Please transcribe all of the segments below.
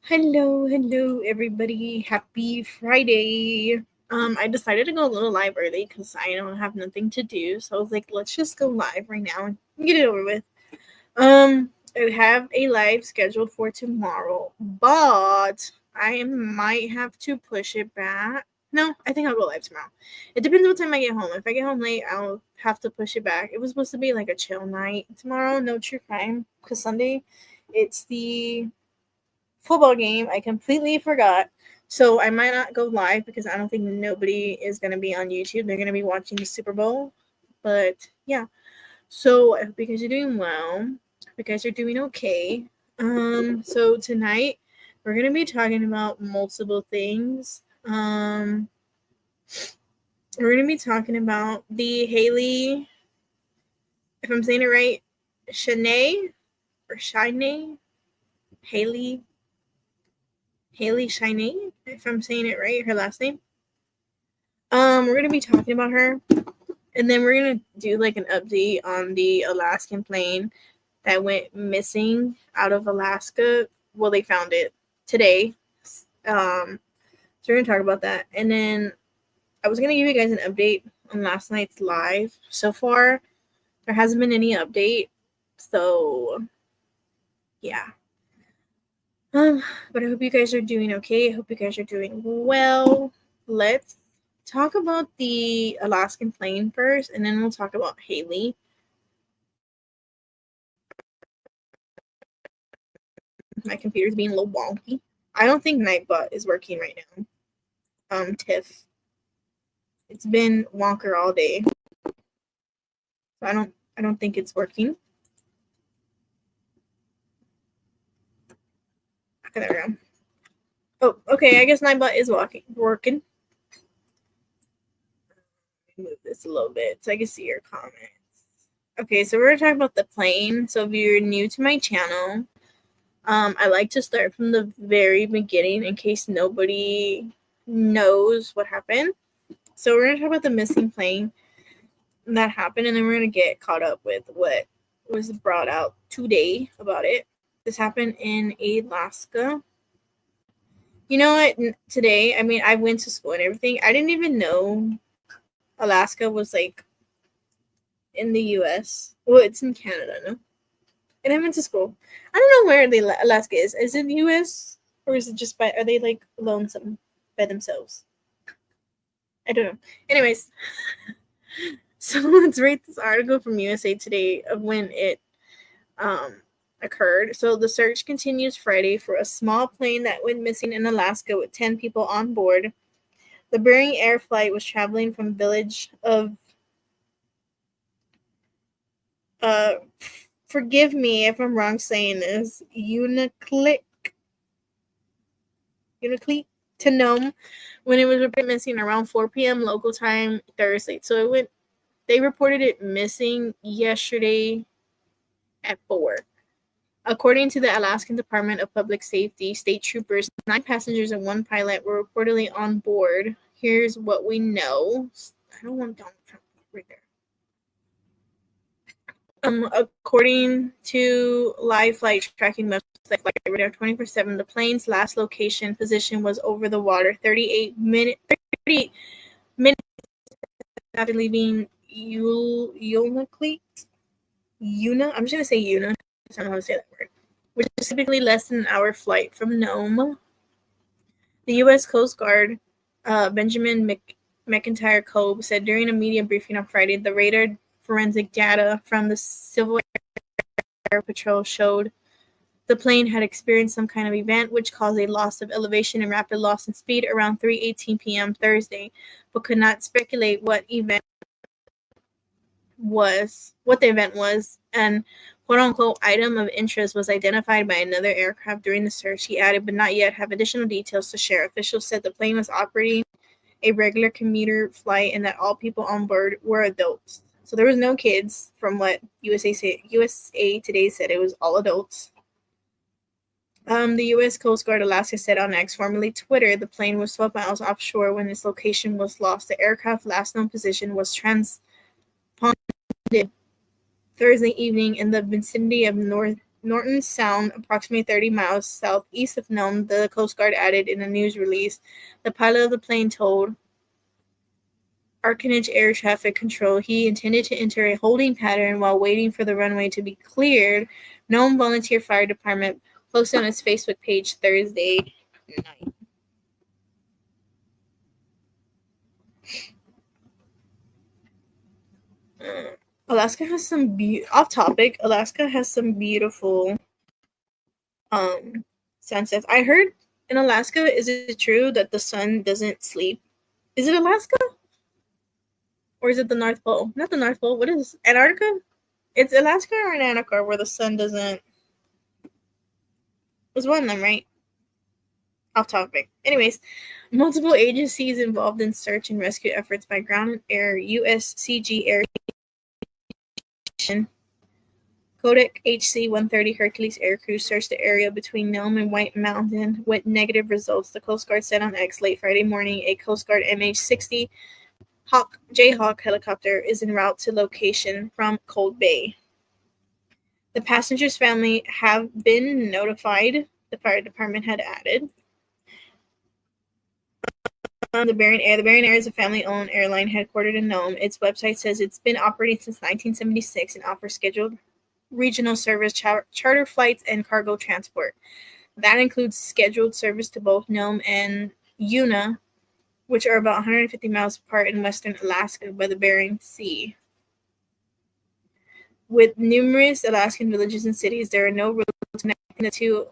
Hello, everybody. Happy Friday. I decided to go a little live early because I don't have nothing to do. So I was like, let's just go live right now and get it over with. I have a live scheduled for tomorrow, but I might have to push it back. No, I think I'll go live tomorrow. It depends what time I get home. If I get home late, I'll have to push it back. It was supposed to be like a chill night tomorrow, no true crime, because Sunday it's the football game. I completely forgot. So I might not go live because I don't think nobody is going to be on YouTube. They're going to be watching the Super Bowl. But yeah. So I hope you guys are doing well. I hope you guys are doing okay. So tonight we're going to be talking about multiple things. We're going to be talking about the Haley, if I'm saying it right, Cheney or Cheney, Haley Cheney, if I'm saying it right, her last name. We're gonna be talking about her, and then we're gonna do like an update on the Alaskan plane that went missing out of Alaska. Well, they found it today. So we're gonna talk about that, and then I was gonna give you guys an update on last night's live. So far, there hasn't been any update. So yeah. But I hope you guys are doing okay. I hope you guys are doing well. Let's talk about the Alaskan plane first, and then we'll talk about Haley. My computer's being a little wonky. I don't think Nightbot is working right now. Tiff. It's been wonker all day. So I don't think it's working. Okay, there we go. Oh, okay, I guess Nightbot is working. Move this a little bit so I can see your comments. Okay, so we're gonna talk about the plane. So if you're new to my channel, I like to start from the very beginning in case nobody knows what happened. So we're gonna talk about the missing plane that happened, and then we're gonna get caught up with what was brought out today about it. This happened in Alaska. You know what? Today, I mean, I went to school and everything. I didn't even know Alaska was like in the U.S. Well, it's in Canada, no? And I went to school. I don't know where Alaska is. Is it the U.S. or is it just are they like lonesome by themselves? I don't know. Anyways, so let's rate this article from USA Today of when it occurred. So the search continues Friday for a small plane that went missing in Alaska with 10 people on board. The Bering Air flight was traveling from village of forgive me if I'm wrong saying this, Unalakleet to Nome when it was reported missing around 4 p.m. local time Thursday. So they reported it missing yesterday at 4. According to the Alaskan Department of Public Safety, state troopers, 9 passengers and 1 pilot were reportedly on board. Here's what we know. I don't want Donald Trump right there. According to live flight tracking website Flight Radar 24/7, the plane's last location position was over the water 38 minutes after leaving Unalakleet. I'm just gonna say Una. I don't know how to say that word. Which is typically less than an hour flight from Nome. The U.S. Coast Guard Benjamin McIntyre Cobb said during a media briefing on Friday, the radar forensic data from the Civil Air Patrol showed the plane had experienced some kind of event which caused a loss of elevation and rapid loss in speed around 3:18 p.m. Thursday, but could not speculate what the event was, and quote-unquote item of interest was identified by another aircraft during the search, he added, but not yet have additional details to share. Officials said the plane was operating a regular commuter flight and that all people on board were adults. So there was no kids from what USA Today said. It was all adults. The U.S. Coast Guard Alaska said on X, formerly Twitter, the plane was 12 miles offshore when its location was lost. The aircraft's last known position was transponded Thursday evening in the vicinity of Norton Sound, approximately 30 miles southeast of Nome, the Coast Guard added in a news release. The pilot of the plane told Archange Air Traffic Control he intended to enter a holding pattern while waiting for the runway to be cleared. Nome Volunteer Fire Department posted on its Facebook page Thursday night. Alaska has some off topic. Alaska has some beautiful sunsets. I heard in Alaska, is it true that the sun doesn't sleep? Is it Alaska? Or is it the North Pole? Not the North Pole. What is Antarctica? It's Alaska or Antarctica where the sun doesn't. It's one of them, right? Off topic. Anyways, multiple agencies involved in search and rescue efforts by ground and air, USCG Air Station, Kodak HC-130 Hercules aircrew searched the area between Nome and White Mountain with negative results. The Coast Guard said on X late Friday morning a Coast Guard MH-60 Jayhawk helicopter is en route to location from Cold Bay. The passenger's family have been notified, the fire department had added. The Bering Air is a family-owned airline headquartered in Nome. Its website says it's been operating since 1976 and offers scheduled regional service, charter flights, and cargo transport. That includes scheduled service to both Nome and Una, which are about 150 miles apart in western Alaska by the Bering Sea. With numerous Alaskan villages and cities, there are no roads connecting the two.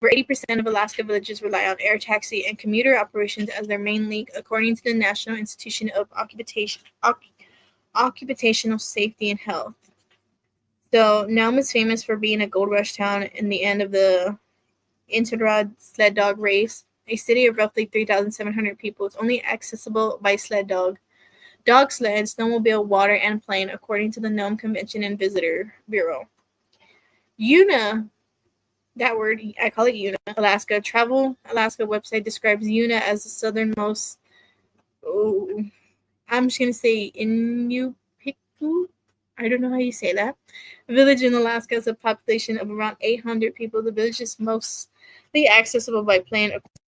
Over 80% of Alaska villages rely on air taxi and commuter operations as their main link, according to the National Institute of Occupational Safety and Health. So Nome is famous for being a gold rush town in the end of the Iditarod sled dog race. A city of roughly 3,700 people, it's only accessible by sled dog sled, snowmobile, water, and plane, according to the Nome Convention and Visitor Bureau. Una, that word, I call it Una, Alaska. Travel Alaska website describes Una as the southernmost, I'm just going to say Inupiqua, I don't know how you say that. A village in Alaska has a population of around 800 people. The village is mostly accessible by plane, according to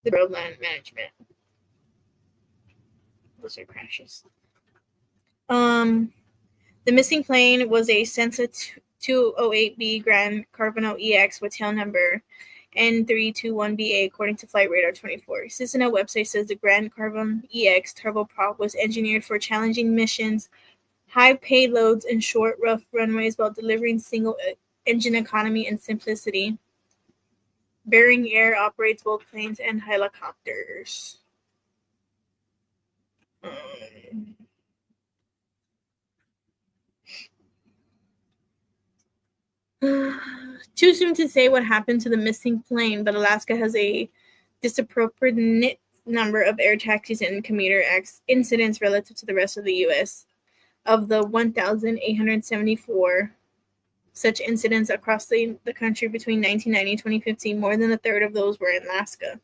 the Bureau of Land Management. Those are crashes. The missing plane was a Cessna 208B Grand Carvana EX with tail number N321BA, according to Flight Radar 24. Cessna website says the Grand Carvana EX turboprop was engineered for challenging missions, high payloads, and short, rough runways while delivering single engine economy and simplicity. Bering Air operates both planes and helicopters. Too soon to say what happened to the missing plane, but Alaska has a disproportionate number of air taxis and commuter incidents relative to the rest of the U.S. Of the 1,874 such incidents across the country between 1990 and 2015, more than a third of those were in Alaska.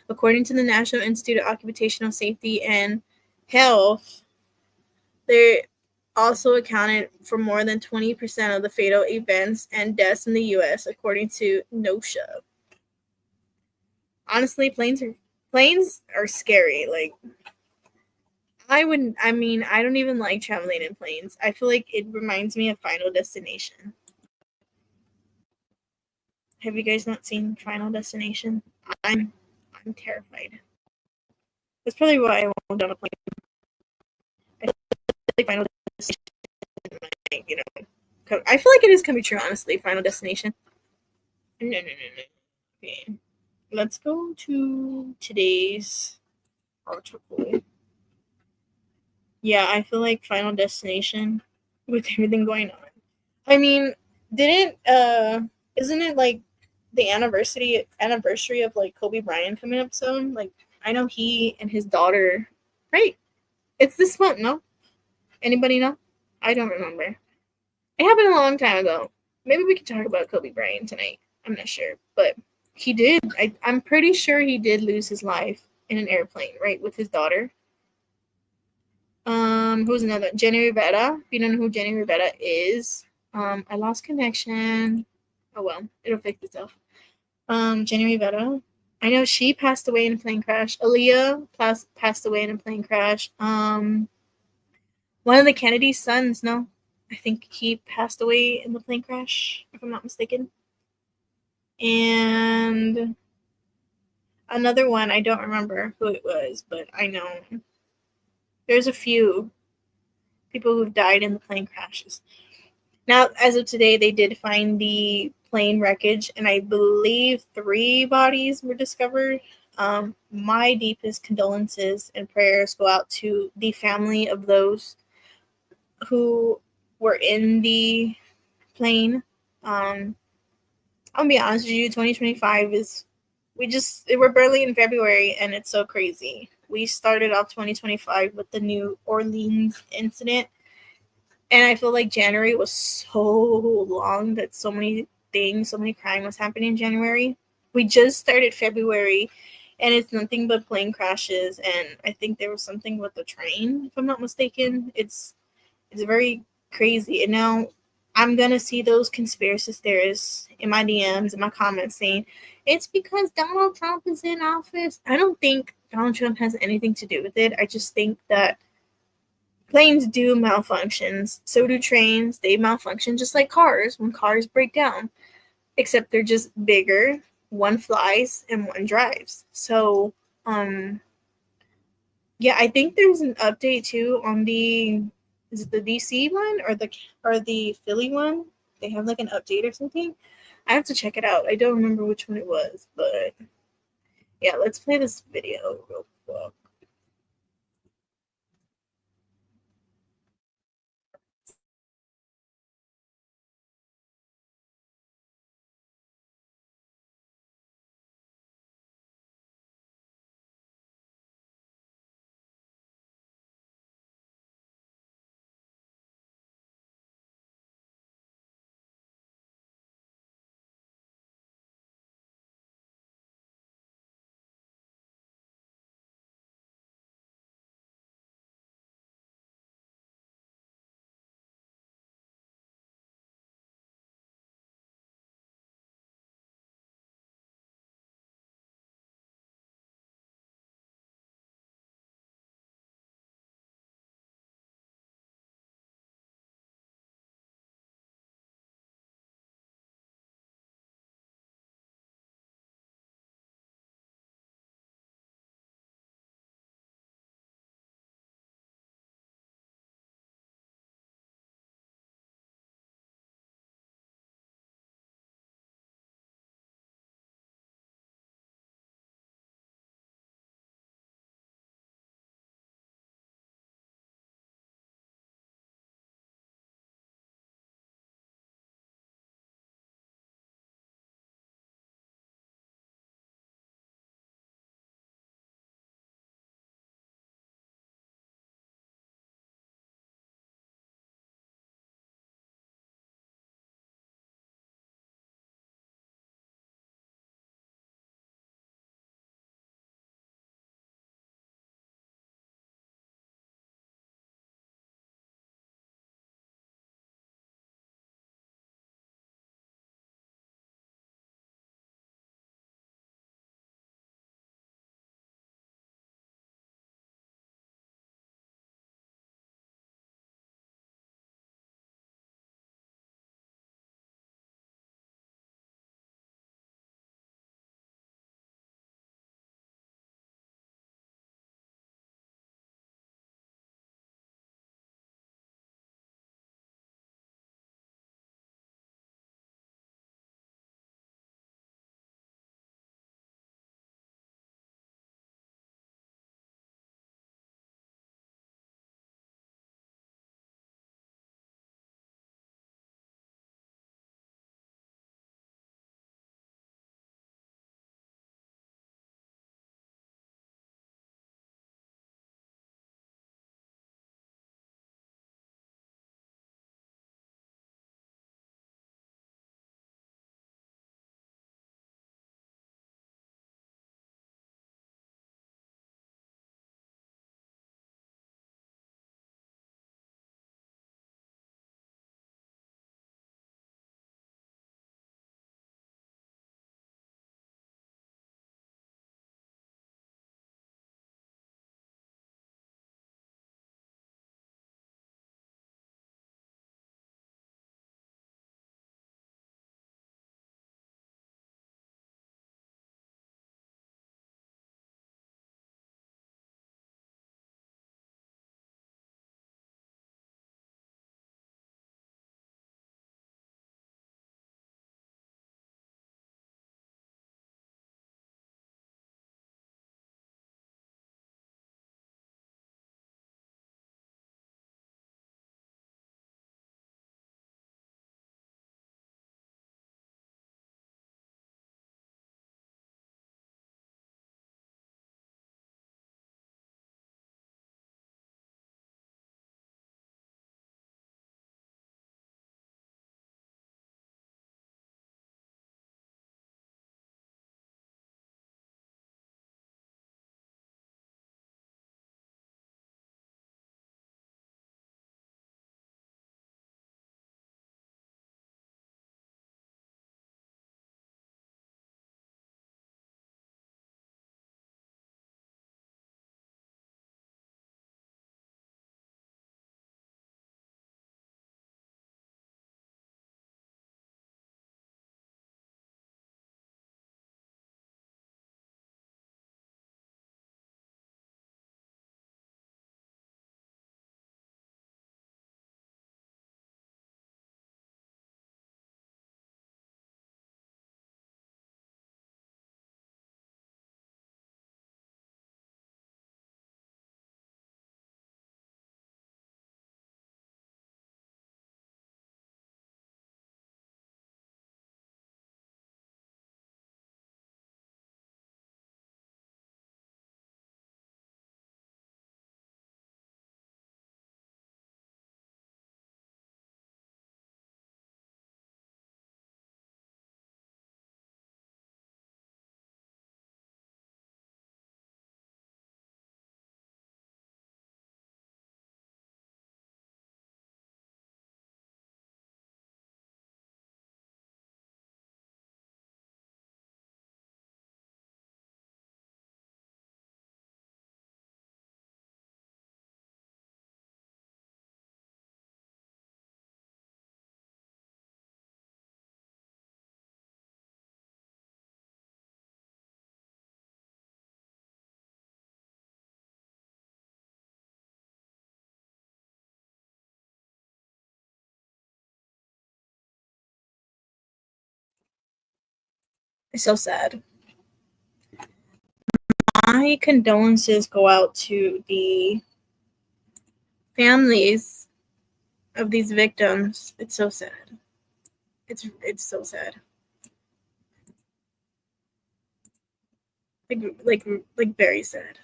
According to the National Institute of Occupational Safety and Health, they also accounted for more than 20% of the fatal events and deaths in the U.S., according to NOSHA. Honestly, planes are scary. Like, I don't even like traveling in planes. I feel like it reminds me of Final Destination. Have you guys not seen Final Destination? I'm terrified. That's probably why I won't on a plane. I feel like Final Destination, I feel like it is coming true, honestly, Final Destination. No. Okay. Let's go to today's article. Yeah, I feel like Final Destination, with everything going on. I mean, isn't it like the anniversary of like Kobe Bryant coming up soon? Like, I know he and his daughter, right? It's this month, no? Anybody know? I don't remember. It happened a long time ago. Maybe we can talk about Kobe Bryant tonight. I'm not sure, but he did. I'm pretty sure he did lose his life in an airplane, right, with his daughter. Who's another? Jenny Rivera. If you don't know who Jenny Rivera is, I lost connection. Oh well, it'll fix itself. Jenny Rivera. I know she passed away in a plane crash. Aaliyah passed away in a plane crash. One of the Kennedy's sons, no, I think he passed away in the plane crash, if I'm not mistaken. And another one, I don't remember who it was, but I know there's a few people who've died in the plane crashes. Now, as of today, they did find the plane wreckage, and I believe 3 bodies were discovered. My deepest condolences and prayers go out to the family of those who were in the plane. I'll be honest with you, 2025 is, we're barely in February, and it's so crazy. We started off 2025 with the New Orleans incident, and I feel like January was so long that so many things, so many crime was happening in January. We just started February, and it's nothing but plane crashes, and I think there was something with the train, if I'm not mistaken. It's very crazy. And now I'm gonna see those conspiracy theorists in my DMs and my comments saying it's because Donald Trump is in office. I don't think Donald Trump has anything to do with it. I just think that planes do malfunctions. So do trains. They malfunction just like cars when cars break down. Except they're just bigger. One flies and one drives. So yeah, I think there's an update too on the, is it the DC one or the Philly one? They have like an update or something. I have to check it out. I don't remember which one it was, but yeah, let's play this video real quick. It's so sad. My condolences go out to the families of these victims. It's so sad. It's so sad. Like very sad.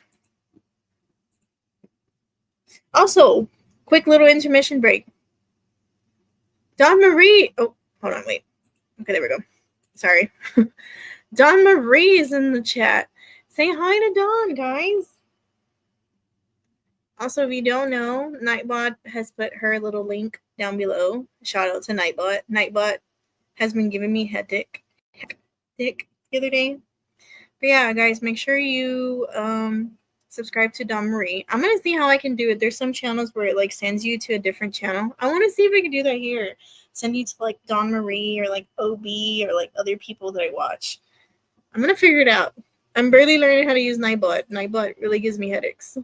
Also, quick little intermission break. Dawn Marie. Oh, hold on, wait. Okay, there we go. Sorry. Dawn Marie is in the chat. Say hi to Dawn, guys. Also, if you don't know, Nightbot has put her little link down below. Shout out to Nightbot. Nightbot has been giving me head dick the other day. But yeah, guys, make sure you subscribe to Dawn Marie. I'm gonna see how I can do it. There's some channels where it like sends you to a different channel. I want to see if I can do that here. Send you to like Dawn Marie or like OB or like other people that I watch. I'm gonna figure it out. I'm barely learning how to use Nightbot. Nightbot really gives me headaches.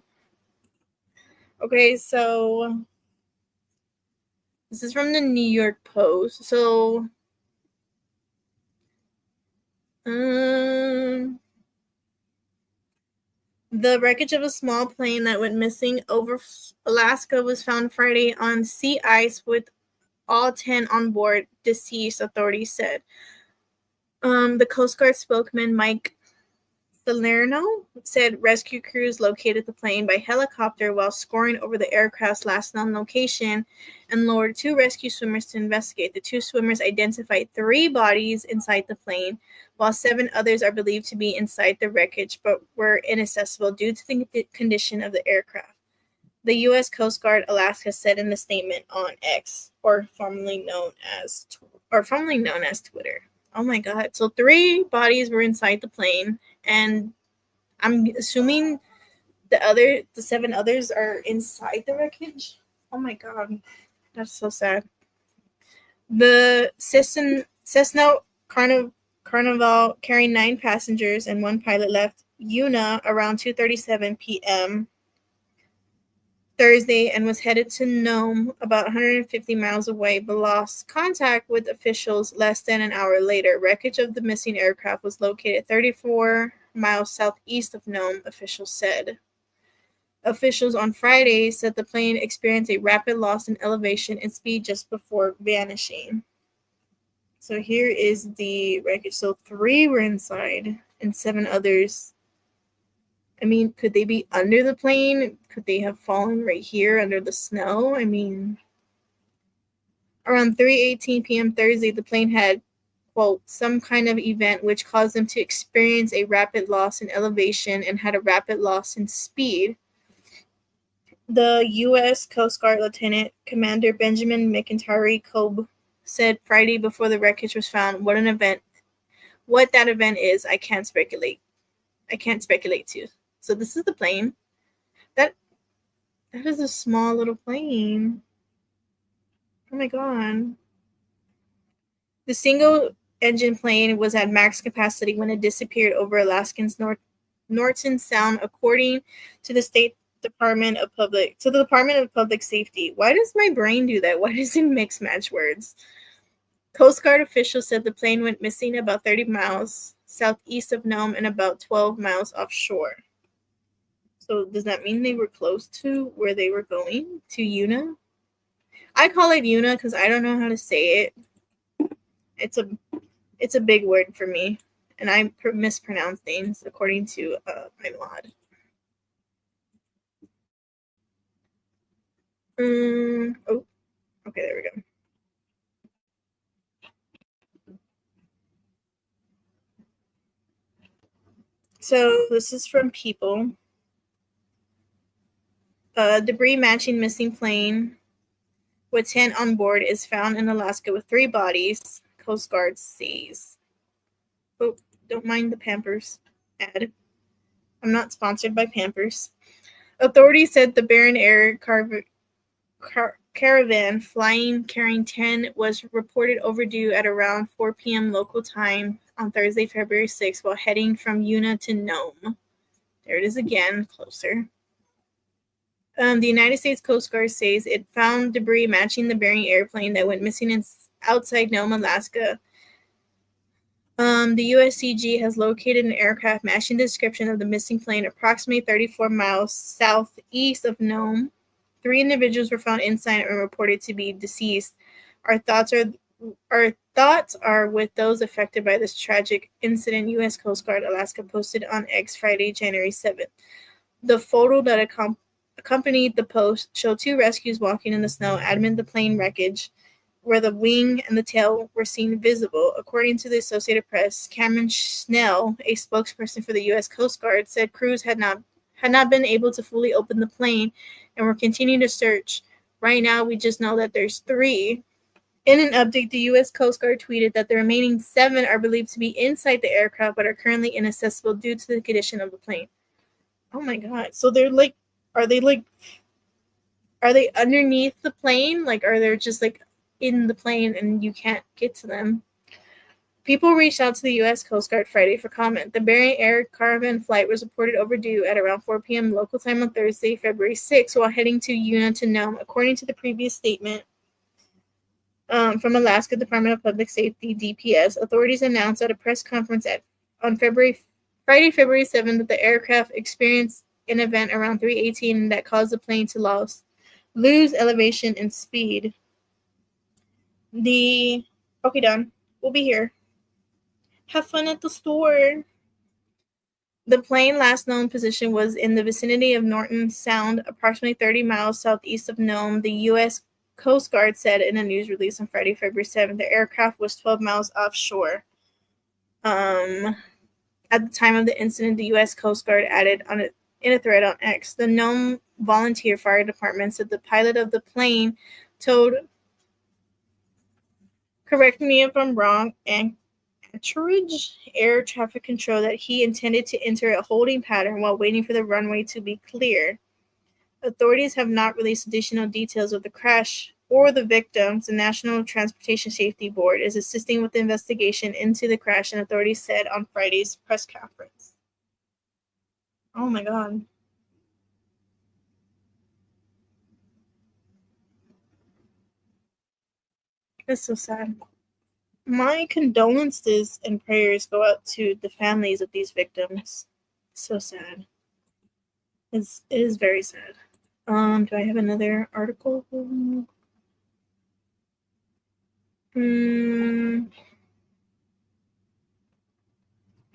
Okay, so this is from the New York Post. So, the wreckage of a small plane that went missing over Alaska was found Friday on sea ice with all 10 on board deceased, authorities said. The Coast Guard spokesman Mike Salerno said rescue crews located the plane by helicopter while scoring over the aircraft's last known location and lowered 2 rescue swimmers to investigate. The 2 swimmers identified 3 bodies inside the plane, while 7 others are believed to be inside the wreckage but were inaccessible due to the condition of the aircraft. The U.S. Coast Guard Alaska said in the statement on X, or formerly known as Twitter. Oh my God! So 3 bodies were inside the plane. And I'm assuming the 7 others are inside the wreckage. Oh my God, that's so sad. The Cessna Carnival carrying 9 passengers and 1 pilot left Yuna around 2:37 p.m. Thursday and was headed to Nome, about 150 miles away, but lost contact with officials less than an hour later. Wreckage of the missing aircraft was located 34 miles southeast of Nome, officials said. Officials on Friday said the plane experienced a rapid loss in elevation and speed just before vanishing. So here is the wreckage. So 3 were inside and 7 others. I mean, could they be under the plane? Could they have fallen right here under the snow? I mean, around 3:18 p.m. Thursday, the plane had, quote, some kind of event which caused them to experience a rapid loss in elevation and had a rapid loss in speed. The U.S. Coast Guard Lieutenant Commander Benjamin McIntyre Cobb said Friday before the wreckage was found, what that event is, I can't speculate to. So this is the plane. That is a small little plane. Oh my God. The single-engine plane was at max capacity when it disappeared over Alaska's Norton Sound, according to the Department of Public Safety. Why does my brain do that? Why does it mix match words? Coast Guard officials said the plane went missing about 30 miles southeast of Nome and about 12 miles offshore. So does that mean they were close to where they were going? To Yuna? I call it Yuna because I don't know how to say it. It's a big word for me, and I mispronounce things according to my mod. Oh, okay, there we go. So this is from People. Debris matching missing plane with 10 on board is found in Alaska with 3 bodies, Coast Guard says. Oh, don't mind the Pampers ad. I'm not sponsored by Pampers. Authorities said the Baron Air caravan flying carrying 10 was reported overdue at around 4 p.m. local time on Thursday, February 6th, while heading from Yuna to Nome. There it is again, closer. The United States Coast Guard says it found debris matching the Bering airplane that went missing outside Nome, Alaska. The USCG has located an aircraft matching the description of the missing plane approximately 34 miles southeast of Nome. 3 individuals were found inside and reported to be deceased. Our thoughts are with those affected by this tragic incident, U.S. Coast Guard Alaska posted on X Friday, January 7th. The photo that accompanied the post showed 2 rescues walking in the snow amid the plane wreckage, where the wing and the tail were seen visible. According to the Associated Press, Cameron Schnell, a spokesperson for the U.S. Coast Guard, said crews had not been able to fully open the plane and were continuing to search. Right now, we just know that there's 3. In an update, the U.S. Coast Guard tweeted that the remaining 7 are believed to be inside the aircraft but are currently inaccessible due to the condition of the plane. Oh my god. So they're like, are they underneath the plane? Like, are they just like in the plane and you can't get to them? People reached out to the U.S. Coast Guard Friday for comment. The Bering Air Caravan flight was reported overdue at around 4 p.m. local time on Thursday, February 6, while heading to Yuna to Nome. According to the previous statement from Alaska Department of Public Safety, DPS, authorities announced at a press conference on Friday, February 7th, that the aircraft experienced an event around 3:18 that caused the plane to lose elevation and speed. Okay, done. We'll be here. Have fun at the store. The plane last known position was in the vicinity of Norton Sound, approximately 30 miles southeast of Nome. The U.S. Coast Guard said in a news release on Friday, February 7th, the aircraft was 12 miles offshore. At the time of the incident, the U.S. Coast Guard added in a thread on X, the Nome Volunteer Fire Department said the pilot of the plane told, correct me if I'm wrong, Anchorage Air Traffic Control that he intended to enter a holding pattern while waiting for the runway to be clear. Authorities have not released additional details of the crash or the victims. The National Transportation Safety Board is assisting with the investigation into the crash, and authorities said on Friday's press conference. Oh my god. That's so sad. My condolences and prayers go out to the families of these victims. So sad. It is very sad. Do I have another article? We're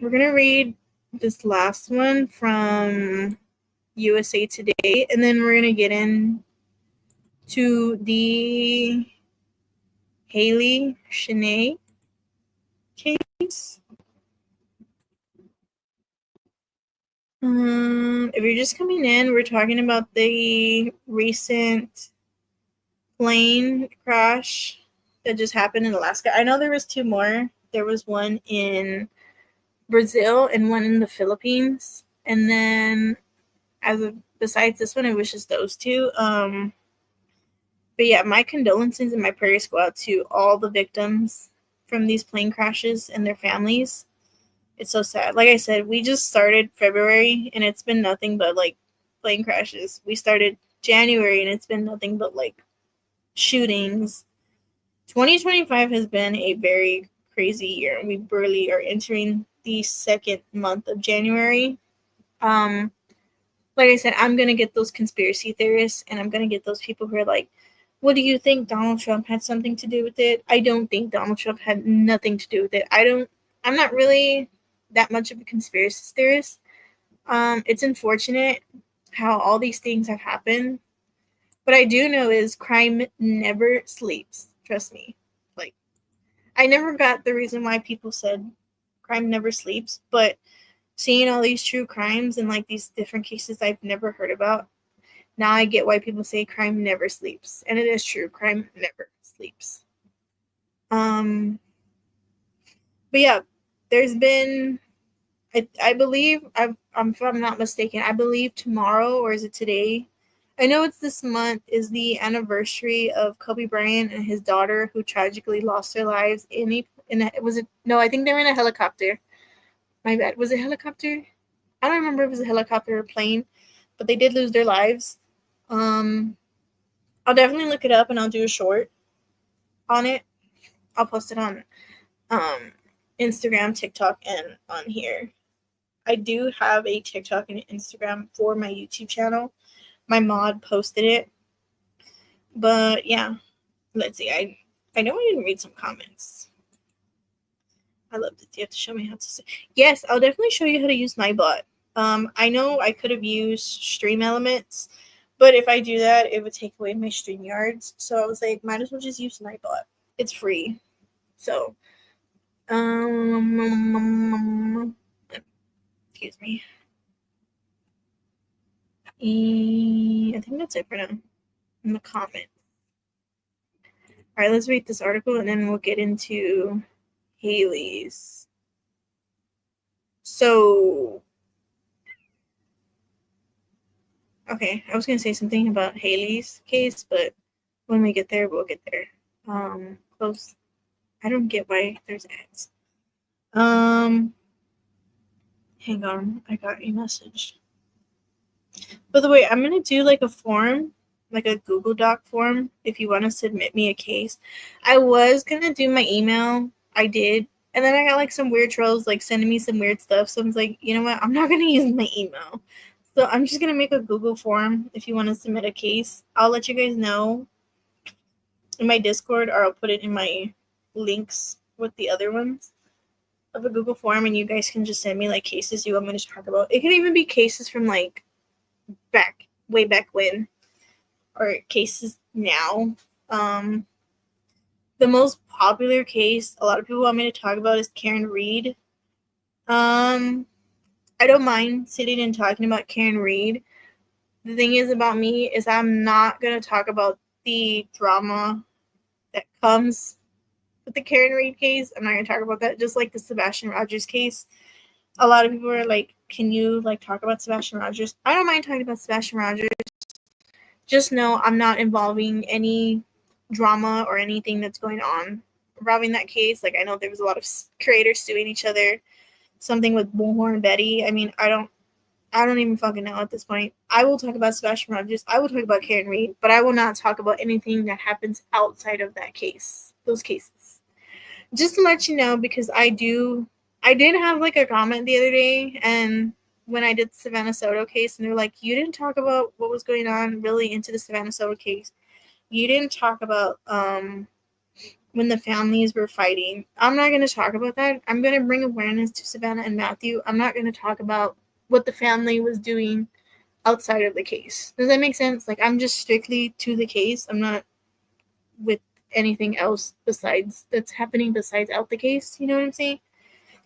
gonna read this last one from USA Today, and then we're gonna get into the Haley Cheney case. If you're just coming in, we're talking about the recent plane crash that just happened in Alaska. I know there was 2 more. There was one in Brazil and one in the Philippines. And then besides this one, it was just those 2. But yeah, my condolences and my prayers go out to all the victims from these plane crashes and their families. It's so sad. Like I said, we just started February and it's been nothing but like plane crashes. We started January and it's been nothing but like shootings. 2025 has been a very crazy year, and we barely are entering the 2nd month of January. Like I said, I'm gonna get those conspiracy theorists, and I'm gonna get those people who are like, what do you think Donald Trump had something to do with it? I don't think Donald Trump had nothing to do with it. I'm not really that much of a conspiracy theorist. It's unfortunate how all these things have happened. What I do know is crime never sleeps. Trust me. Like, I never got the reason why people said crime never sleeps, but seeing all these true crimes and like these different cases I've never heard about, now I get why people say crime never sleeps. And it is true. Crime never sleeps. But yeah, there's been, I believe, if I'm not mistaken, I believe tomorrow, or is it today? I know it's this month, is the anniversary of Kobe Bryant and his daughter, who tragically lost their lives I think they were in a helicopter. My bad. Was it helicopter? I don't remember if it was a helicopter or plane, but they did lose their lives. I'll definitely look it up and I'll do a short on it. I'll post it on Instagram, TikTok, and on here. I do have a TikTok and Instagram for my YouTube channel. My mod posted it. But yeah, let's see. I know I didn't read some comments. I love this. You have to show me how to say. Yes, I'll definitely show you how to use MyBot. I know I could have used Stream Elements, but if I do that, it would take away my StreamYards. So I was like, might as well just use MyBot. It's free. So, excuse me. I think that's it for now. In the comment. All right, let's read this article and then we'll get into Haley's. So, okay, I was going to say something about Haley's case, but when we get there, we'll get there. Close. I don't get why there's ads. Hang on, I got a message. By the way, I'm going to do like a form, like a Google Doc form, if you want to submit me a case. I was going to do my email. I did. And then I got like some weird trolls like sending me some weird stuff. So I was like, you know what? I'm not going to use my email. So I'm just going to make a Google form if you want to submit a case. I'll let you guys know in my Discord, or I'll put it in my links with the other ones of a Google form, and you guys can just send me like cases you want me to talk about. It can even be cases from like way back when, or cases now. The most popular case a lot of people want me to talk about is Karen Reed. I don't mind sitting and talking about Karen Reed. The thing is about me is I'm not going to talk about the drama that comes with the Karen Reed case. I'm not going to talk about that. Just like the Sebastian Rogers case. A lot of people are like, can you like talk about Sebastian Rogers? I don't mind talking about Sebastian Rogers. Just know I'm not involving any drama or anything that's going on involving that case. Like, I know there was a lot of creators suing each other. Something with Bullhorn Betty. I mean, I don't even fucking know at this point. I will talk about Sebastian Rogers. I will talk about Karen Reed, but I will not talk about anything that happens outside of that case. Those cases. Just to let you know, because I did have like a comment the other day, and when I did the Savannah Soto case, and they're like, you didn't talk about what was going on really into the Savannah Soto case. You didn't talk about when the families were fighting. I'm not going to talk about that. I'm going to bring awareness to Savannah and Matthew. I'm not going to talk about what the family was doing outside of the case. Does that make sense? Like, I'm just strictly to the case. I'm not with anything else besides that's happening besides out the case. You know what I'm saying?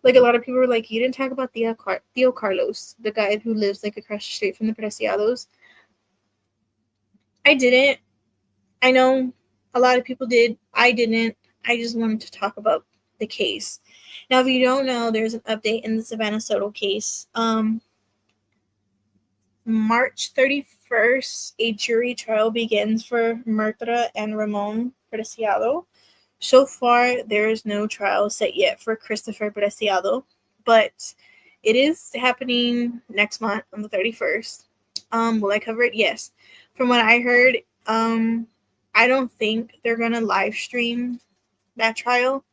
Like, a lot of people were like, you didn't talk about Theo Carlos, the guy who lives like across the street from the Preciados. I didn't. I know a lot of people did. I didn't. I just wanted to talk about the case. Now, if you don't know, there's an update in the Savannah Soto case. March 31st, a jury trial begins for Murtra and Ramon Preciado. So far, there is no trial set yet for Christopher Preciado, but it is happening next month on the 31st. Will I cover it? Yes. From what I heard, I don't think they're going to live stream that trial.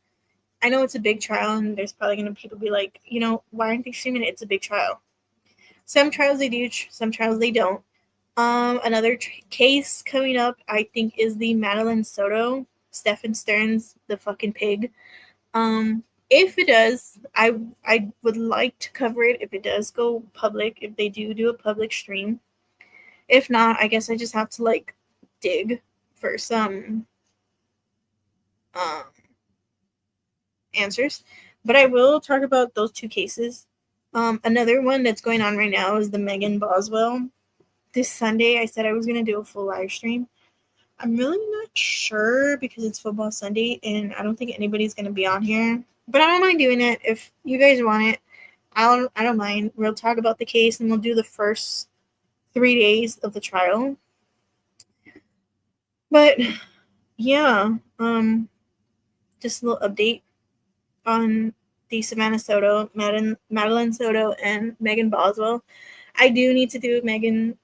I know it's a big trial, and there's probably going to people be like, you know, why aren't they streaming it? It's a big trial. Some trials they do, some trials they don't. Another case coming up, I think, is the Madeline Soto, Stephen Stearns, the fucking pig. If it does, I would like to cover it if it does go public, if they do a public stream. If not, I guess I just have to like dig for some answers. But I will talk about those two cases. Another one that's going on right now is the Megan Boswell. This Sunday, I said I was going to do a full live stream. I'm really not sure because it's football Sunday and I don't think anybody's going to be on here. But I don't mind doing it. If you guys want it, I don't mind. We'll talk about the case and we'll do the first 3 days of the trial. But yeah, just a little update on the Savannah Soto, Madeline Soto, and Megan Boswell. I do need to do a Madeline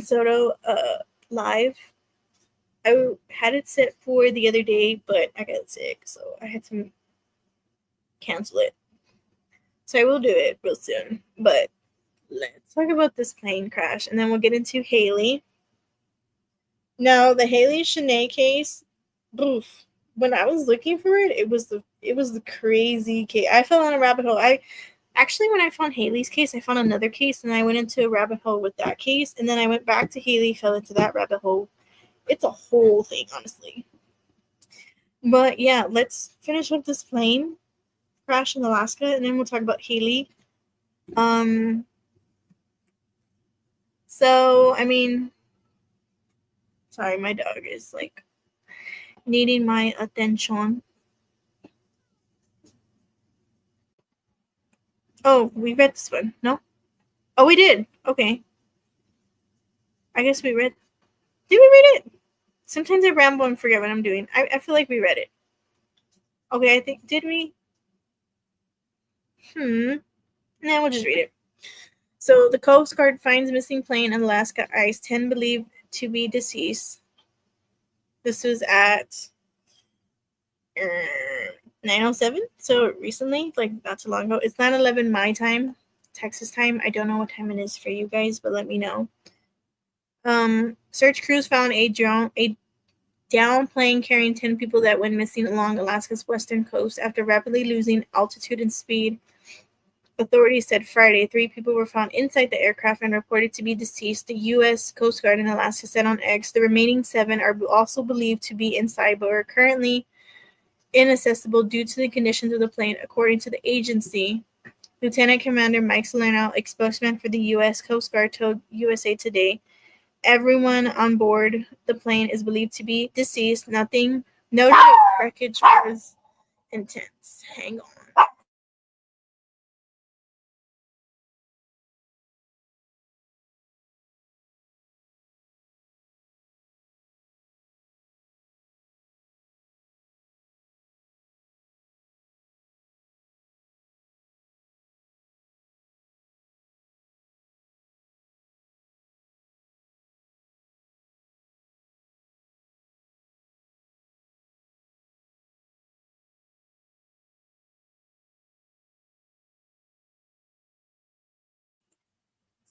Soto live. I had it set for the other day, but I got sick, so I had to cancel it. So I will do it real soon. But let's talk about this plane crash, and then we'll get into Haley. Now, the Haley Cheney case, oof, when I was looking for it, it was the crazy case. I fell on a rabbit hole. When I found Haley's case, I found another case, and I went into a rabbit hole with that case, and then I went back to Haley, fell into that rabbit hole. It's a whole thing, honestly. But yeah, let's finish up this plane crash in Alaska, and then we'll talk about Haley. So, I mean, sorry, my dog is like needing my attention. Oh, we read this one. No? Oh, we did. Okay. I guess we read. Did we read it? Sometimes I ramble and forget what I'm doing. I feel like we read it. Okay, I think, did we? Nah, we'll just read it. So, the Coast Guard finds missing plane in Alaska ice, 10 believed to be deceased. This was at 9:07, so recently, like not too long ago. It's 9:11 my time, Texas time. I don't know what time it is for you guys, but let me know. Search crews found a down plane carrying 10 people that went missing along Alaska's western coast after rapidly losing altitude and speed. Authorities said Friday 3 people were found inside the aircraft and reported to be deceased. The U.S. Coast Guard in Alaska said on X the remaining 7 are also believed to be inside, but are currently inaccessible due to the conditions of the plane, according to the agency. Lieutenant Commander Mike Salerno, a spokesman for the U.S. Coast Guard, told USA Today, everyone on board the plane is believed to be deceased. No wreckage was intense. Hang on.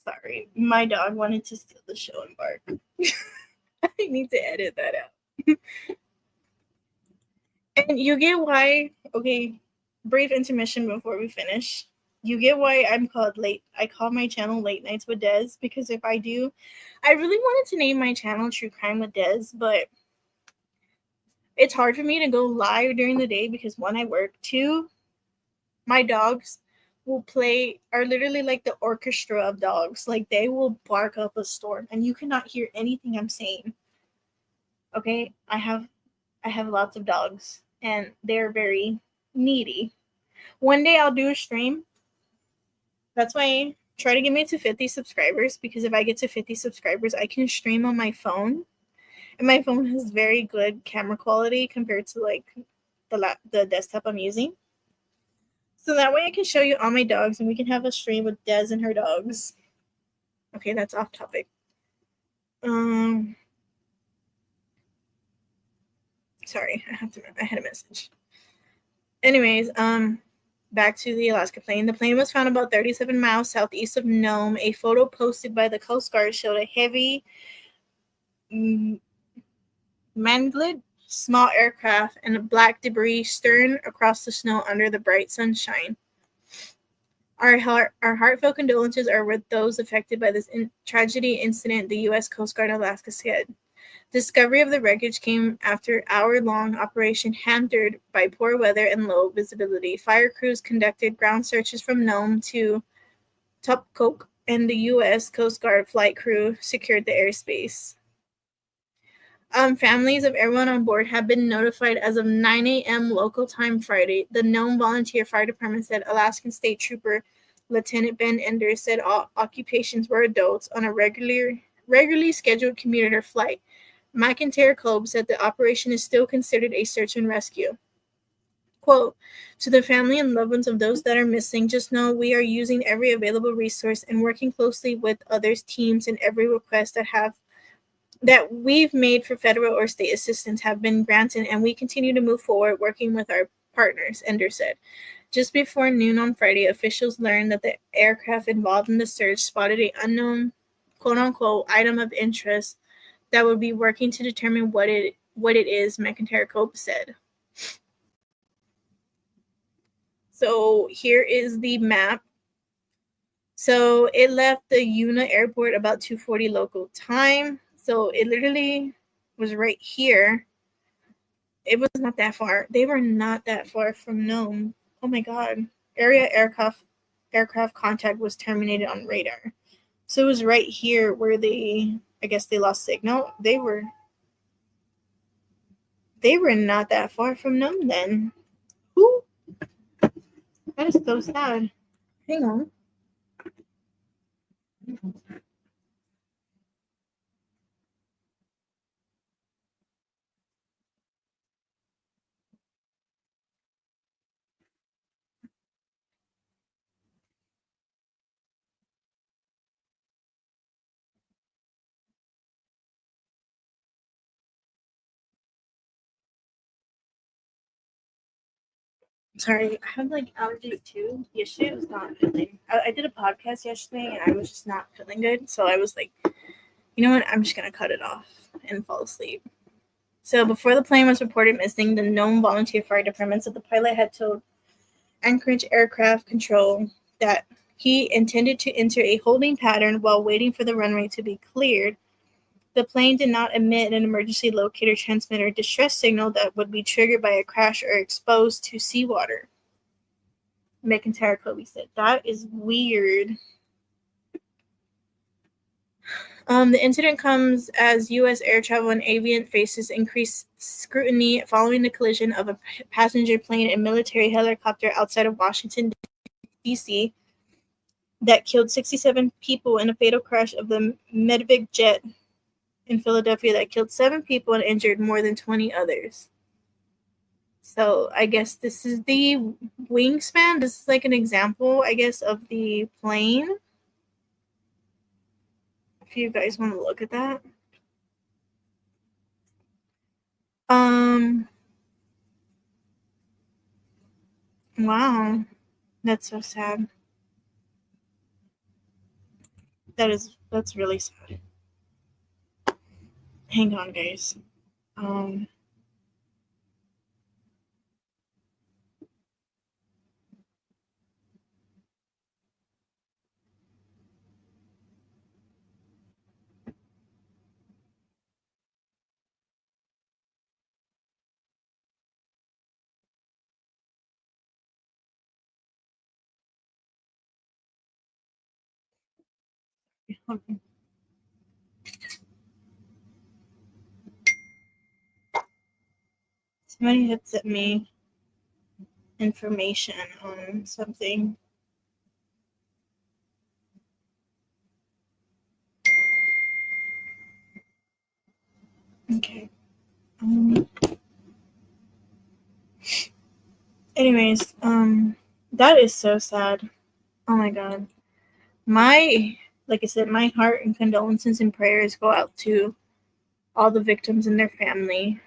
Sorry, my dog wanted to steal the show and bark. I need to edit that out. And you get why, okay, brief intermission before we finish. You get why I'm called late. I call my channel Late Nights with Des, because if I do, I really wanted to name my channel True Crime with Des, but it's hard for me to go live during the day because 1, I work. 2, my dogs are literally like the orchestra of dogs. Like they will bark up a storm and you cannot hear anything I'm saying. Okay, I have lots of dogs and they're very needy. One day I'll do a stream. That's why I try to get me to 50 subscribers, because if I get to 50 subscribers, I can stream on my phone. And my phone has very good camera quality compared to like the desktop I'm using. So that way I can show you all my dogs and we can have a stream with Des and her dogs. Okay, that's off topic. Sorry, I had a message. Anyways, back to the Alaska plane. The plane was found about 37 miles southeast of Nome. A photo posted by the Coast Guard showed a heavy mangled small aircraft and a black debris strewn across the snow under the bright sunshine. Our heartfelt condolences are with those affected by this tragedy incident, the U.S. Coast Guard Alaska said. Discovery of the wreckage came after an hour-long operation hampered by poor weather and low visibility. Fire crews conducted ground searches from Nome to Topkok, and the U.S. Coast Guard flight crew secured the airspace. Families of everyone on board have been notified as of 9 a.m. local time Friday. The Nome Volunteer Fire Department said Alaskan State Trooper Lieutenant Ben Ender said all occupations were adults on a regularly scheduled commuter flight. McIntyre Kolb said the operation is still considered a search and rescue. Quote, to the family and loved ones of those that are missing, just know we are using every available resource and working closely with others' teams, and every request that we've made for federal or state assistance have been granted, and we continue to move forward working with our partners, Ender said. Just before noon on Friday, officials learned that the aircraft involved in the search spotted an unknown, quote-unquote, item of interest that would be working to determine what it is, McIntyre Cope said. So here is the map. So it left the Yuna airport about 2:40 local time. So it literally was right here. It was not that far. They were not that far from Nome. Oh my god. Area aircraft contact was terminated on radar. So it was right here where I guess they lost signal. They were not that far from Nome then. Ooh, that is so sad. Hang on. Sorry, I have like allergies too. Yesterday I was not feeling. I did a podcast yesterday and I was just not feeling good. So I was like, you know what? I'm just gonna cut it off and fall asleep. So before the plane was reported missing, the Nome Volunteer Fire Department said the pilot had told Anchorage Aircraft Control that he intended to enter a holding pattern while waiting for the runway to be cleared. The plane did not emit an emergency locator transmitter distress signal that would be triggered by a crash or exposed to seawater. McIntyre Kobe said, that is weird. The incident comes as U.S. air travel and aviation faces increased scrutiny following the collision of a passenger plane and military helicopter outside of Washington, D.C. that killed 67 people in a fatal crash of the Medvedev jet in Philadelphia that killed 7 people and injured more than 20 others. So I guess this is the wingspan. This is like an example, I guess, of the plane. If you guys want to look at that. Wow. That's so sad. That's really sad. Hang on, guys. Somebody had sent me information on something. Okay. Anyways, that is so sad. Oh my god. Like I said, my heart and condolences and prayers go out to all the victims and their family.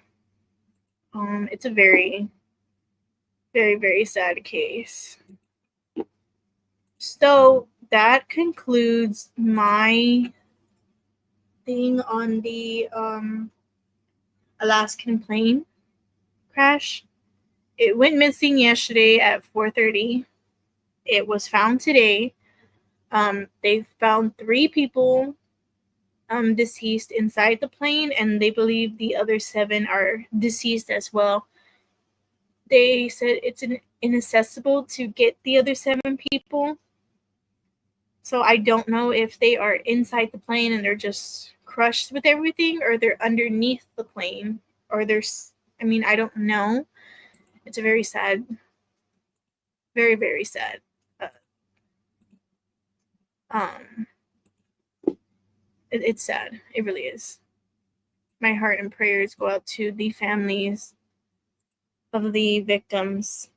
It's a very, very, very sad case. So that concludes my thing on the Alaskan plane crash. It went missing yesterday at 4:30. It was found today. They found 3 people deceased inside the plane, and they believe the other 7 are deceased as well. They said it's inaccessible to get the other 7 people. So I don't know if they are inside the plane and they're just crushed with everything, or they're underneath the plane, or I don't know. It's a very sad, very, very sad. It's sad. It really is. My heart and prayers go out to the families of the victims.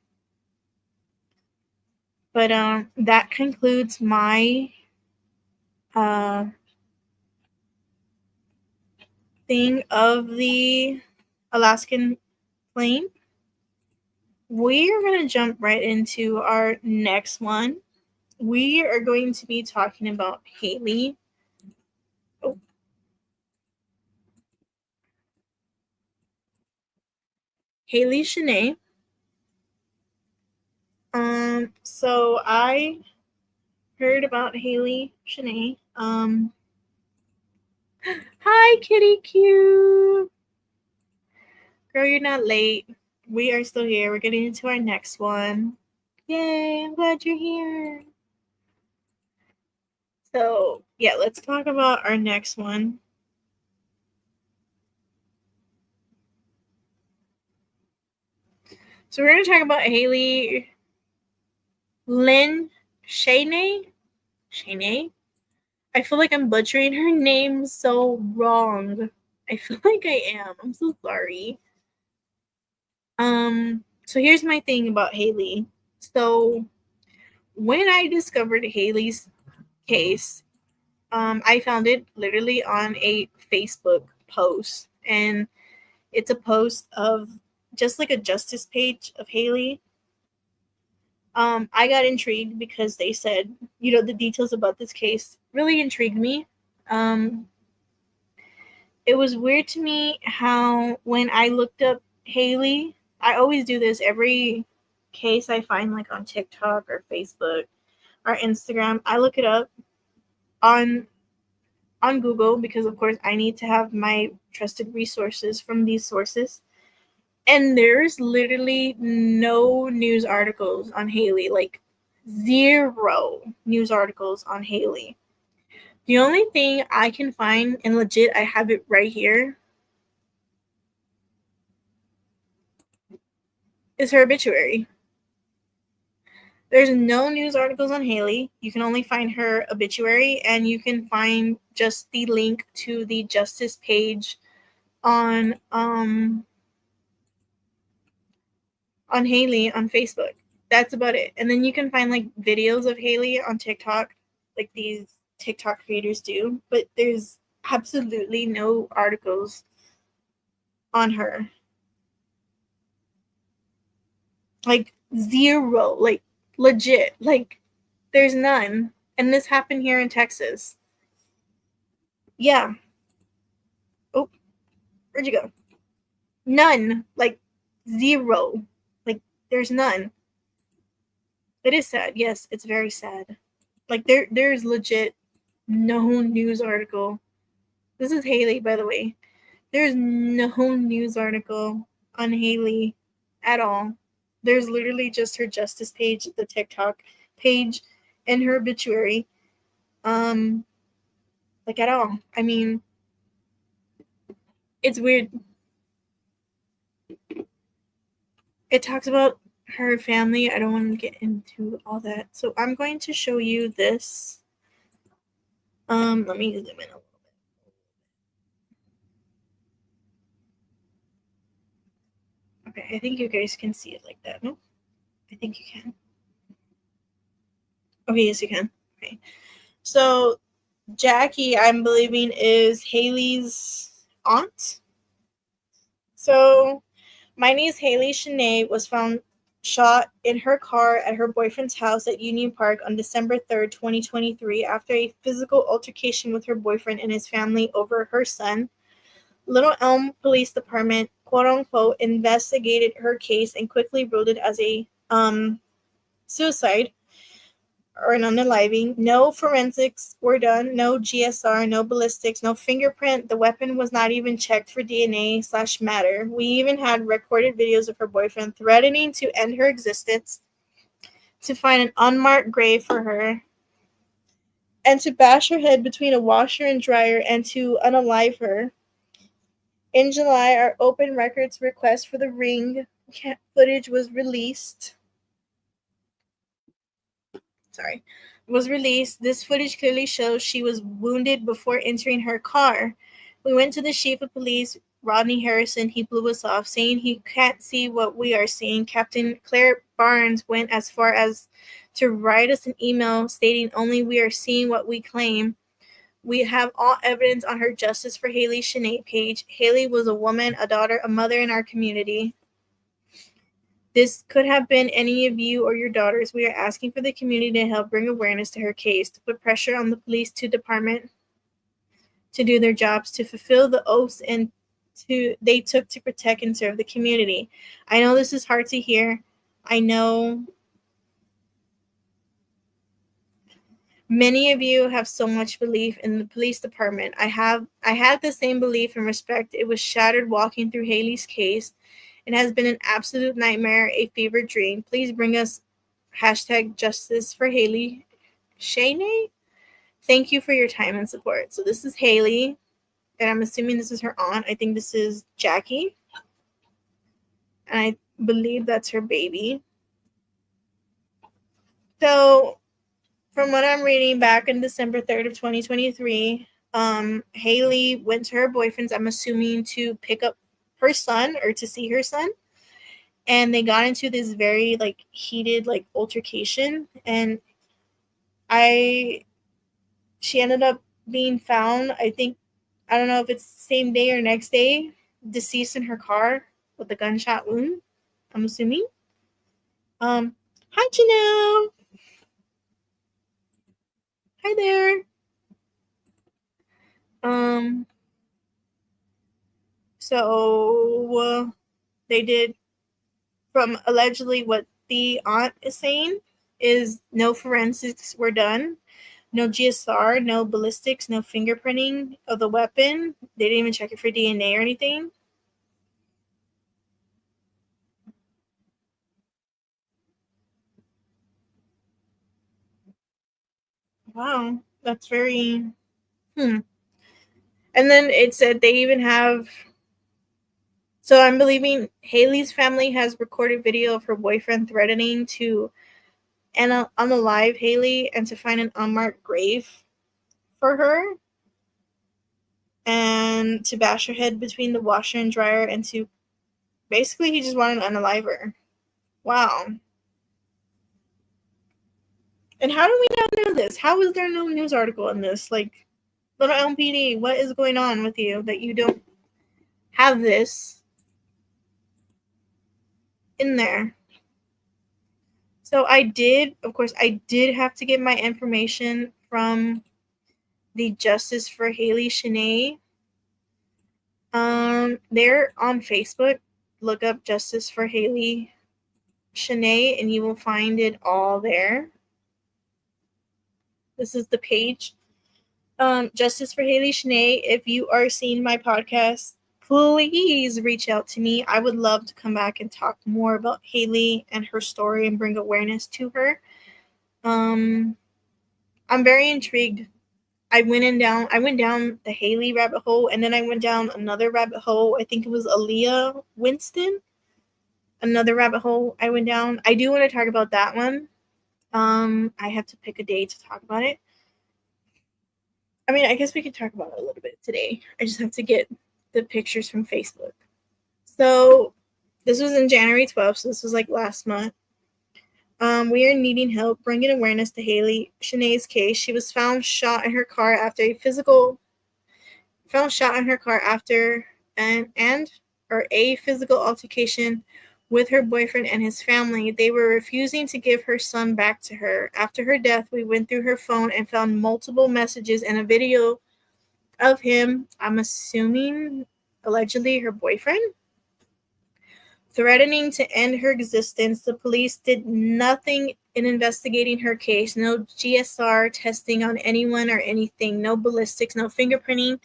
But that concludes my thing of the Alaskan plane. we are going to jump right into our next one. We are going to be talking about Haley. Oh. Haley Cheney. So I heard about Haley Cheney. Hi, Kitty Q. Girl, you're not late. We are still here. We're getting into our next one. Yay, I'm glad you're here. So, yeah, let's talk about our next one. So, we're going to talk about Haley Cheney. Cheney? I feel like I'm butchering her name so wrong. I feel like I am. I'm so sorry. So here's my thing about Haley. So when I discovered Haley's case, I found it literally on a Facebook post, and it's a post of just like a justice page of Haley. I got intrigued because they said, the details about this case really intrigued me. It was weird to me how when I looked up Haley, I always do this every case I find like on TikTok or Facebook or Instagram. I look it up on Google because of course I need to have my trusted resources from these sources. And there's literally no news articles on Haley, like zero news articles on Haley. The only thing I can find, and legit, I have it right here, is her obituary. There's no news articles on Haley. You can only find her obituary, and you can find just the link to the justice page on Haley on Facebook. That's about it. And then you can find like videos of Haley on TikTok, like these TikTok creators do, but there's absolutely no articles on her. Like zero, like legit, like there's none. And this happened here in Texas. Yeah. Oh, where'd you go? None. Like zero. Like there's none. It is sad. Yes, it's very sad. Like there's legit no news article. This is Haley, by the way. There's no news article on Haley at all. There's literally just her justice page, the TikTok page, and her obituary. Like at all. I mean, it's weird. It talks about her family. I don't want to get into all that. So I'm going to show you this. Let me zoom in a little bit. Okay, I think you guys can see it like that. No? I think you can. Okay, yes, you can. Okay. So Jackie, I'm believing, is Haley's aunt. So my niece Haley Cheney was found shot in her car at her boyfriend's house at Union Park on December 3rd, 2023, after a physical altercation with her boyfriend and his family over her son. Little Elm Police Department, quote unquote, investigated her case and quickly ruled it as a suicide or an unaliving. No forensics were done, no GSR, no ballistics, no fingerprint. The weapon was not even checked for DNA/matter. We even had recorded videos of her boyfriend threatening to end her existence, to find an unmarked grave for her, and to bash her head between a washer and dryer and to unalive her. In July, our open records request for the ring footage was released. Was released. This footage clearly shows she was wounded before entering her car. We went to the chief of police, Rodney Harrison. He blew us off, saying he can't see what we are seeing. Captain Claire Barnes went as far as to write us an email stating only we are seeing what we claim. We have all evidence on her Justice for Haley Cheney page. Haley was a woman, a daughter, a mother in our community. This could have been any of you or your daughters. We are asking for the community to help bring awareness to her case, to put pressure on the police department to do their jobs, to fulfill the oaths and they took to protect and serve the community. I know this is hard to hear. I know many of you have so much belief in the police department. I had the same belief and respect. It was shattered walking through Haley's case. It has been an absolute nightmare, a fever dream. Please bring us #justice for Haley Cheney. Thank you for your time and support. So this is Haley, and I'm assuming this is her aunt. I think this is Jackie, and I believe that's her baby. So from what I'm reading, back in December 3rd of 2023, Haley went to her boyfriend's, I'm assuming, to pick up her son or to see her son. And they got into this very heated altercation. And she ended up being found, I don't know if it's the same day or next day, deceased in her car with a gunshot wound, I'm assuming. Hi, Janelle. Hi there. So they did, from allegedly what the aunt is saying, is no forensics were done, no GSR, no ballistics, no fingerprinting of the weapon. They didn't even check it for DNA or anything. Wow, that's very And then it said they even have, so I'm believing Haley's family has recorded video of her boyfriend threatening to unalive Haley and to find an unmarked grave for her and to bash her head between the washer and dryer and to basically he just wanted to unalive her. Wow. And how do we not know this? How is there no news article in this? Little LMPD, what is going on with you that you don't have this in there? So I did have to get my information from the Justice for Haley Cheney. They're on Facebook. Look up Justice for Haley Cheney and you will find it all there. This is the page. Justice for Haley Cheney. If you are seeing my podcast, please reach out to me. I would love to come back and talk more about Haley and her story and bring awareness to her. I'm very intrigued. I went down the Haley rabbit hole, and then I went down another rabbit hole. I think it was Aaliyah Winston. Another rabbit hole I went down. I do want to talk about that one. I have to pick a day to talk about it. I mean, I guess we could talk about it a little bit today. I just have to get the pictures from Facebook. So this was in January 12th, so this was last month. We are needing help bringing awareness to Haley Cheney's case. She was found shot in her car after a physical altercation with her boyfriend and his family. They were refusing to give her son back to her. After her death, we went through her phone and found multiple messages and a video of him, I'm assuming allegedly her boyfriend, threatening to end her existence. The police did nothing in investigating her case. No GSR testing on anyone or anything. No ballistics, no fingerprinting.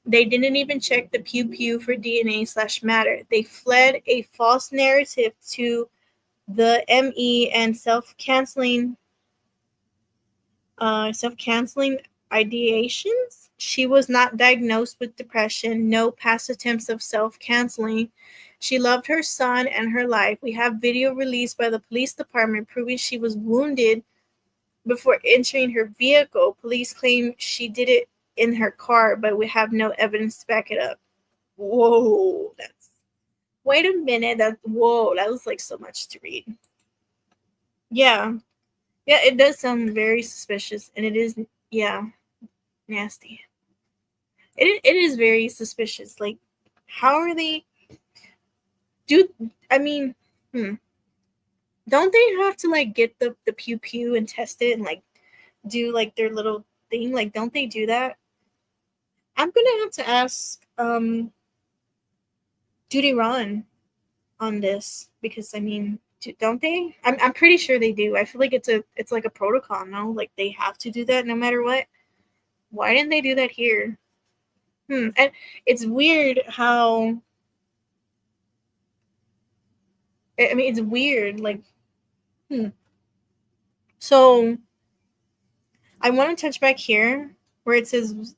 They didn't even check the pew-pew for DNA/matter. They fled a false narrative to the ME and self-canceling ideations. She was not diagnosed with depression. No past attempts of self-canceling. She loved her son and her life. We have video released by the police department proving she was wounded before entering her vehicle. Police claim she did it in her car, but we have no evidence to back it up. Whoa, wait a minute. That was so much to read. Yeah, it does sound very suspicious, and it is, nasty. It is very suspicious. How are they? don't they have to like get the pew pew and test it and like do like their little thing? Like, don't they do that? I'm gonna have to ask Duty Ron on this, because I mean, don't they? I'm pretty sure they do. I feel like it's like a protocol, no? Like they have to do that no matter what. Why didn't they do that here? And it's weird how, I mean, it's weird, like, So I want to touch back here where it says,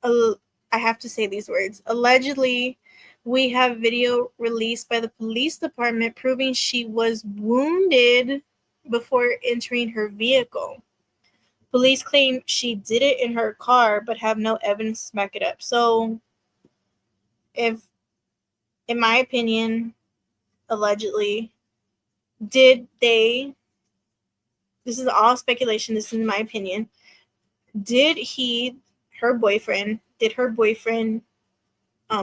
I have to say these words. Allegedly, we have video released by the police department proving she was wounded before entering her vehicle. Police claim she did it in her car, but have no evidence to back it up. So, if, in my opinion, allegedly, did they, this is all speculation, this is my opinion, did her boyfriend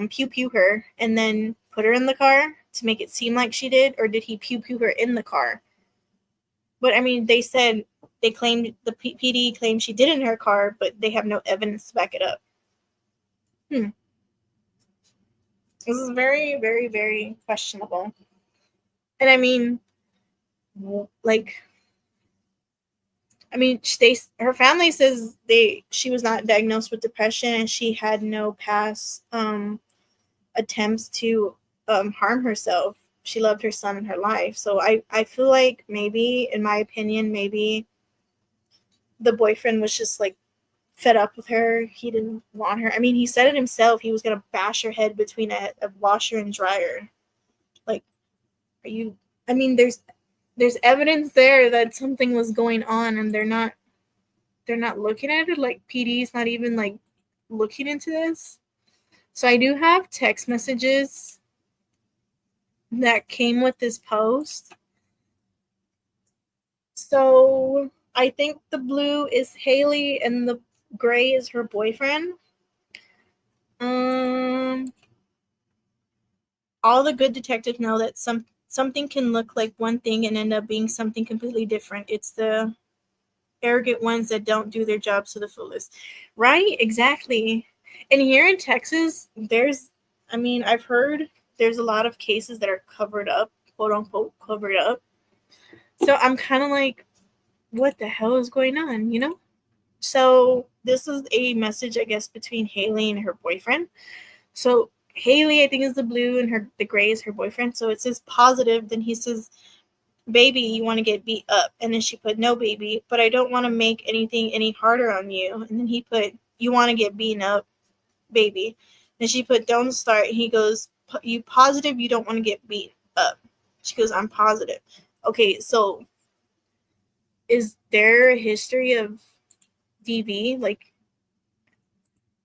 pew pew her and then put her in the car to make it seem like she did, or did he pew pew her in the car? But I mean, they claimed, the PD claimed she did in her car, but they have no evidence to back it up. This is very, very, very questionable. And I mean, like, I mean, her family says she was not diagnosed with depression and she had no past attempts to harm herself. She loved her son and her life. So I feel like maybe, in my opinion, maybe the boyfriend was just like fed up with her. He didn't want her. I mean, he said it himself. He was going to bash her head between a washer and dryer. Like, I mean, there's evidence there that something was going on, and they're not looking at it. Like, PD's not even like looking into this. So I do have text messages that came with this post. So I think the blue is Haley and the gray is her boyfriend. All the good detectives know that something can look like one thing and end up being something completely different. It's the arrogant ones that don't do their jobs to the fullest. Right? Exactly. And here in Texas, I've heard there's a lot of cases that are covered up, quote unquote, covered up. So I'm kind of like, what the hell is going on, you know? So this is a message, I guess, between Haley and her boyfriend. So Haley, I think, is the blue, and the gray is her boyfriend. So it says positive. Then he says, baby, you want to get beat up. And then she put, no, baby, but I don't want to make anything any harder on you. And then he put, you want to get beaten up, baby. And she put, don't start. And he goes, you positive you don't want to get beat up? She goes, I'm positive. Okay, so is there a history of DV? Like,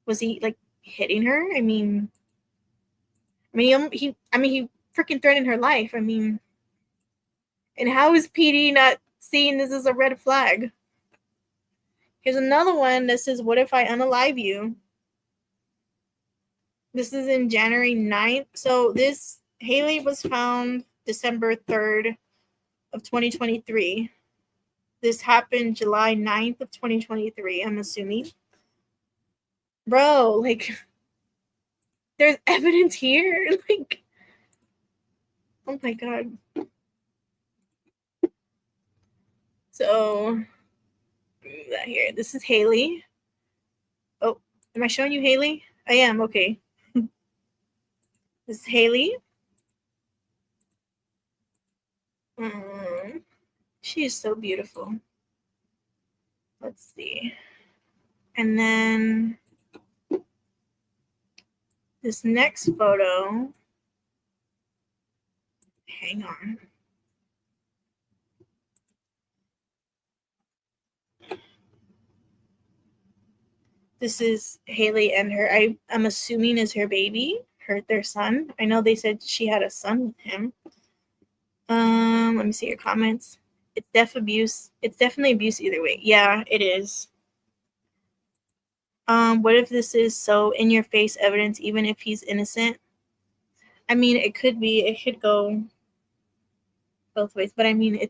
was he like hitting her? I mean, he freaking threatened her life. I mean, and how is PD not seeing this as a red flag? Here's another one that says, what if I unalive you? This is in January 9th. So this, Haley was found December 3rd of 2023. This happened July 9th of 2023, I'm assuming. Bro, like, there's evidence here. Like, oh my God. So, that here. This is Haley. Oh, am I showing you Haley? I am, okay. This is Haley. She is so beautiful. Let's see. And then this next photo. Hang on. This is Haley and I'm assuming is her baby, their son. I know they said she had a son with him. Let me see your comments. It's abuse. It's definitely abuse either way. Yeah, it is. What if this is so in your face evidence, even if he's innocent? I mean, it could be. It could go both ways, but I mean,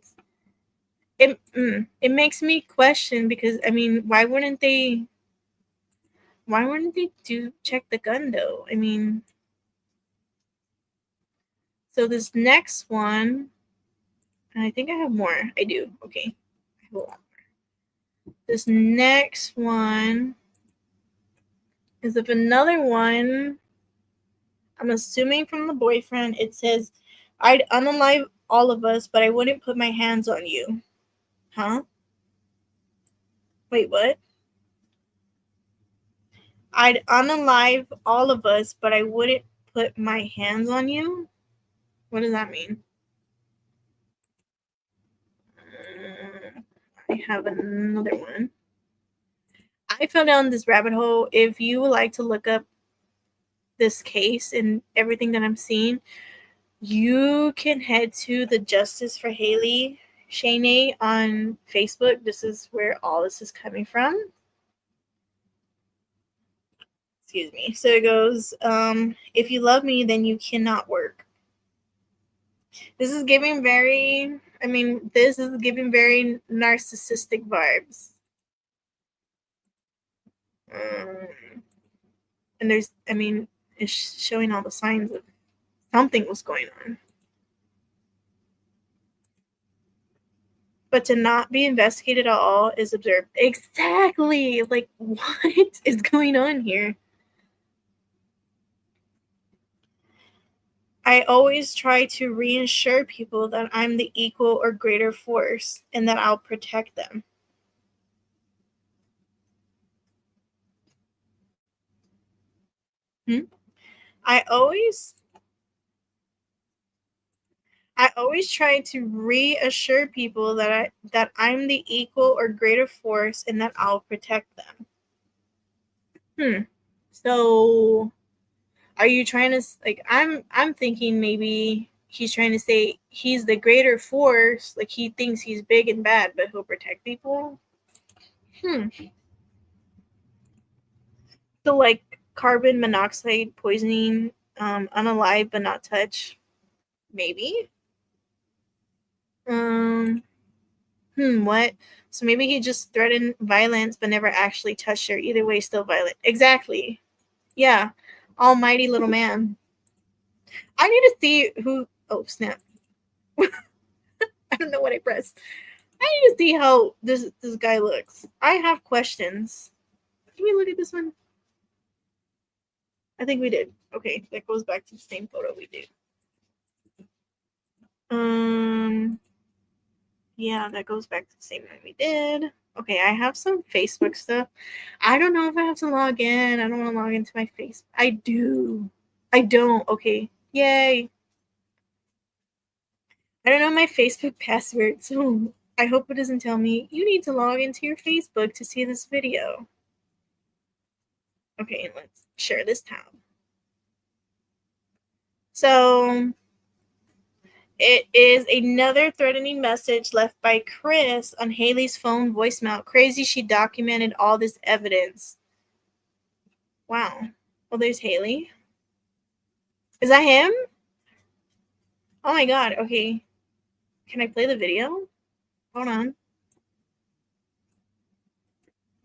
it makes me question, because I mean, why wouldn't they do check the gun though? I mean, so this next one, and I think I have more. I do. Okay. I have a lot more. This next one is of another one. I'm assuming from the boyfriend. It says, I'd unalive all of us, but I wouldn't put my hands on you. Huh? Wait, what? I'd unalive all of us, but I wouldn't put my hands on you? What does that mean? I have another one. I fell down this rabbit hole. If you would like to look up this case and everything that I'm seeing, you can head to the Justice for Haley Cheney on Facebook. This is where all this is coming from. Excuse me. So it goes, if you love me, then you cannot work. This is giving very, this is giving very narcissistic vibes. And there's, it's showing all the signs of something was going on. But to not be investigated at all is observed. Exactly. Like, what is going on here? I always try to reassure people that I'm the equal or greater force and that I'll protect them. I always try to reassure people that I'm the equal or greater force and that I'll protect them. So are you trying to, like, I'm thinking maybe he's trying to say he's the greater force, like he thinks he's big and bad, but he'll protect people. So like carbon monoxide poisoning, unalive but not touch, maybe. What? So maybe he just threatened violence but never actually touched her. Either way, still violent. Exactly. Yeah. Almighty little man. I need to see who. Oh, snap. I don't know what I pressed. I need to see how this guy looks. I have questions. Did we look at this one? I think we did. Okay, that goes back to the same photo we did. Yeah, that goes back to the same one we did. Okay, I have some Facebook stuff. I don't know if I have to log in. I don't want to log into my face. I do. I don't. Okay. Yay. I don't know my Facebook password, so I hope it doesn't tell me you need to log into your Facebook to see this video. Okay, let's share this tab. So it is another threatening message left by Chris on Haley's phone voicemail. Crazy, she documented all this evidence. Wow. Well, there's Haley. Is that him? Oh my god, okay. Can I play the video? Hold on.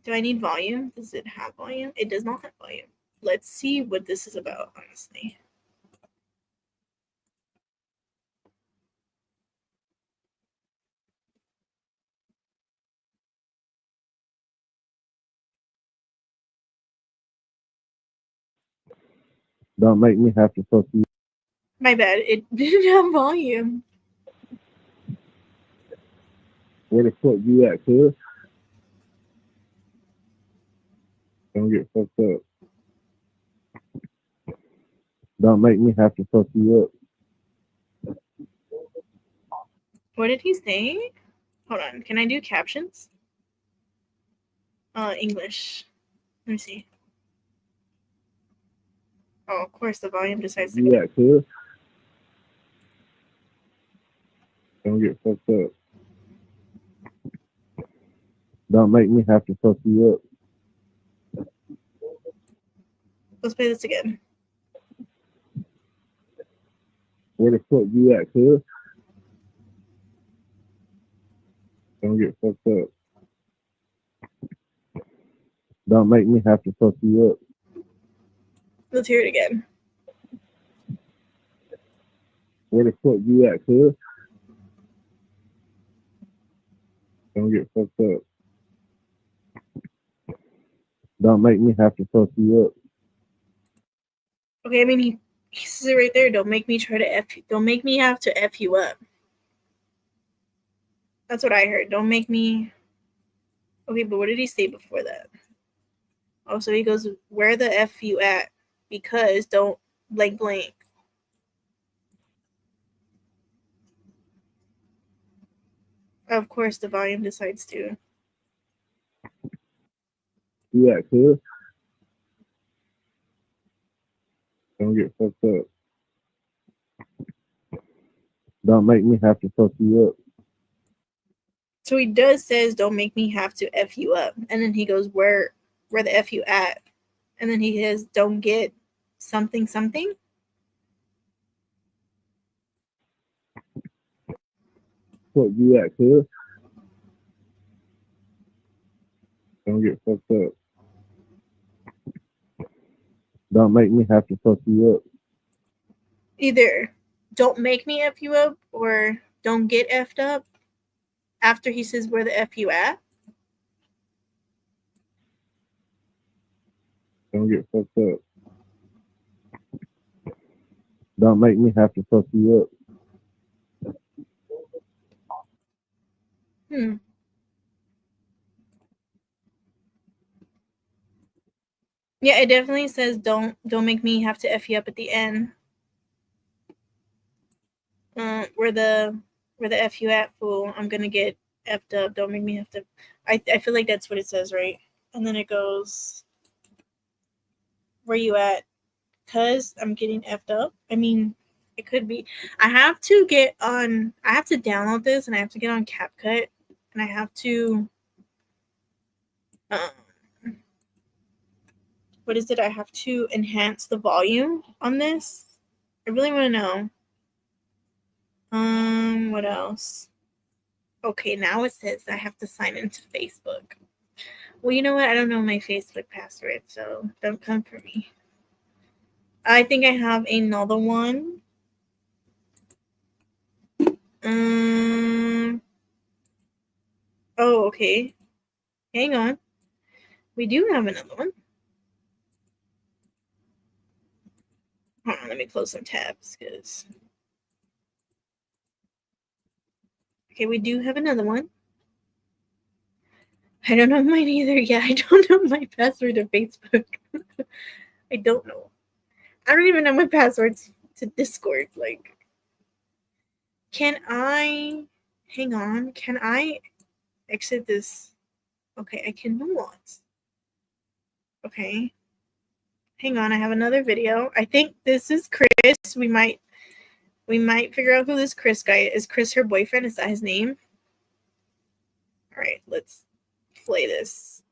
Do I need volume? Does it have volume? It does not have volume. Let's see what this is about, honestly. Don't make me have to fuck you. My bad. It didn't have volume. Where the fuck you at, cuz? Don't get fucked up. Don't make me have to fuck you up. What did he say? Hold on. Can I do captions? English. Let me see. Oh, of course, the volume decides to go. Yeah, cuz. Don't get fucked up. Don't make me have to fuck you up. Let's play this again. Where the fuck you at, cuz? Don't get fucked up. Don't make me have to fuck you up. Let's hear it again. Where the fuck you at, cuz? Don't get fucked up. Don't make me have to fuck you up. Okay, I mean he says it right there. Don't make me try to don't make me have to F you up. That's what I heard. Don't make me. Okay, but what did he say before that? Oh, so he goes, where the F you at? Because don't blank blank. Of course, the volume decides to. You at, cuz? Don't get fucked up. Don't make me have to fuck you up. So he does says, don't make me have to F you up. And then he goes, where the F you at? And then he says, don't get something something. Fuck you at, cuz? Don't get fucked up. Don't make me have to fuck you up. Either don't make me F you up or don't get F'd up after he says where the F you at. Don't get fucked up. Don't make me have to fuck you up. Yeah, it definitely says don't make me have to F you up at the end. Where the F you at, fool? I'm gonna get F'd up. Don't make me have to. I feel like that's what it says, right? And then it goes, where you at? Cause I'm getting F'd up. I mean, it could be. I have to download this, and I have to get on CapCut, and I have to. What is it? I have to enhance the volume on this. I really want to know. What else? Okay, now it says I have to sign into Facebook. Well, you know what? I don't know my Facebook password, so don't come for me. I think I have another one. Oh, okay. Hang on. We do have another one. Hold on, let me close some tabs, because... Okay, we do have another one. I don't know mine either. Yeah, I don't know my password to Facebook. I don't know. I don't even know my passwords to Discord. Like, can I... Hang on. Can I exit this? Okay, I cannot. Okay. Hang on, I have another video. I think this is Chris. We might figure out who this Chris guy is. Chris her boyfriend? Is that his name? All right, let's play this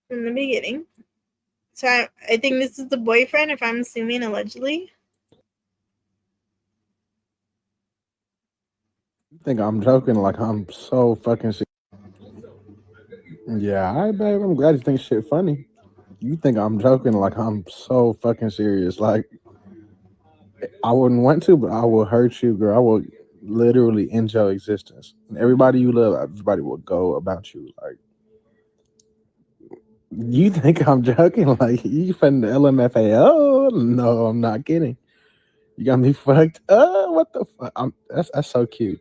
from the beginning. So I think this is the boyfriend, if I'm assuming, allegedly. You think I'm joking? Like, I'm so fucking serious. Yeah, all right, babe. I'm glad you think shit funny. You think I'm joking? Like, I'm so fucking serious. Like, I wouldn't want to, but I will hurt you, girl. I will literally end your existence. And everybody you love, everybody will go about you. Like, you think I'm joking? Like, you finna LMFAO? No, I'm not kidding. You got me fucked up. What the fuck? That's so cute.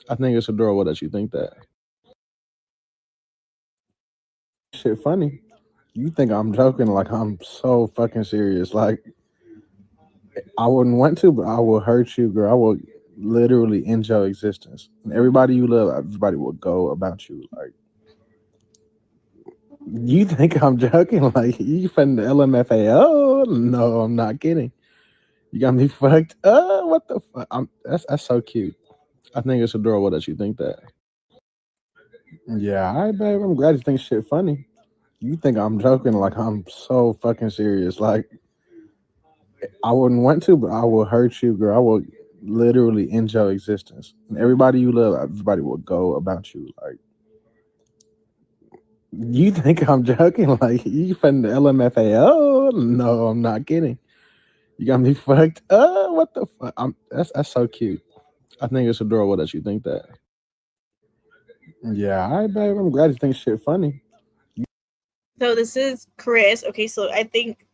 I think it's adorable that you think that. Shit funny. You think I'm joking? Like, I'm so fucking serious. Like, I wouldn't want to, but I will hurt you, girl. I will literally end your existence. And everybody you love, everybody will go about you. Like, you think I'm joking? Like, you finna LMFAO? No, I'm not kidding. You got me fucked up. What the fuck? That's so cute. I think it's adorable that you think that. Yeah, all right, babe. I'm glad you think shit funny. You think I'm joking? Like, I'm so fucking serious. Like, I wouldn't want to, but I will hurt you, girl. I will literally end your existence. And everybody you love, everybody will go about you. Like, you think I'm joking? Like, you finna LMFAO? No, I'm not kidding. You got me fucked. What the fuck? That's so cute. I think it's adorable that you think that. Yeah, all right, babe. I'm glad you think shit funny. So this is Chris. Okay, so I think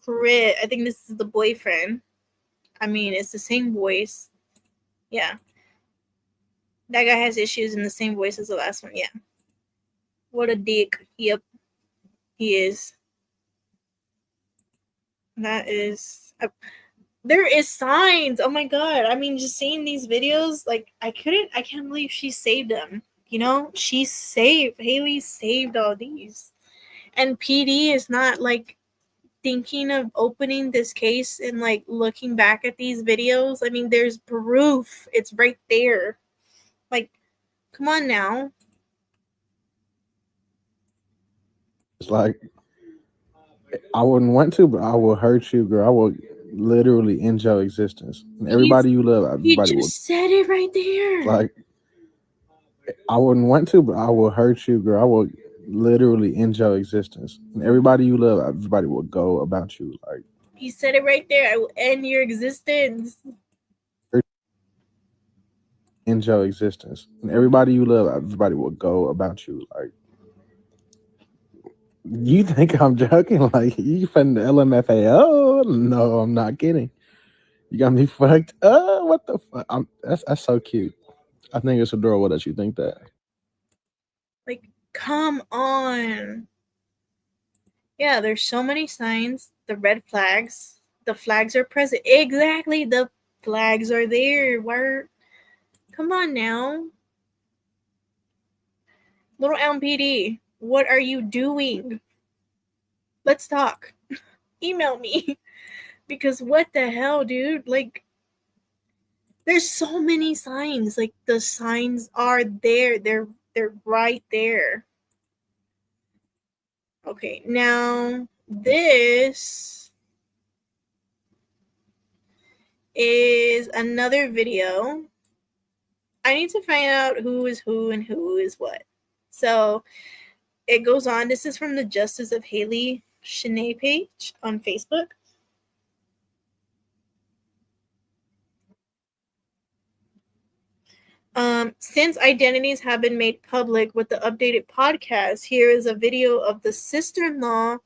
this is the boyfriend. I mean, it's the same voice. Yeah. That guy has issues in the same voice as the last one. Yeah. What a dick. Yep. He is. That is. There is signs. Oh my god. I mean, just seeing these videos, like, I can't believe she saved them. You know, Haley saved all these. And PD is not, like, thinking of opening this case and, like, looking back at these videos. I mean, there's proof. It's right there. Like, come on now. It's like, I wouldn't want to, but I will hurt you, girl. I will literally end your existence. And everybody you love, everybody will. Said it right there. Like, I wouldn't want to, but I will hurt you, girl. I will literally end your existence. And everybody you love, everybody will go about you. Like, he said it right there. I will end your existence. End your existence. And everybody you love, everybody will go about you. Like, you think I'm joking? Like, you finna LMFAO? No, I'm not kidding. You got me fucked. What the fuck? That's so cute. I think it's adorable that you think that. Like, come on. Yeah, there's so many signs. The red flags. The flags are present. Exactly. The flags are there. Come on now. Little LMPD, what are you doing? Let's talk. Email me. Because what the hell, dude? Like, there's so many signs. Like, the signs are there. They're right there. Okay, now this is another video. I need to find out who is who and who is what. So it goes on. This is from the Justice of Haley Cheney page on Facebook. Since identities have been made public with the updated podcast, here is a video of the sister-in-law,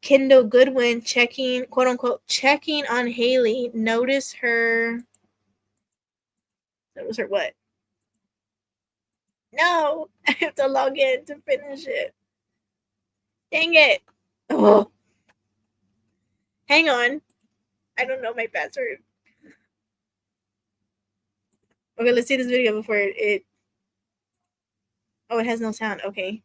Kendall Goodwin, checking, quote unquote, checking on Haley. Notice her what? No, I have to log in to finish it. Dang it. Oh. Hang on. I don't know my password. Okay, let's see this video before it. Oh, it has no sound. Okay.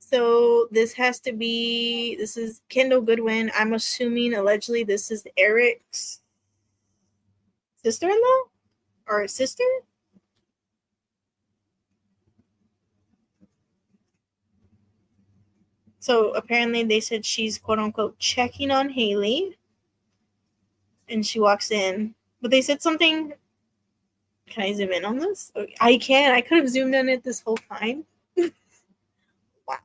So this is Kendall Goodwin. I'm assuming allegedly this is Eric's sister-in-law or sister. So apparently they said she's quote unquote checking on Haley. And she walks in. But they said something. Can I zoom in on this? Okay. I can. I could have zoomed in it this whole time. Wow.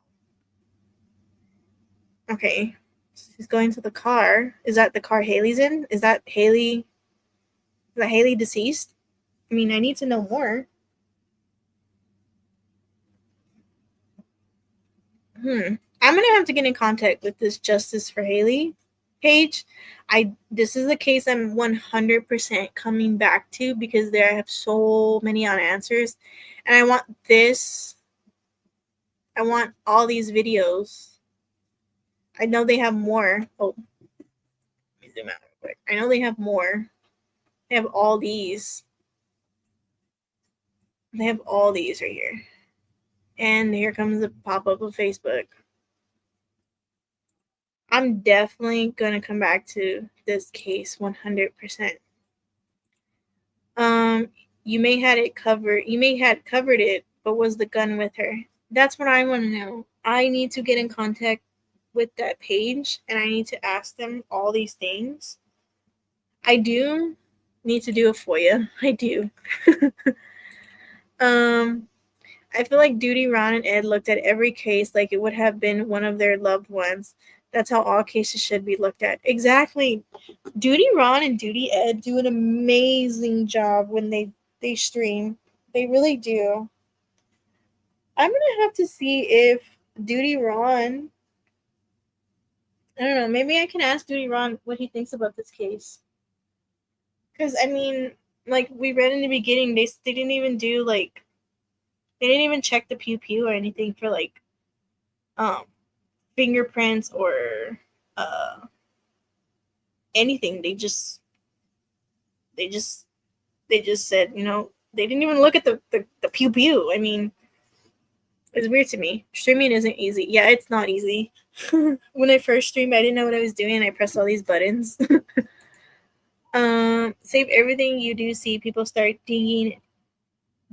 Okay. She's going to the car. Is that the car Haley's in? Is that Haley deceased? I mean, I need to know more. I'm gonna have to get in contact with this Justice for Haley page. This is a case I'm 100% coming back to because there I have so many unanswers, and I want all these videos. I know they have more. Oh, let me zoom out real quick. I know they have more. They have all these. They have all these right here. And here comes the pop-up of Facebook. I'm definitely going to come back to this case 100%. You may had covered it, but was the gun with her? That's what I want to know. I need to get in contact with that page and I need to ask them all these things. I do need to do a FOIA. I do. I feel like Duty, Ron, and Ed looked at every case like it would have been one of their loved ones. That's how all cases should be looked at. Exactly. Duty, Ron, and Duty, Ed do an amazing job when they stream. They really do. I'm gonna have to see if Duty Ron. I don't know. Maybe I can ask Duty Ron what he thinks about this case. Because I mean, like we read in the beginning, they didn't even do like they didn't even check the pew pew or anything for like fingerprints or anything. They just said, you know, they didn't even look at the pew pew. I mean, it's weird to me. Streaming isn't easy. Yeah, it's not easy. When I first streamed, I didn't know what I was doing. I pressed all these buttons. Save everything you do see. People start digging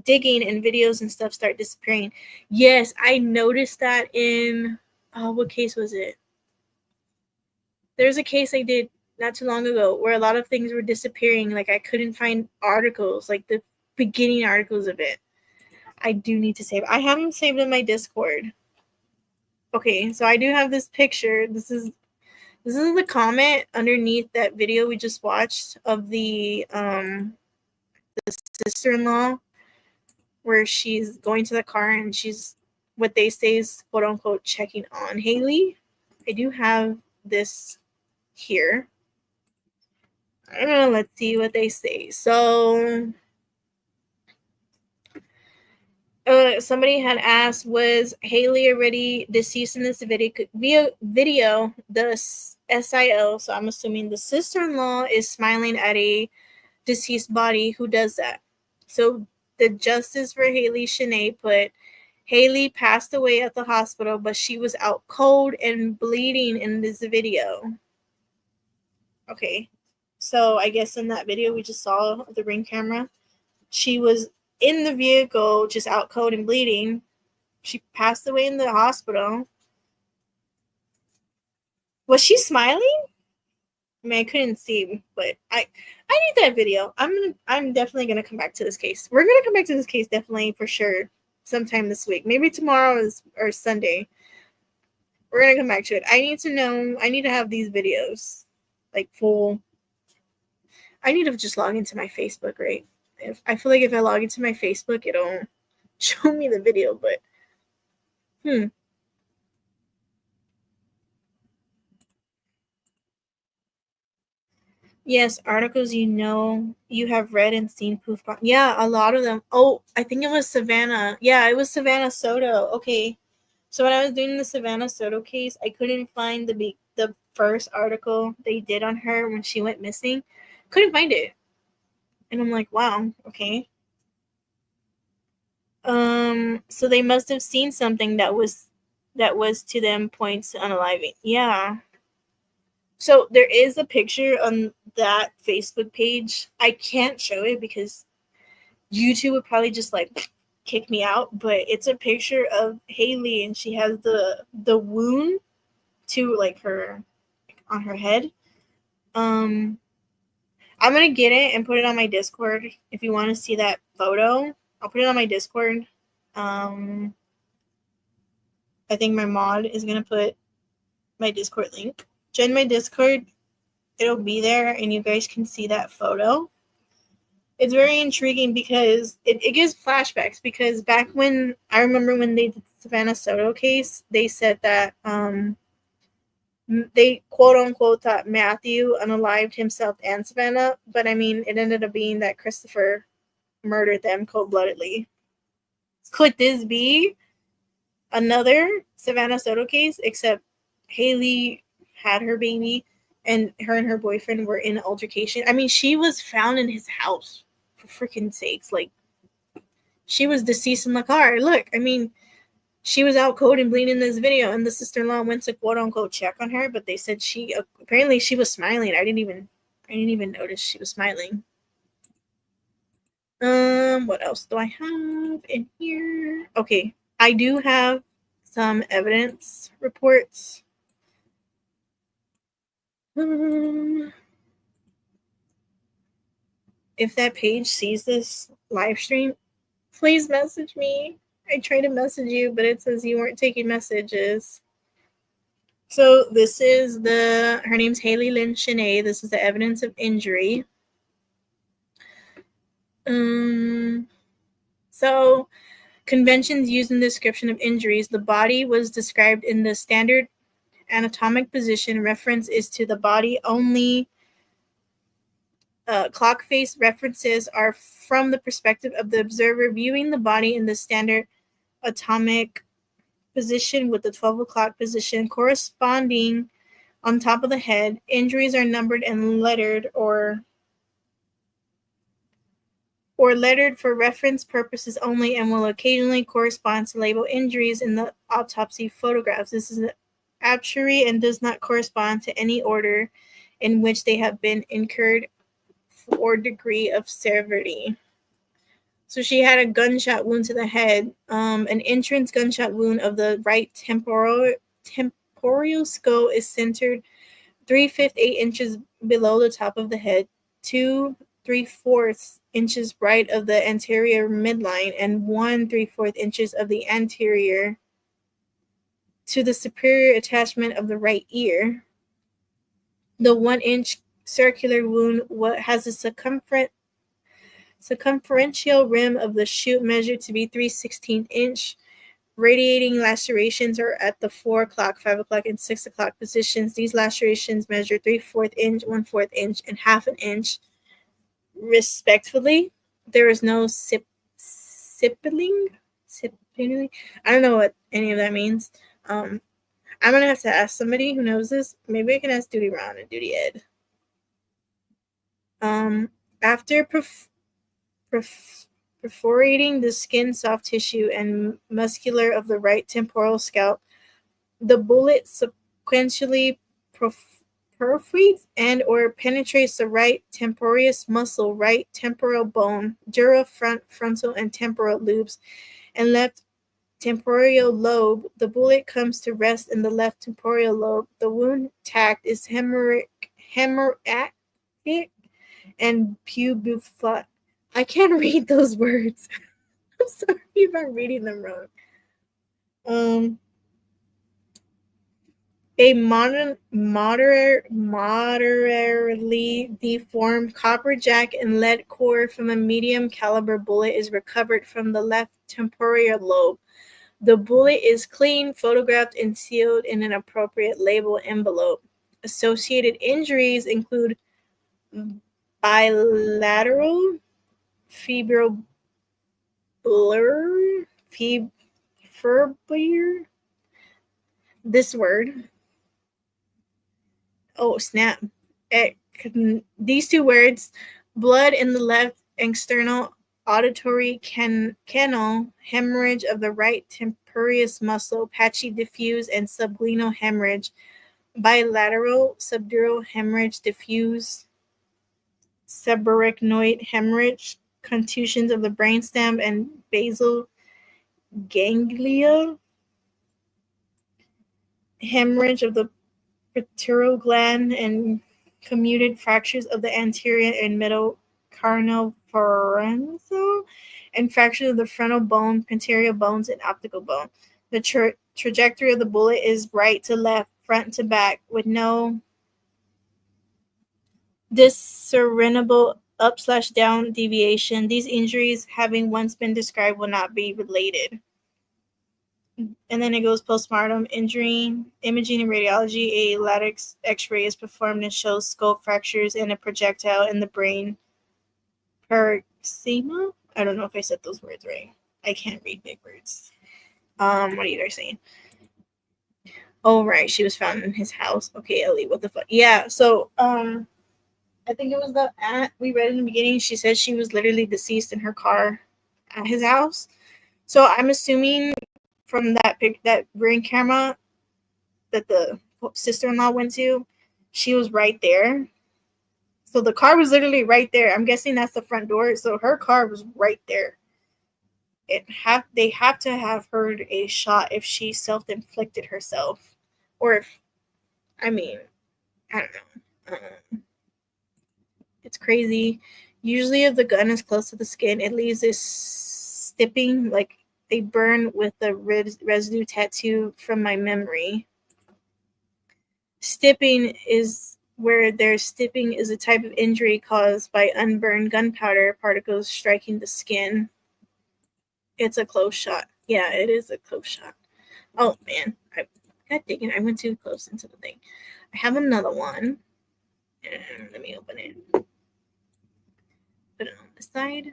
and videos and stuff start disappearing. Yes, I noticed that in what case was it? There's a case I did not too long ago where a lot of things were disappearing. Like I couldn't find articles, like the beginning articles of it. I do need to save. I have them saved in my Discord. Okay, so I do have this picture. This is the comment underneath that video we just watched of the sister-in-law where she's going to the car and she's what they say is quote unquote checking on Haley. I do have this here. I don't know, let's see what they say. So somebody had asked, was Haley already deceased in this video? The SIO, so I'm assuming the sister-in-law is smiling at a deceased body. Who does that? So the justice for Haley Cheney put, Haley passed away at the hospital, but she was out cold and bleeding in this video. Okay, so I guess in that video we just saw the ring camera, she was in the vehicle, just out cold and bleeding. She passed away in the hospital. Was she smiling? I mean, I couldn't see, but I need that video. I'm definitely gonna come back to this case. We're gonna come back to this case definitely for sure sometime this week. Maybe tomorrow or Sunday. We're gonna come back to it. I need to know. I need to have these videos like full. I need to just log into my Facebook, right? I feel like if I log into my Facebook, it'll show me the video, but Yes, articles you have read and seen proof. Yeah, a lot of them. Oh, I think it was Savannah. Yeah, it was Savannah Soto. Okay. So when I was doing the Savannah Soto case, I couldn't find the first article they did on her when she went missing. Couldn't find it. And I'm like, wow, okay. So they must have seen something that was to them points to unaliving. Yeah. So there is a picture on that Facebook page. I can't show it because YouTube would probably just like kick me out, but it's a picture of Haley and she has the wound to like her on her head. I'm gonna get it and put it on my Discord if you want to see that photo. I'll put it on my Discord. I think my mod is gonna put my Discord link. Join my Discord. It'll be there and you guys can see that photo. It's very intriguing because it gives flashbacks, because back when I remember when they did the Savannah Soto case, they said that they quote unquote thought Matthew unalived himself and Savannah, but I mean it ended up being that Christopher murdered them cold-bloodedly. Could this be another Savannah Soto case, except Haley had her baby and her boyfriend were in an altercation? I mean, she was found in his house, for freaking sakes. Like, she was deceased in the car. Look, I mean, she was out cold and bleeding in this video, and the sister-in-law went to quote unquote check on her, but they said she apparently she was smiling. I didn't even notice she was smiling. What else do I have in here? Okay, I do have some evidence reports. if that page sees this live stream, please message me. I tried to message you, but it says you weren't taking messages. So this is her name's Haley Cheney. This is the evidence of injury. So conventions used in the description of injuries. The body was described in the standard anatomic position. Reference is to the body only. Clock face references are from the perspective of the observer viewing the body in the standard atomic position with the 12 o'clock position corresponding on top of the head. Injuries are numbered and lettered or lettered for reference purposes only and will occasionally correspond to label injuries in the autopsy photographs. This is an arbitrary and does not correspond to any order in which they have been incurred or degree of severity. So she had a gunshot wound to the head, an entrance gunshot wound of the right temporal skull is centered 3/5 8 inches below the top of the head, 2 3/4 inches right of the anterior midline, and 1 3/4 inches of the anterior to the superior attachment of the right ear. The 1-inch circular wound has a circumferential rim of the chute measured to be 3/16 inch. Radiating lacerations are at the 4 o'clock, 5 o'clock, and 6 o'clock positions. These lacerations measure 3/4 inch, 1/4 inch, and 1/2 inch, respectively. There is no sippling. I don't know what any of that means. I'm gonna have to ask somebody who knows this. Maybe I can ask Duty Ron and Duty Ed. After perforating the skin, soft tissue, and muscular of the right temporal scalp, the bullet sequentially perforates and or penetrates the right temporaneous muscle, right temporal bone, dura, frontal, and temporal lobes, and left temporal lobe. The bullet comes to rest in the left temporal lobe. The wound tract is hemorrhagic and pubiflat. I can't read those words. I'm sorry if I'm reading them wrong. A moderately deformed copper jack and lead core from a medium caliber bullet is recovered from the left temporal lobe. The bullet is clean, photographed, and sealed in an appropriate label envelope. Associated injuries include bilateral fibrillar, this word. Oh, snap. These two words, blood in the left external auditory canal, hemorrhage of the right temporaneous muscle, patchy diffuse and sublingual hemorrhage, bilateral subdural hemorrhage, diffuse subarachnoid hemorrhage, contusions of the brainstem and basal ganglia, hemorrhage of the pituitary gland, and comminuted fractures of the anterior and middle carnopharyngeal, and fractures of the frontal bone, posterior bones, and optical bone. The trajectory of the bullet is right to left, front to back, with no discernible up/down deviation. These injuries, having once been described, will not be related. And then it goes postmortem imaging and radiology. A latex X-ray is performed and shows skull fractures and a projectile in the brain. Paroxysma? I don't know if I said those words right. I can't read big words. What are you guys saying? Oh, right. She was found in his house. Okay, Ellie, what the fuck? Yeah, so, I think it was the aunt we read in the beginning. She said she was literally deceased in her car at his house. So I'm assuming from that ring camera that the sister-in-law went to, she was right there. So the car was literally right there. I'm guessing that's the front door. So her car was right there. They have to have heard a shot if she self-inflicted herself, or if, I mean, I don't know. It's crazy. Usually if the gun is close to the skin, it leaves this stipping, like they burn with the residue tattoo from my memory. Stipping is where there's stipping is a type of injury caused by unburned gunpowder particles striking the skin. It's a close shot. Yeah, it is a close shot. Oh man, God dang it, I went too close into the thing. I have another one. And let me open it. Put it on the side.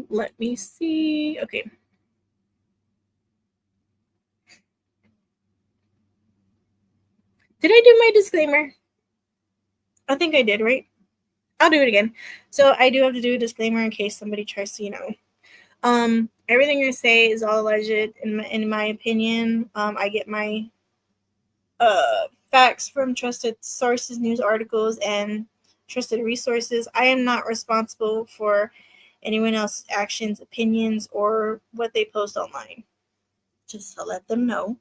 Let me see. Okay. Did I do my disclaimer? I think I did, right? I'll do it again. So I do have to do a disclaimer in case somebody tries to, everything I say is all alleged in my opinion. I get my facts from trusted sources, news articles, and trusted resources. I am not responsible for anyone else's actions, opinions, or what they post online. Just to let them know.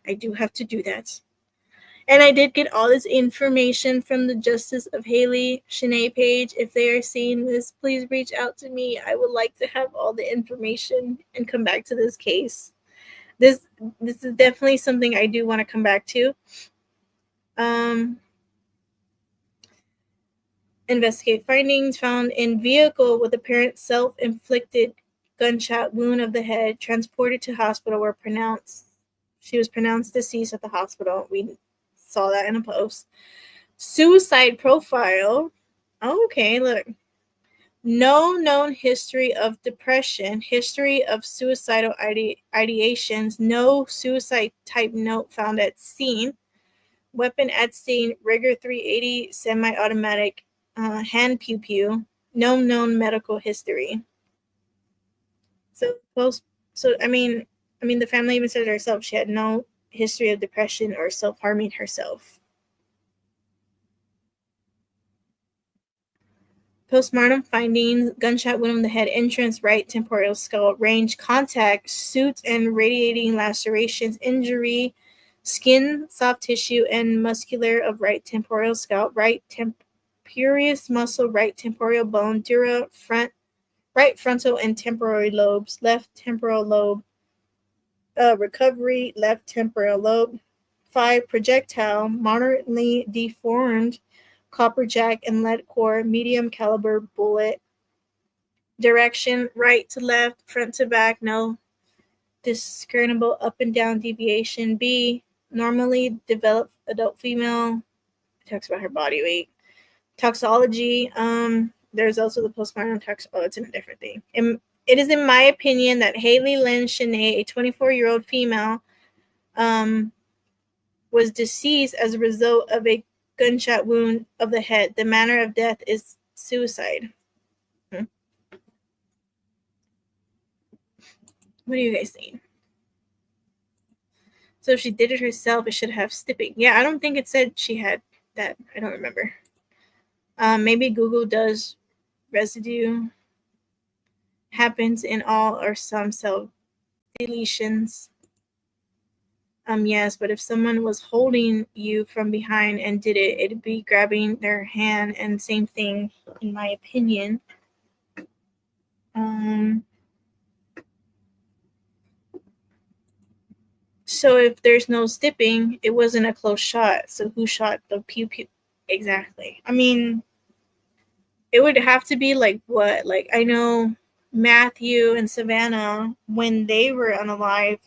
I do have to do that. And I did get all this information from the Justice of Haley Cheney page. If they are seeing this, please reach out to me. I would like to have all the information and come back to this case. This is definitely something I do want to come back to. Investigate findings found in vehicle with apparent self-inflicted gunshot wound of the head, transported to hospital where she was pronounced deceased at the hospital. We saw that in a post. Suicide profile. Okay, look. No known history of depression, history of suicidal ideations, no suicide type note found at scene, weapon at scene, Rigger 380 semi-automatic hand pew pew, no known medical history. So I mean, the family even said herself she had no history of depression or self-harming herself. Postmortem findings: gunshot wound on the head, entrance, right temporal skull, range, contact, suit and radiating lacerations, injury, skin, soft tissue, and muscular of right temporal scalp, right temporaneous muscle, right temporal bone, dura, right frontal and temporal lobes, left temporal lobe, recovery, left temporal lobe. 5. Projectile, moderately deformed, copper jack and lead core, medium caliber bullet. Direction, right to left, front to back, no discernible up and down deviation. B, normally developed adult female. It talks about her body weight. Toxology, there's also the postmortem tox. Oh, it's in a different thing. It is in my opinion that Haley Lynn Cheney, a 24-year-old female, was deceased as a result of a gunshot wound of the head. The manner of death is suicide. What do you guys think? So if she did it herself, it should have stipping. Yeah, I don't think it said she had that. I don't remember. Maybe Google does residue happens in all or some cell deletions. Yes, but if someone was holding you from behind and did it, it'd be grabbing their hand, and same thing, in my opinion. So if there's no stipping, it wasn't a close shot. So who shot the pew pew? Exactly. I mean, it would have to be like what? Like, I know Matthew and Savannah, when they were unalive,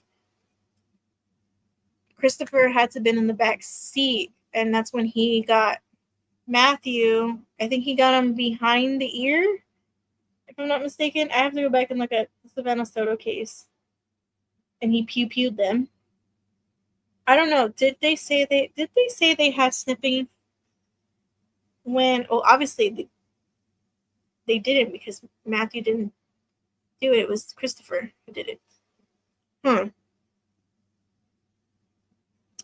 Christopher had to have been in the back seat, and that's when he got Matthew. I think he got him behind the ear, if I'm not mistaken. I have to go back and look at the Savannah Soto case. And he pew-pewed them. I don't know. Did they say they had snipping when? Oh, obviously they didn't, because Matthew didn't do it. It was Christopher who did it.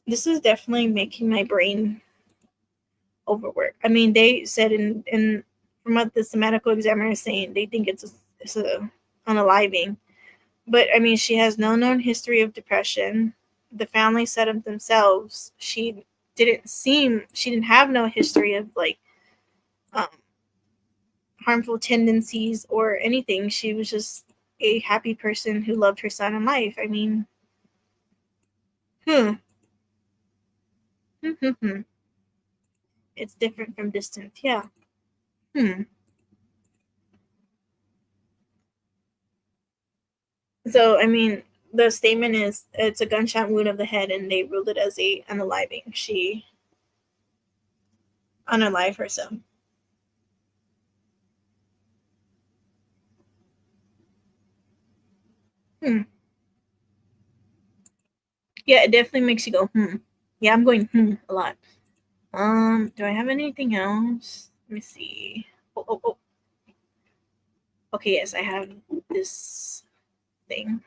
This is definitely making my brain overwork. I mean, they said in from what the medical examiner is saying, they think it's a unaliving. But I mean, she has no known history of depression. The family said of themselves, she didn't have no history of like harmful tendencies or anything. She was just a happy person who loved her son and life. I mean, it's different from distant. Yeah. So, I mean, the statement is it's a gunshot wound of the head, and they ruled it as a unaliving. She unalived herself. Yeah, it definitely makes you go, Yeah, I'm going, a lot. Do I have anything else? Let me see. Oh. Okay, yes, I have this thing.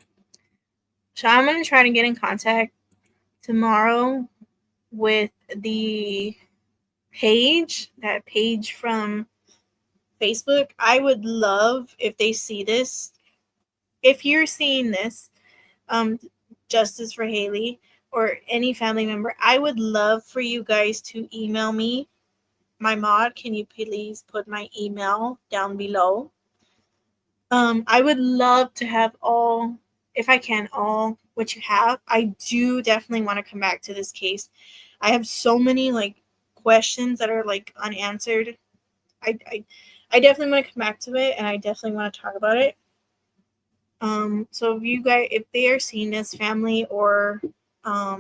So I'm going to try to get in contact tomorrow with the that page from Facebook. I would love if they see this. If you're seeing this, Justice for Haley or any family member, I would love for you guys to email me. My mod, can you please put my email down below? I would love to have all, if I can, all what you have. I do definitely want to come back to this case. I have so many like questions that are like unanswered. I definitely want to come back to it, and I definitely want to talk about it. So if you guys, if they are seeing this, family or I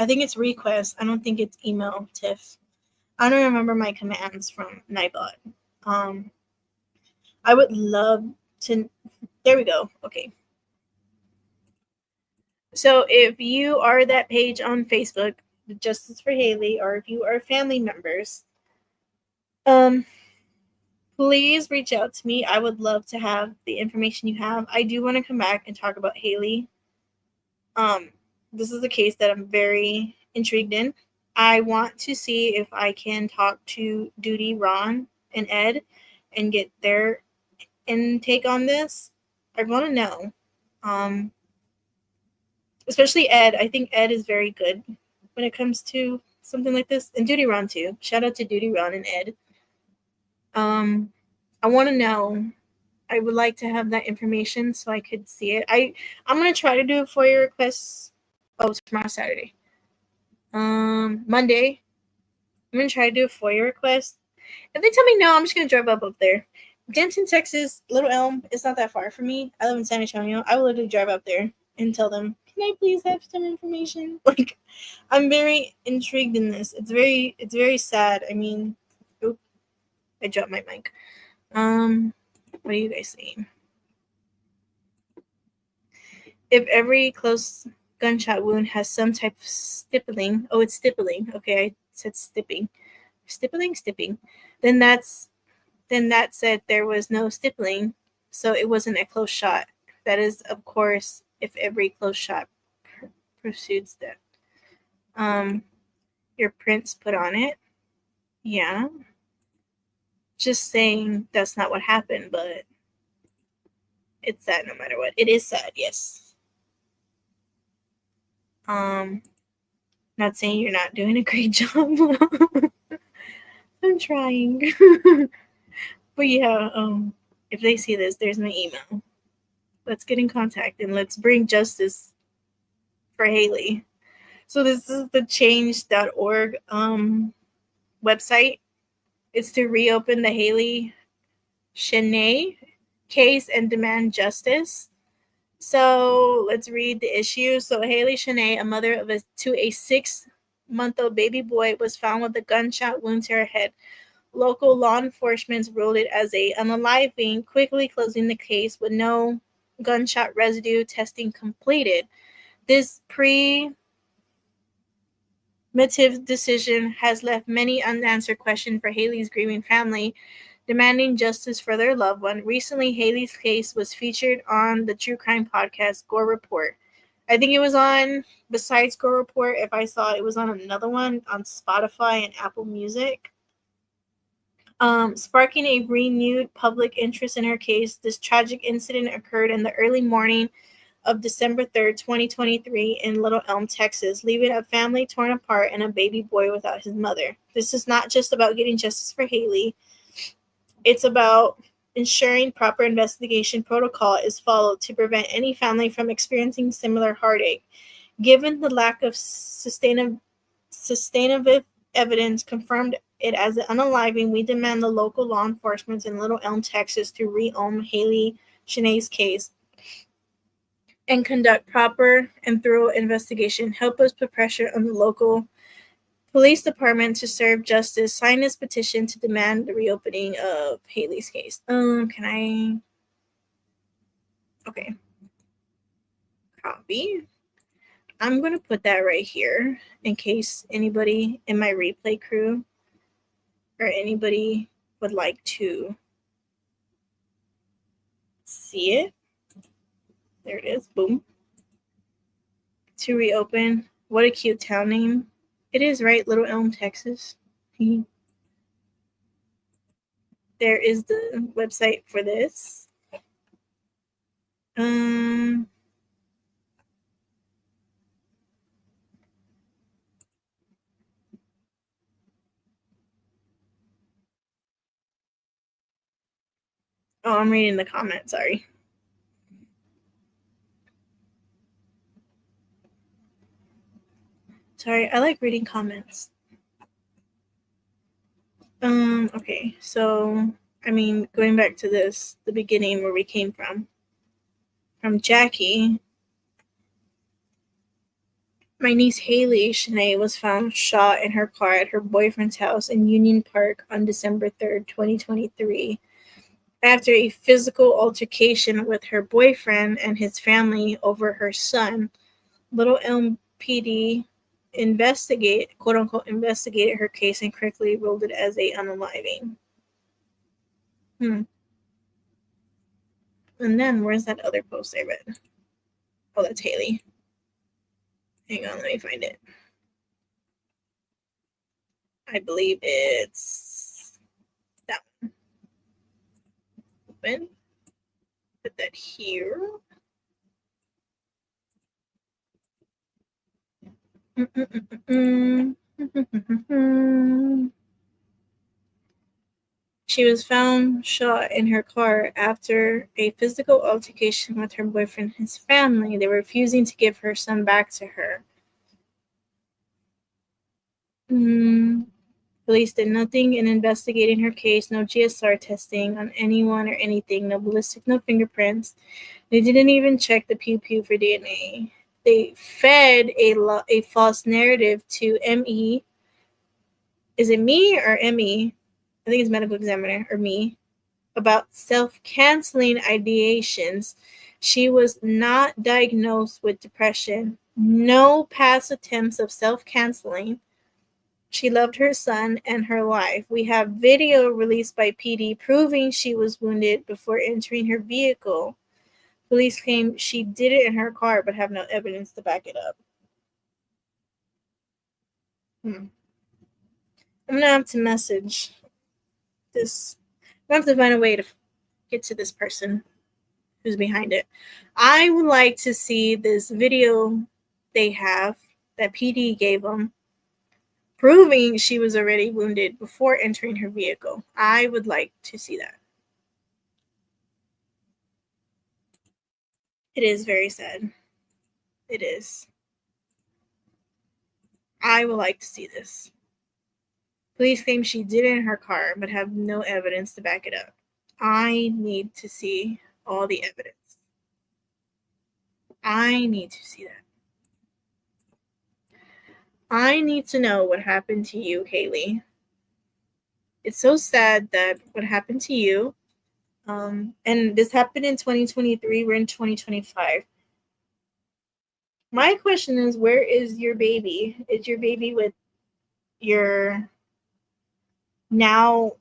think it's request. I don't think it's email, Tiff. I don't remember my commands from Nightbot. I would love to. There we go. Okay. So if you are that page on Facebook, the Justice for Haley, or if you are family members, please reach out to me. I would love to have the information you have. I do want to come back and talk about Haley. This is a case that I'm very intrigued in. I want to see if I can talk to Duty, Ron, and Ed and get their intake on this. I want to know. Especially Ed. I think Ed is very good when it comes to something like this. And Duty Ron too. Shout out to Duty Ron and Ed. I want to know. I would like to have that information so I could see it. I'm gonna try to do a FOIA request. Oh, tomorrow Saturday. Monday. I'm gonna try to do a FOIA request. If they tell me no, I'm just gonna drive up there. Denton, Texas, Little Elm, it's not that far from me. I live in San Antonio. I will literally drive up there and tell them, can I please have some information? Like, I'm very intrigued in this. It's very sad. I mean, I dropped my mic. What are you guys saying? If every close gunshot wound has some type of stippling, it's stippling. Okay, I said stipping. Stipping. Then that said there was no stippling, so it wasn't a close shot. That is, of course, if every close shot pursues that. Your prints put on it. Yeah. Just saying that's not what happened, but it's sad no matter what. It is sad, yes. Not saying you're not doing a great job. I'm trying. But yeah, if they see this, there's my email. Let's get in contact and let's bring justice for Haley. So this is the change.org website. It's to reopen the Haley Cheney case and demand justice. So let's read the issue. So Haley Cheney, a mother of a 6-month-old baby boy, was found with a gunshot wound to her head. Local law enforcement ruled it as a unaliving, quickly closing the case with no gunshot residue testing completed. This primitive decision has left many unanswered questions for Haley's grieving family, demanding justice for their loved one. Recently, Haley's case was featured on the true crime podcast Gore Report. I think it was on, besides Gore Report, if I saw it was on another one on Spotify and Apple Music. Sparking a renewed public interest in her case, this tragic incident occurred in the early morning of December 3rd, 2023, in Little Elm, Texas, leaving a family torn apart and a baby boy without his mother. This is not just about getting justice for Haley. It's about ensuring proper investigation protocol is followed to prevent any family from experiencing similar heartache. Given the lack of sustainable evidence confirmed it as an unaliving, we demand the local law enforcement in Little Elm, Texas, to reopen Haley Cheney's case and conduct proper and thorough investigation. Help us put pressure on the local police department to serve justice. Sign this petition to demand the reopening of Haley's case. Can I? Okay. Copy. I'm going to put that right here in case anybody in my replay crew or anybody would like to see it. There it is. Boom. To reopen. What a cute town name. It is, right? Little Elm, Texas. There is the website for this. Oh, I'm reading the comments. Sorry. Sorry, I like reading comments. Okay, so, I mean, going back to this, the beginning where we came from Jackie, my niece Haley Cheney was found shot in her car at her boyfriend's house in Union Park on December 3rd, 2023, after a physical altercation with her boyfriend and his family over her son. Little Elm PD quote unquote investigated her case and quickly ruled it as a unaliving. And then where's that other post I read? Oh, that's Haley. Hang on, let me find it. I believe it's that one. Open. Put that here. She was found shot in her car after a physical altercation with her boyfriend and his family. They were refusing to give her son back to her. Police did nothing in investigating her case. No GSR testing on anyone or anything. No ballistic, no fingerprints. They didn't even check the pew-pew for DNA. They fed a false narrative to ME. Is it me or ME? I think it's medical examiner or me. About self-canceling ideations. She was not diagnosed with depression. No past attempts of self-canceling. She loved her son and her life. We have video released by PD proving she was wounded before entering her vehicle. Police claim she did it in her car but have no evidence to back it up. I'm going to have to message this. I'm going to have to find a way to get to this person who's behind it. I would like to see this video they have that PD gave them proving she was already wounded before entering her vehicle. I would like to see that. It is very sad. It is. I would like to see this. Police claim she did it in her car, but have no evidence to back it up. I need to see all the evidence. I need to see that. I need to know what happened to you, Haley. It's so sad that what happened to you, and this happened in 2023, we're in 2025. My question is, where is your baby? Is your baby with your now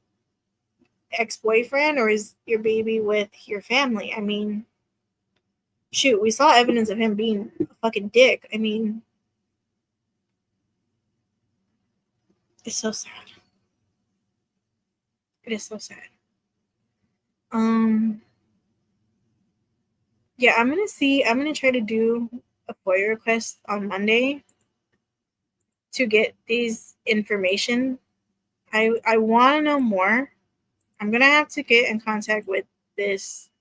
ex-boyfriend, or is your baby with your family? I mean, shoot, we saw evidence of him being a fucking dick. I mean, it's so sad. It is so sad. Yeah, I'm gonna try to do a FOIA request on Monday to get these information. I want to know more. I'm gonna have to get in contact with this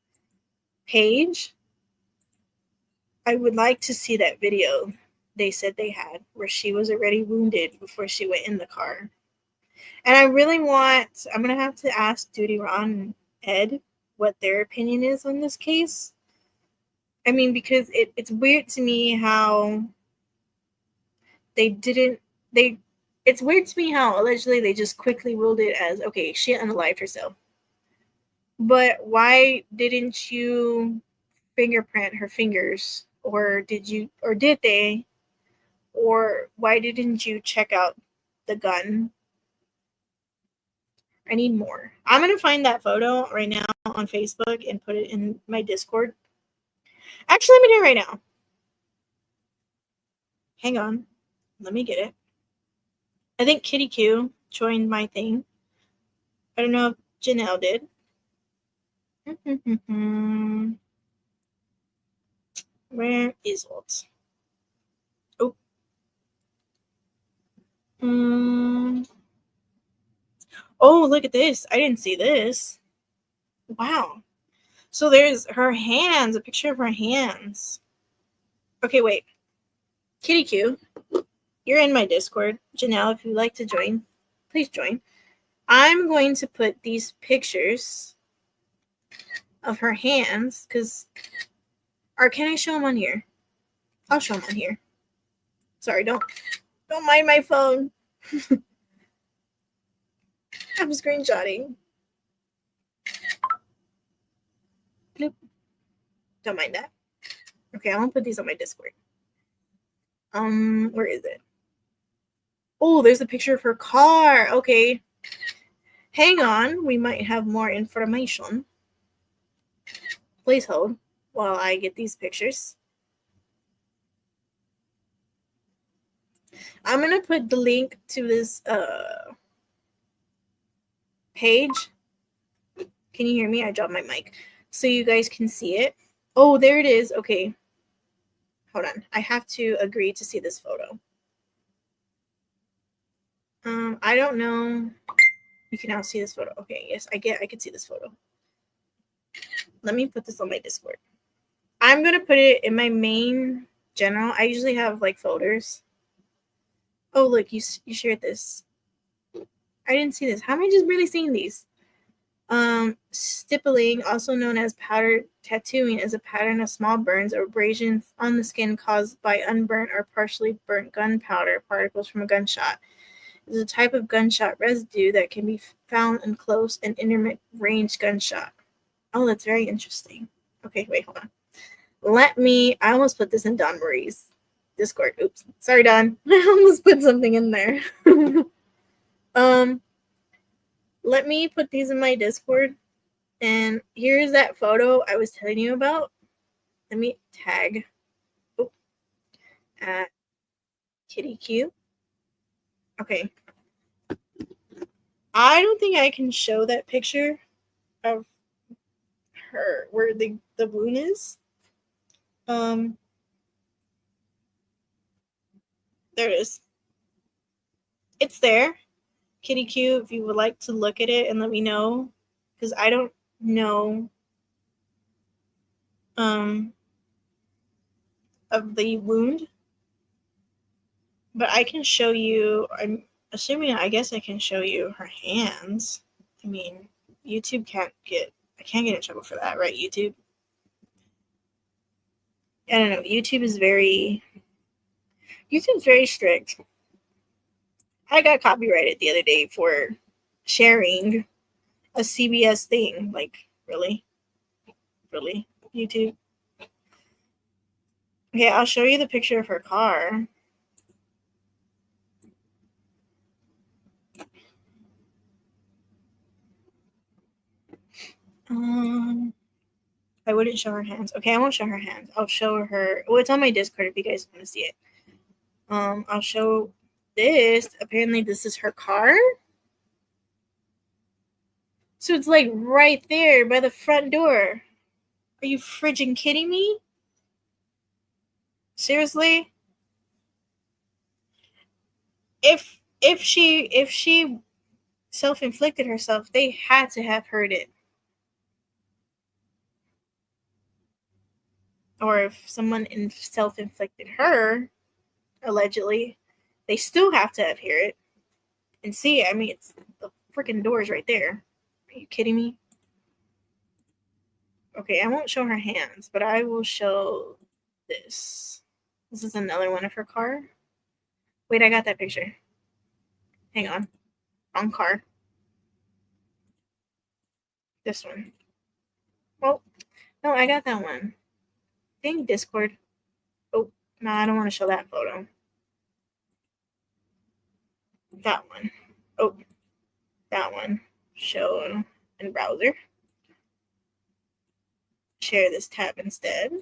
page. I would like to see that video they said they had where she was already wounded before she went in the car. And I'm gonna have to ask Duty Ron and Ed what their opinion is on this case. I mean, because it's weird to me how it's weird to me how allegedly they just quickly ruled it as, okay, she unalived herself. But why didn't you fingerprint her fingers? Or did they? Or why didn't you check out the gun? I need more. I'm going to find that photo right now on Facebook and put it in my Discord. Actually, let me do it right now. Hang on. Let me get it. I think Kitty Q joined my thing. I don't know if Janelle did. Where is it? Oh. Oh, look at this. I didn't see this. Wow. So there's her hands, a picture of her hands. Okay, wait. Kitty Q, you're in my Discord. Janelle, if you'd like to join, please join. I'm going to put these pictures of her hands or can I show them on here? I'll show them on here. Sorry, don't mind my phone. I'm screenshotting. Bloop. Don't mind that. Okay, I'm gonna put these on my Discord. Where is it? Oh, there's a picture of her car. Okay. Hang on, we might have more information. Please hold while I get these pictures. I'm going to put the link to this page. Can you hear me? I dropped my mic. So you guys can see it. Oh, there it is. Okay. Hold on. I have to agree to see this photo. I don't know. You can now see this photo. Okay, yes, I can see this photo. Let me put this on my Discord. I'm going to put it in my main general. I usually have like folders. Oh, look, you shared this. I didn't see this. How am I just really seeing these? Stippling, also known as powder tattooing, is a pattern of small burns or abrasions on the skin caused by unburnt or partially burnt gunpowder particles from a gunshot. It is a type of gunshot residue that can be found in close and intermediate range gunshot. Oh, that's very interesting. Okay, wait, hold on. I almost put this in Don Marie's Discord. Oops. Sorry, Don. I almost put something in there. Let me put these in my Discord. And here's that photo I was telling you about. Let me tag at Kitty Q. Okay. I don't think I can show that picture of her where the wound is. There it is. It's there. Kitty Q, if you would like to look at it and let me know, because I don't know of the wound, but I can show you. I'm assuming, I guess I can show you her hands. I mean, YouTube I can't get in trouble for that, right? YouTube. I don't know. YouTube's very strict. I got copyrighted the other day for sharing a CBS thing. Like, really? Really? YouTube? Okay, I'll show you the picture of her car. I wouldn't show her hands. Okay, I won't show her hands. I'll show her. Well, it's on my Discord if you guys want to see it. I'll show this. Apparently, this is her car. So it's like right there by the front door. Are you friggin' kidding me? Seriously? If she self-inflicted herself, they had to have heard it. Or if someone self-inflicted her, allegedly, they still have to have hear it and see it. I mean, it's the freaking doors right there. Are you kidding me? Okay, I won't show her hands, but I will show this. This is another one of her car. Wait, I got that picture. Hang on. Wrong car. This one. Well, no, I got that one. Dang, Discord. Oh, no, I don't want to show that photo. That one. Oh, that one. Show in browser. Share this tab instead.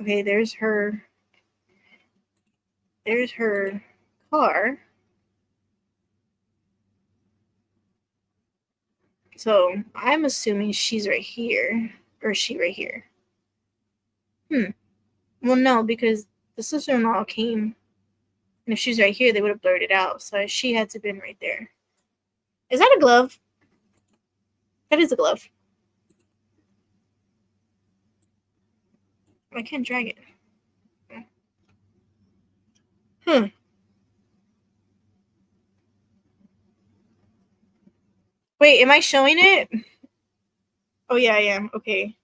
Okay, there's her car. So I'm assuming she's right here, or she right here. Well, no, because the sister-in-law came, and if she's right here, they would have blurred it out. So she had to have been right there. Is that a glove? That is a glove. I can't drag it. Wait, am I showing it? Oh, yeah, I am. Okay.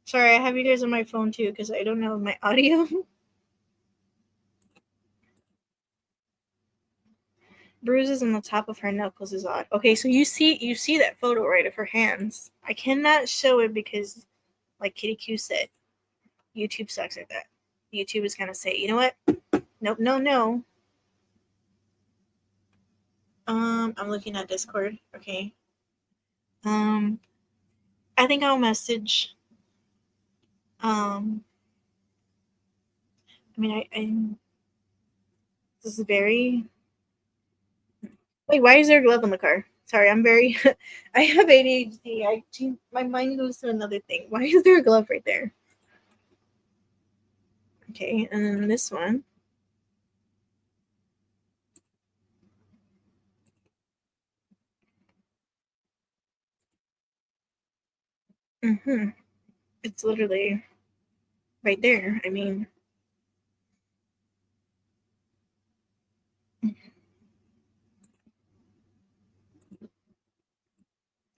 Sorry, I have you guys on my phone, too, because I don't know my audio. Bruises on the top of her knuckles is odd. Okay, so you see that photo, right, of her hands. I cannot show it because, like Kitty Q said, YouTube sucks at that. YouTube is going to say, you know what? Nope, no. I'm looking at Discord. Okay. I think I'll message. I mean, this is very. Wait, why is there a glove on the car? Sorry, I'm very. I have ADHD. My mind goes to another thing. Why is there a glove right there? Okay, and then this one. It's literally right there. I mean,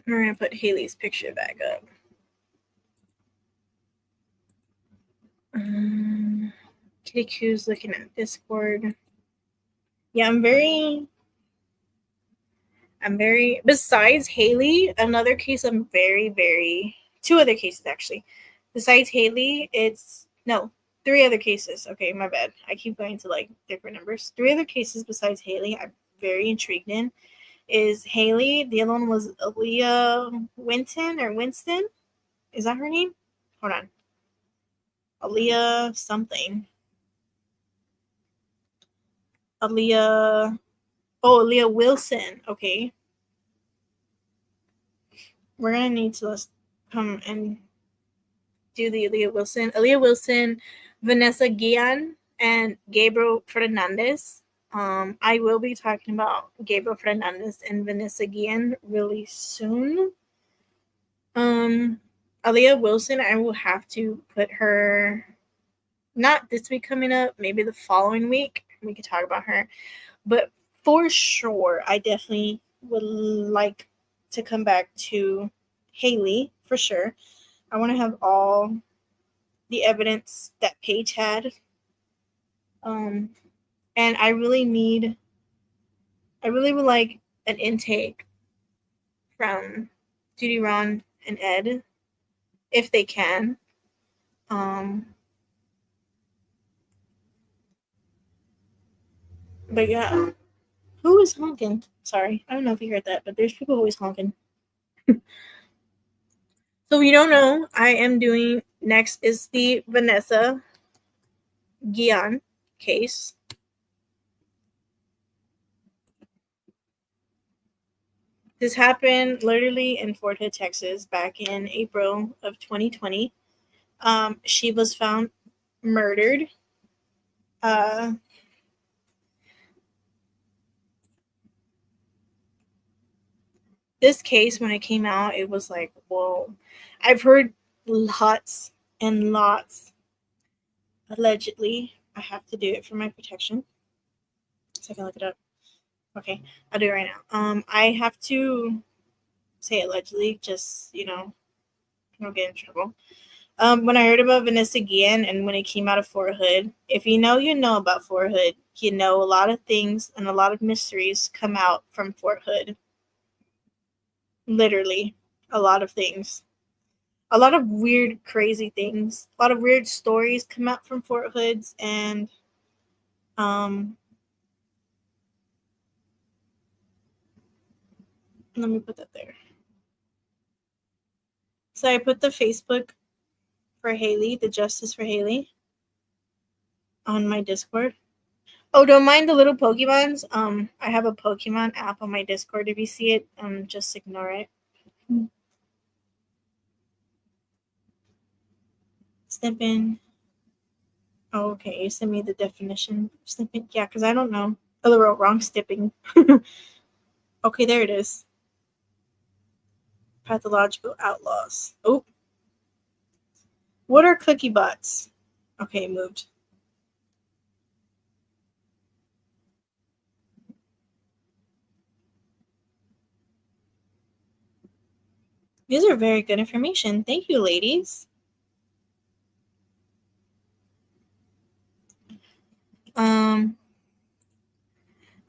we're gonna put Haley's picture back up. Kitty Q's looking at Discord. Yeah, I'm very. Besides Haley, another case I'm very. Two other cases actually. Besides Haley, three other cases. Okay, my bad. I keep going to like different numbers. Three other cases besides Haley I'm very intrigued in is Haley. The other one was Aaliyah Winston. Is that her name? Hold on. Aaliyah something. Aaliyah Wilson. Okay. We're going to need to come and do the Aaliyah Wilson, Vanessa Guillen, and Gabriel Fernandez. I will be talking about Gabriel Fernandez and Vanessa Guillen really soon. Aaliyah Wilson, I will have to put her, not this week coming up, maybe the following week. We could talk about her. But for sure, I definitely would like to come back to Haley, for sure. I want to have all the evidence that Paige had. And I really would like an intake from Judy, Ron, and Ed, if they can. But yeah, who is honking? Sorry, I don't know if you heard that, but there's people always honking. So if you don't know, I am doing next is the Vanessa Guillen case. This happened literally in Fort Hood, Texas, back in April of 2020. She was found murdered. This case, when it came out, it was like, whoa. I've heard lots and lots. Allegedly, I have to do it for my protection, so I can look it up. Okay, I'll do it right now. I have to say allegedly, just I don't get in trouble. When I heard about Vanessa Guillen and when it came out of Fort Hood, if you know about Fort Hood. You know a lot of things and a lot of mysteries come out from Fort Hood. Literally, a lot of things. A lot of weird, crazy things. A lot of weird stories come out from Fort Hoods, and let me put that there. So I put the Facebook for Haley, the Justice for Haley, on my Discord. Oh, don't mind the little Pokemons. I have a Pokemon app on my Discord. If you see it, just ignore it. Snipping. Oh, okay. You sent me the definition. Snipping. Yeah, because I don't know. Oh, wrong snipping. Okay, there it is. Pathological outlaws. Oh. What are cookie bots? Okay, moved. These are very good information. Thank you, ladies.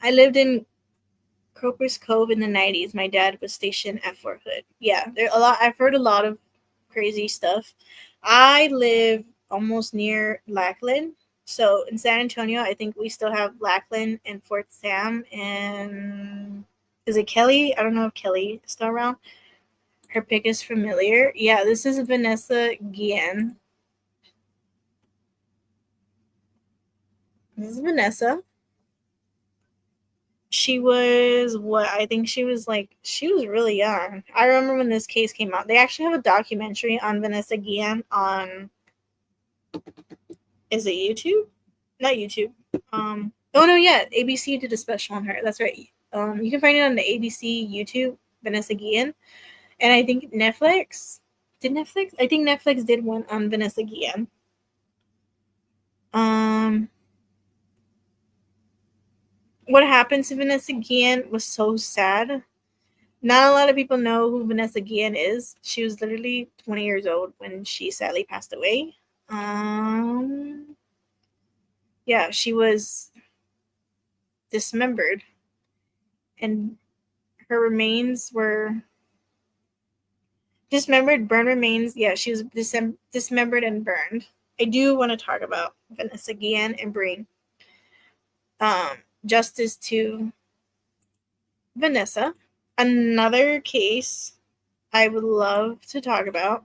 I lived in Croker's Cove in the 90s. My dad was stationed at Fort Hood. Yeah, there a lot. I've heard a lot of crazy stuff. I live almost near Lackland. So in San Antonio, I think we still have Lackland and Fort Sam. And is it Kelly? I don't know if Kelly is still around. Her pic is familiar. Yeah, this is Vanessa Guillen. This is Vanessa. She was what? I think she was really young. I remember when this case came out. They actually have a documentary on Vanessa Guillen on, is it YouTube? Not YouTube. Oh no, yeah, ABC did a special on her. That's right. You can find it on the ABC YouTube, Vanessa Guillen, and I think Netflix. Did Netflix? I think Netflix did one on Vanessa Guillen. What happened to Vanessa Guillen was so sad. Not a lot of people know who Vanessa Guillen is. She was literally 20 years old when she sadly passed away. Yeah, she was dismembered, and her remains were dismembered, burned remains. Yeah, she was dismembered and burned. I do want to talk about Vanessa Guillen and bring justice to Vanessa. Another case I would love to talk about.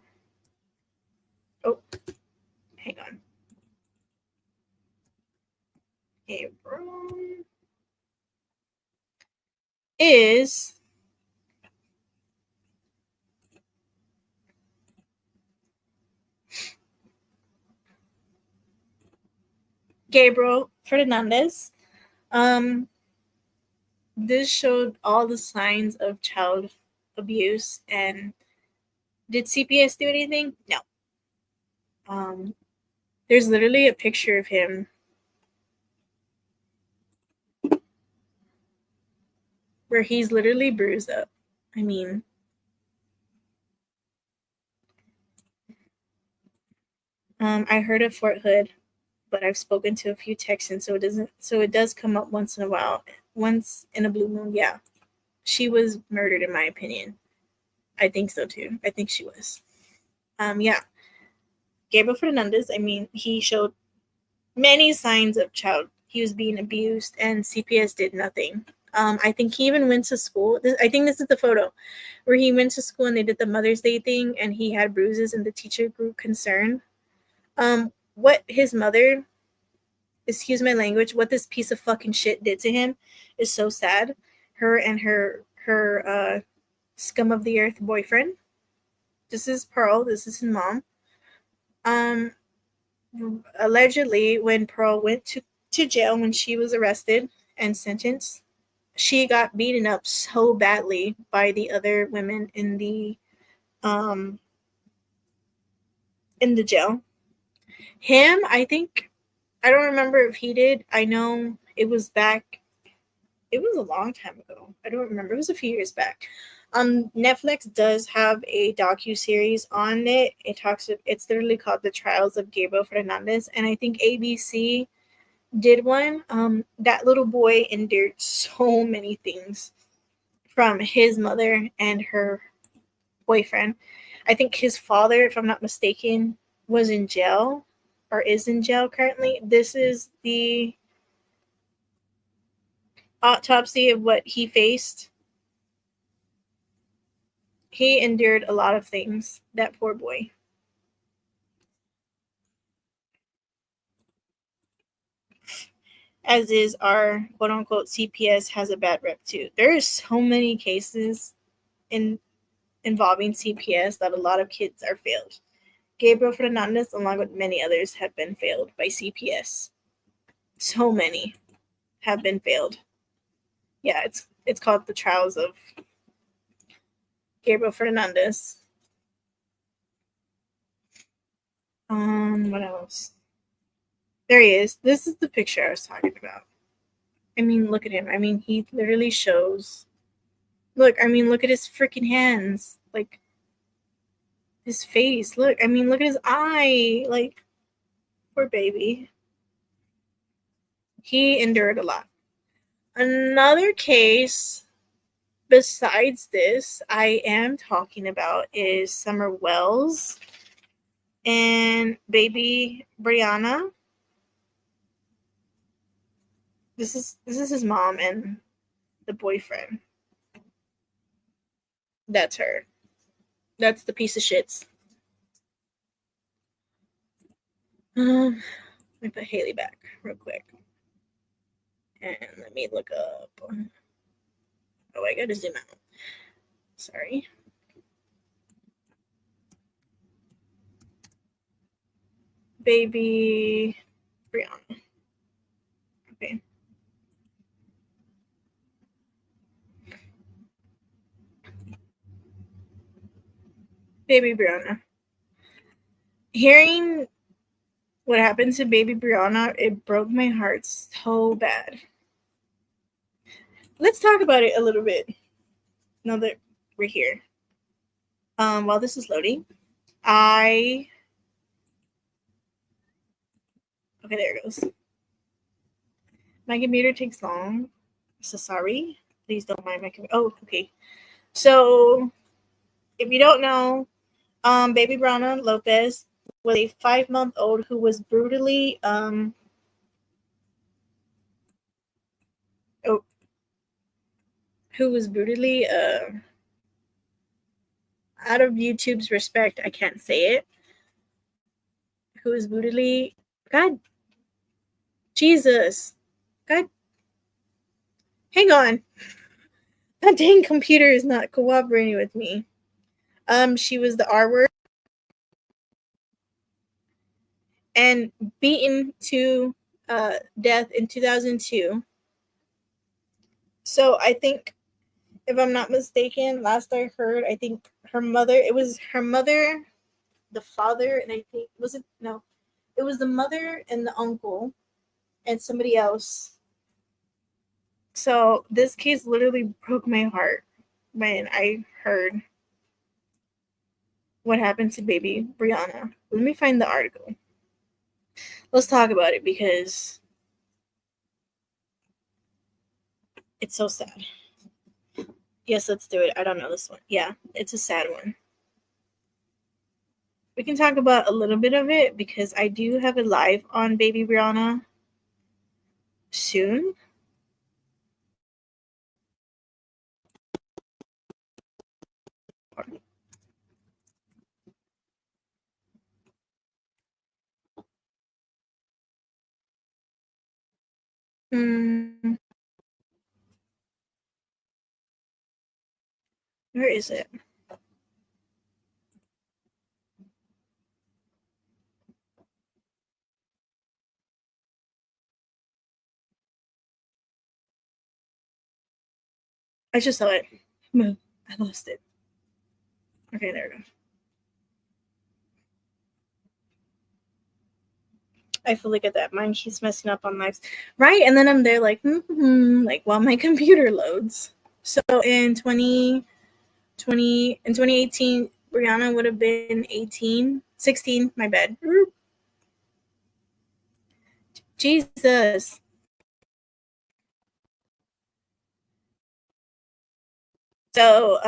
Oh, hang on. Is Gabriel Fernandez. This showed all the signs of child abuse. And did CPS do anything? No. There's literally a picture of him where he's literally bruised up. I mean, I heard of Fort Hood, but I've spoken to a few Texans, so it does come up once in a while. Once in a blue moon, yeah. She was murdered, in my opinion. I think so too. I think she was. Yeah. Gabriel Fernandez, I mean, he showed many signs of child. He was being abused, and CPS did nothing. I think he even went to school. I think this is the photo where he went to school and they did the Mother's Day thing, and he had bruises, and the teacher grew concerned. What his mother, excuse my language, what this piece of fucking shit did to him is so sad. Her and her scum of the earth boyfriend. This is Pearl. This is his mom. allegedly, when Pearl went to jail when she was arrested and sentenced, she got beaten up so badly by the other women in the jail. Him, I think, I don't remember if he did. I know it was back. It was a long time ago. I don't remember. It was a few years back. Netflix does have a docu-series on it. It's literally called The Trials of Gabriel Fernandez, and I think ABC did one. That little boy endured so many things from his mother and her boyfriend. I think his father, if I'm not mistaken, was in jail or is in jail currently. This is the autopsy of what he faced. He endured a lot of things, that poor boy. As is our quote unquote CPS has a bad rep too. There are so many cases involving CPS that a lot of kids are failed. Gabriel Fernandez, along with many others, have been failed by CPS. So many have been failed. Yeah, it's called The Trials of Gabriel Fernandez. What else? There he is. This is the picture I was talking about. I mean, look at him. I mean, he literally shows. Look, I mean, look at his freaking hands. Like, his face. Look, I mean, look at his eye. Like, poor baby. He endured a lot. Another case besides this I am talking about is Summer Wells and baby Brianna. This is his mom and the boyfriend. That's her. That's the piece of shits. Let me put Haley back real quick. And let me look up. Oh, I gotta zoom out. Sorry. Baby Brianna. Okay. Baby Brianna. Hearing what happened to baby Brianna, it broke my heart so bad. Let's talk about it a little bit now that we're here. While this is loading, okay, there it goes. My computer takes long, so sorry. Please don't mind my computer. Oh, okay. So, if you don't know, baby Brianna Lopez was a 5-month-old who was brutally out of YouTube's respect, I can't say it. Who was brutally, God, Jesus, God, hang on. That dang computer is not cooperating with me. She was the R word and beaten to death in 2002. So I think, if I'm not mistaken, last I heard, I think it was her mother, the father, and I think, it was the mother and the uncle and somebody else. So this case literally broke my heart when I heard what happened to baby Brianna. Let me find the article. Let's talk about it because it's so sad. Yes, let's do it. I don't know this one. Yeah, it's a sad one. We can talk about a little bit of it because I do have a live on baby Brianna soon. Where is it? I just saw it. No, I lost it. Okay, there we go. I fully get that. Mine keeps messing up on lives. Right, and then I'm there like, like while my computer loads. So in 2018, Brianna would have been 16, my bad. Jesus. So,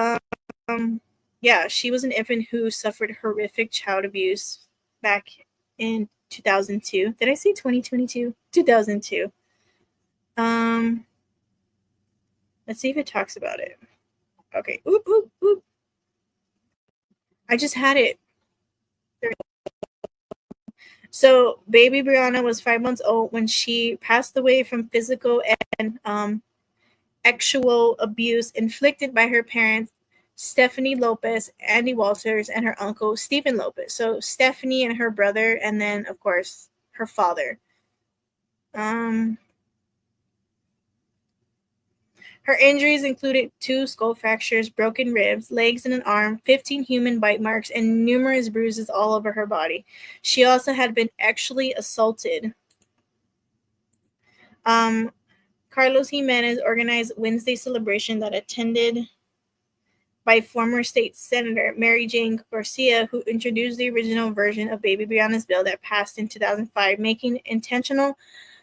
yeah, she was an infant who suffered horrific child abuse back in 2002. Did I say 2022? 2002. Let's see if it talks about it. Okay. Oop, oop, oop. I just had it. So, baby Brianna was 5 months old when she passed away from physical and sexual abuse inflicted by her parents, Stephanie Lopez, Andy Walters, and her uncle, Stephen Lopez. So, Stephanie and her brother, and then, of course, her father. Her injuries included 2 skull fractures, broken ribs, legs and an arm, 15 human bite marks, and numerous bruises all over her body. She also had been actually assaulted. Carlos Jimenez organized Wednesday celebration that attended by former state senator Mary Jane Garcia, who introduced the original version of Baby Brianna's bill that passed in 2005, making intentional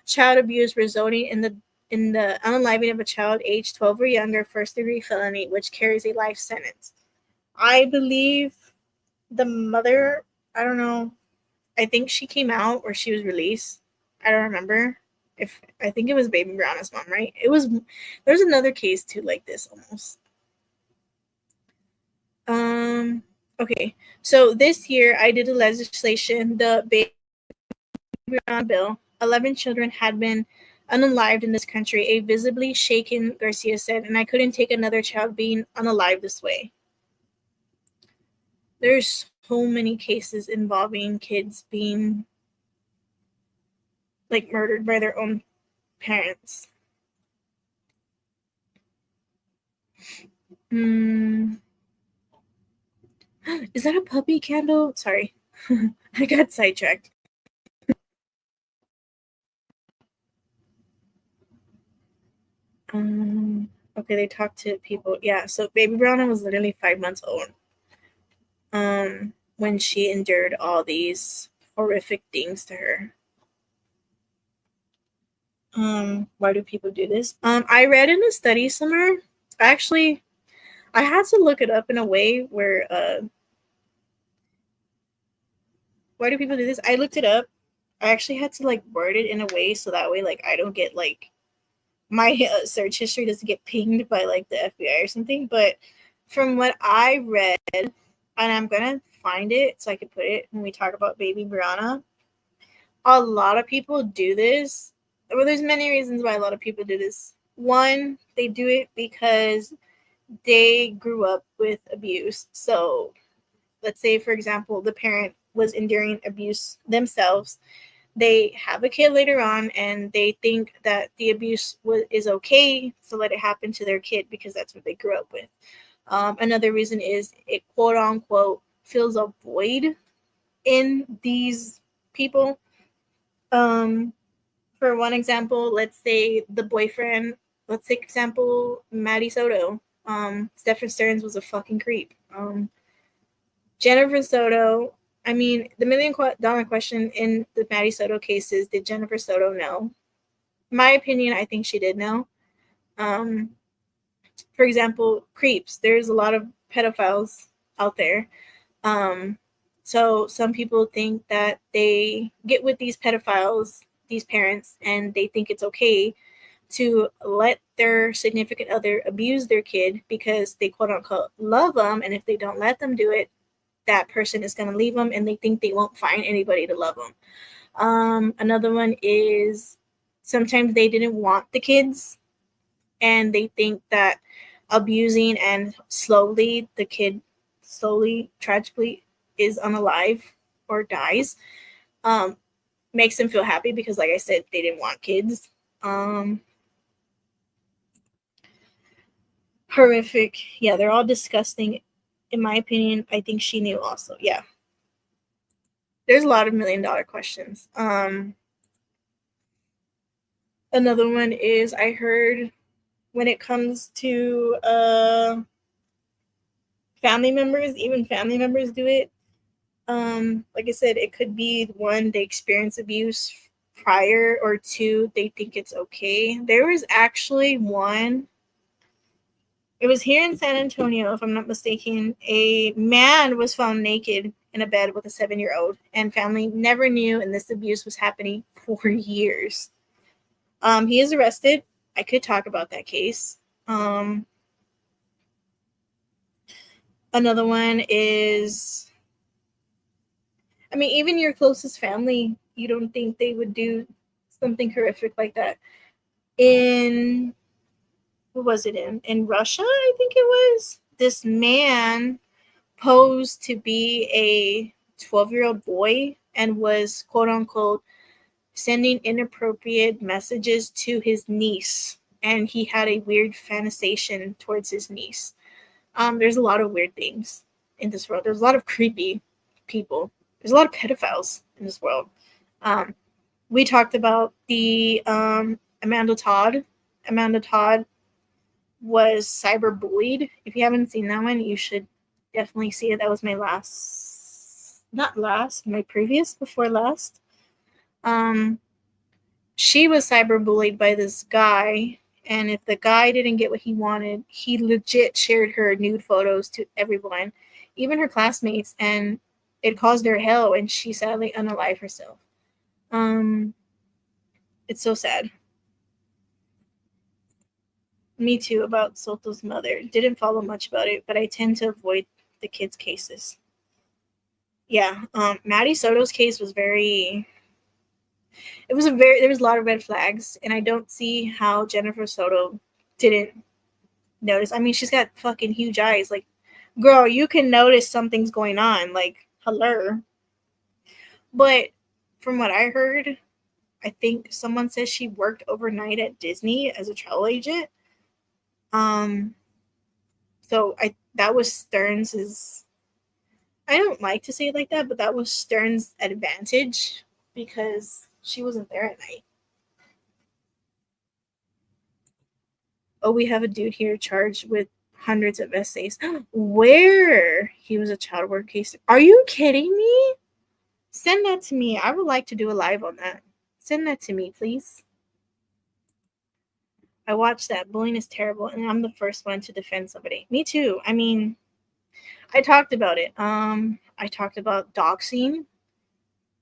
child abuse resulting in the unaliving of a child aged 12 or younger, first-degree felony, which carries a life sentence. I believe the mother, I don't know, I think she came out or she was released. I don't remember. I think it was Baby Brianna's mom, right? There's another case too like this almost. Okay. So this year I did a legislation, the Baby Brianna bill. 11 children had been unalived in this country, a visibly shaken Garcia said, and I couldn't take another child being unalived this way. There's so many cases involving kids being like murdered by their own parents. Is that a puppy candle? Sorry. I got sidetracked. Okay, they talked to people. Yeah, so Baby Brianna was literally 5 months old when she endured all these horrific things to her. Why do people do this? I read in a study somewhere. Actually, I had to look it up in a way where why do people do this? I looked it up. I actually had to like word it in a way so that way like I don't get like my search history doesn't get pinged by like the FBI or something. But from what I read, and I'm gonna find it so I can put it when we talk about Baby Brianna, a lot of people do this. Well, there's many reasons why a lot of people do this. One, they do it because they grew up with abuse. So let's say, for example, the parent was enduring abuse themselves. They have a kid later on and they think that the abuse is okay to let it happen to their kid because that's what they grew up with. Another reason is it quote unquote fills a void in these people. For one example, let's say the boyfriend, let's take example, Maddie Soto. Stephen Stearns was a fucking creep. Jennifer Soto, I mean, the $1 million question in the Maddie Soto case is, did Jennifer Soto know? In my opinion, I think she did know. For example, creeps. There's a lot of pedophiles out there. So some people think that they get with these pedophiles, these parents, and they think it's okay to let their significant other abuse their kid because they quote unquote love them. And if they don't let them do it, that person is going to leave them and they think they won't find anybody to love them. Another one is sometimes they didn't want the kids and they think that abusing and slowly the kid tragically is unalive or dies makes them feel happy because like I said, they didn't want kids. horrific. Yeah, they're all disgusting. In my opinion, I think she knew also. Yeah. There's a lot of $1 million questions. Another one is, I heard when it comes to family members, even family members do it. Like I said, it could be one, they experience abuse prior, or two, they think it's okay. There was actually one, it was here in San Antonio, if I'm not mistaken. A man was found naked in a bed with a 7-year-old, and family never knew, and this abuse was happening for years. He is arrested. I could talk about that case. Another one is, I mean, even your closest family, you don't think they would do something horrific like that. What was it in? In Russia, I think it was. This man posed to be a 12-year-old boy and was, quote unquote, sending inappropriate messages to his niece. And he had a weird fantasization towards his niece. There's a lot of weird things in this world. There's a lot of creepy people. There's a lot of pedophiles in this world. We talked about the Amanda Todd. Amanda Todd was cyberbullied. If you haven't seen that one, you should definitely see it. That was my previous before last. She was cyberbullied by this guy, and if the guy didn't get what he wanted, he legit shared her nude photos to everyone, even her classmates, and it caused her hell, and she sadly unalived herself. It's so sad. Me too, about Soto's mother. Didn't follow much about it, but I tend to avoid the kids' cases. Yeah, Maddie Soto's case was there was a lot of red flags, and I don't see how Jennifer Soto didn't notice. I mean, she's got fucking huge eyes. Like, girl, you can notice something's going on. Like, hello. But from what I heard, I think someone says she worked overnight at Disney as a travel agent. So that was Stearns's. I don't like to say it like that, but that was Stearns' advantage because she wasn't there at night. Oh, we have a dude here charged with hundreds of essays. Where? He was a child work case. Are you kidding me? Send that to me. I would like to do a live on that. Send that to me, please. I watched that. Bullying is terrible, and I'm the first one to defend somebody. Me too. I mean, I talked about it. I talked about doxing.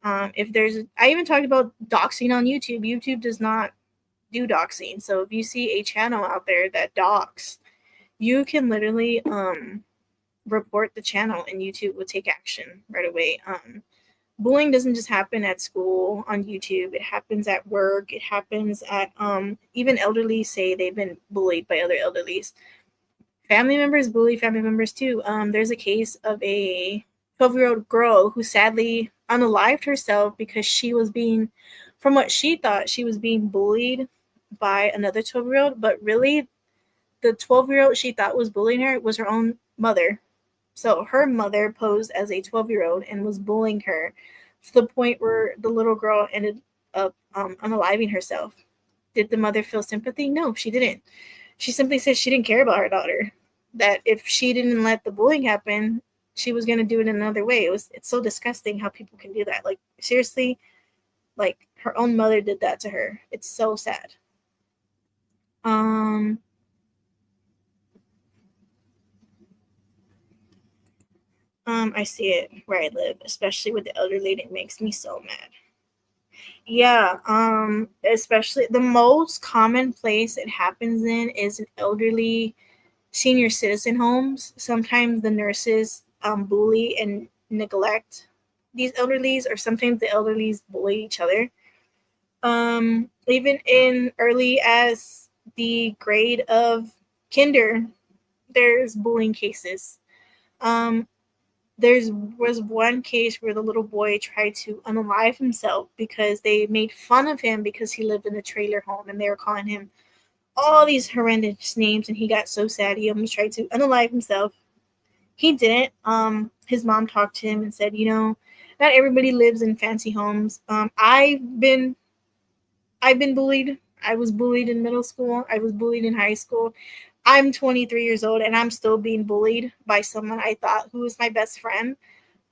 I even talked about doxing on YouTube. YouTube does not do doxing. So if you see a channel out there that dox, you can literally report the channel, and YouTube will take action right away. Bullying doesn't just happen at school on YouTube. It happens at work. It happens at even elderly say they've been bullied by other elderlies. Family members bully family members too. There's a case of a 12-year-old girl who sadly unalived herself because she was being, from what she thought, she was being bullied by another 12-year-old, but really the 12-year-old she thought was bullying her was her own mother. So her mother posed as a 12-year-old and was bullying her to the point where the little girl ended up unaliving herself. Did the mother feel sympathy? No, she didn't. She simply said she didn't care about her daughter. That if she didn't let the bullying happen, she was going to do it another way. It's so disgusting how people can do that. Like, seriously, like her own mother did that to her. It's so sad. I see it where I live, especially with the elderly. It makes me so mad. Yeah, especially the most common place it happens in is in elderly senior citizen homes. Sometimes the nurses bully and neglect these elderlies, or sometimes the elderlies bully each other. Even in early as the grade of kinder, there's bullying cases. There was one case where the little boy tried to unalive himself because they made fun of him because he lived in a trailer home, and they were calling him all these horrendous names, and he got so sad he almost tried to unalive himself. He didn't. His mom talked to him and said, not everybody lives in fancy homes. I've been bullied. I was bullied in middle school. I was bullied in high school. I'm 23 years old and I'm still being bullied by someone I thought who was my best friend.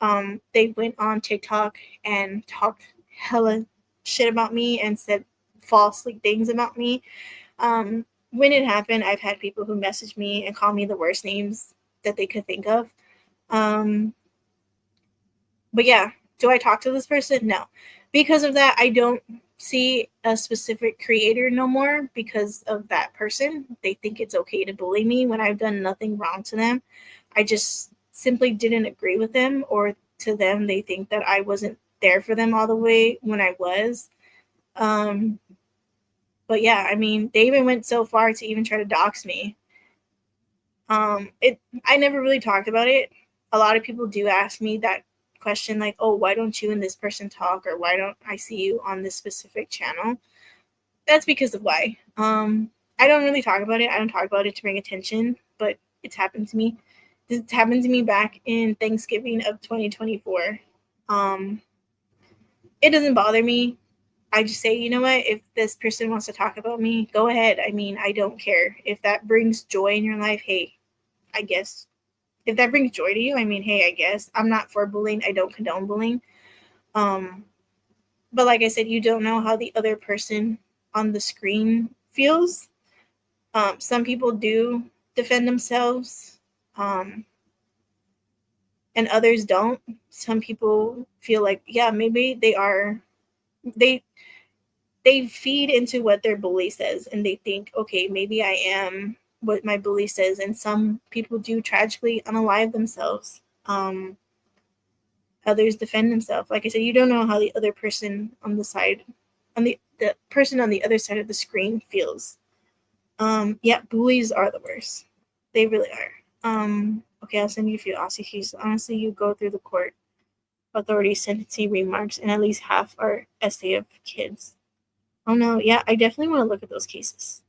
They went on TikTok and talked hella shit about me and said falsely things about me. When it happened, I've had people who message me and call me the worst names that they could think of. But yeah, do I talk to this person? No. Because of that, I don't see a specific creator no more because of that person. They think it's okay to bully me when I've done nothing wrong to them. I just simply didn't agree with them, or to them, they think that I wasn't there for them all the way when I was. But yeah, I mean, they even went so far to even try to dox me. I never really talked about it. A lot of people do ask me that question, like, oh, why don't you and this person talk, or why don't I see you on this specific channel? That's because of why. I don't really talk about it. I don't talk about it to bring attention, but it's happened to me. This happened to me back in Thanksgiving of 2024. It doesn't bother me. I just say, you know what, if this person wants to talk about me, go ahead. I mean, I don't care. If that brings joy in your life, hey, I guess. If that brings joy to you, I mean, hey, I guess. I'm not for bullying. I don't condone bullying. But like I said, you don't know how the other person on the screen feels. Some people do defend themselves, and others don't. Some people feel like, yeah, maybe they feed into what their bully says, and they think, okay, maybe I am what my bully says. And some people do tragically unalive themselves. Others defend themselves. Like I said, you don't know how the other person on the person on the other side of the screen feels. Yeah, bullies are the worst. They really are. Okay, I'll send you a few Aussie keys. Honestly, you go through the court authorities' sentencing remarks, and at least half are essay of kids. Oh no, yeah, I definitely want to look at those cases.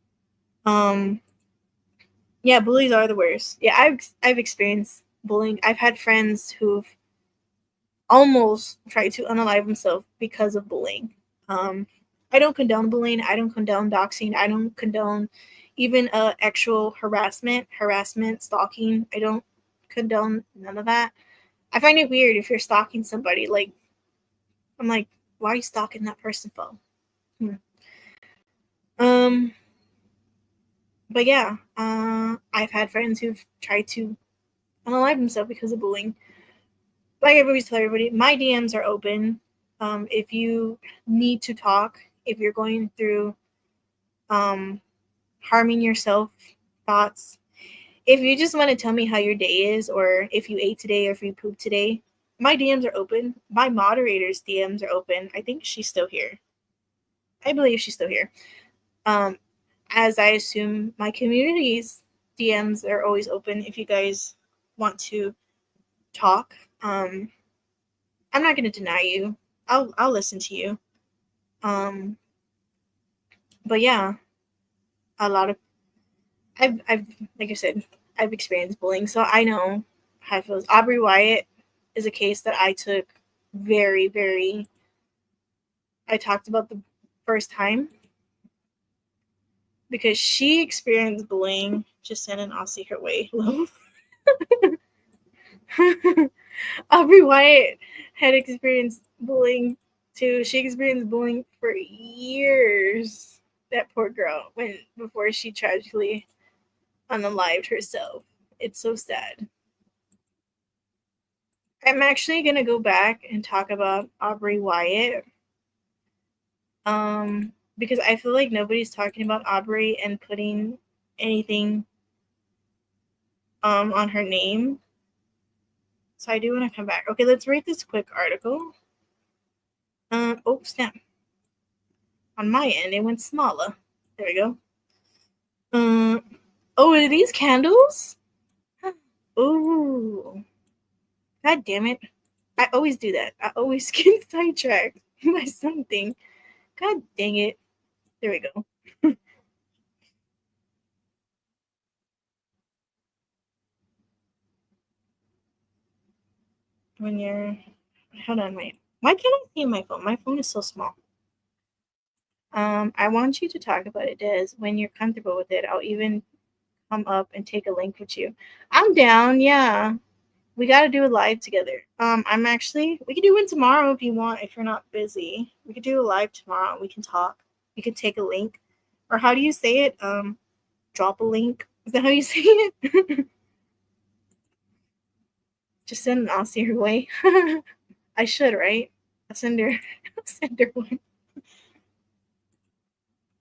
Yeah, bullies are the worst. Yeah, I've experienced bullying. I've had friends who've almost tried to unalive themselves because of bullying. I don't condone bullying. I don't condone doxing. I don't condone even actual harassment, stalking. I don't condone none of that. I find it weird if you're stalking somebody. Like, I'm like, why are you stalking that person for? But yeah, I've had friends who've tried to unalive themselves because of bullying. Like I always tell everybody, my DMs are open. If you need to talk, if you're going through harming yourself, thoughts, if you just want to tell me how your day is, or if you ate today, or if you pooped today, my DMs are open. My moderator's DMs are open. I think she's still here. I believe she's still here. As I assume my community's DMs are always open if you guys want to talk. I'm not going to deny you. I'll listen to you. But yeah, a lot of I've like I said, I've experienced bullying, so I know how it feels. Aubrey Wyatt is a case that I took very, very. I talked about the first time because she experienced bullying. Just send an Aussie her way. Aubrey Wyatt had experienced bullying too. She experienced bullying for years. That poor girl, before she tragically unalived herself. It's so sad. I'm actually gonna go back and talk about Aubrey Wyatt. Because I feel like nobody's talking about Aubrey and putting anything on her name. So I do want to come back. Okay, let's read this quick article. Oh snap. On my end, it went smaller. There we go. Oh, are these candles? Ooh. God damn it. I always do that. I always get sidetracked by something. God dang it. There we go. when you're... Hold on, wait. Why can't I see my phone? My phone is so small. I want you to talk about it, Des. When you're comfortable with it, I'll even come up and take a link with you. I'm down, yeah. We got to do a live together. I'm actually... We can do one tomorrow if you want, if you're not busy. We could do a live tomorrow. We can talk. We could take a link. Or how do you say it? Drop a link. Is that how you say it? Just send an Aussie her way. I should, right? I'll send her one.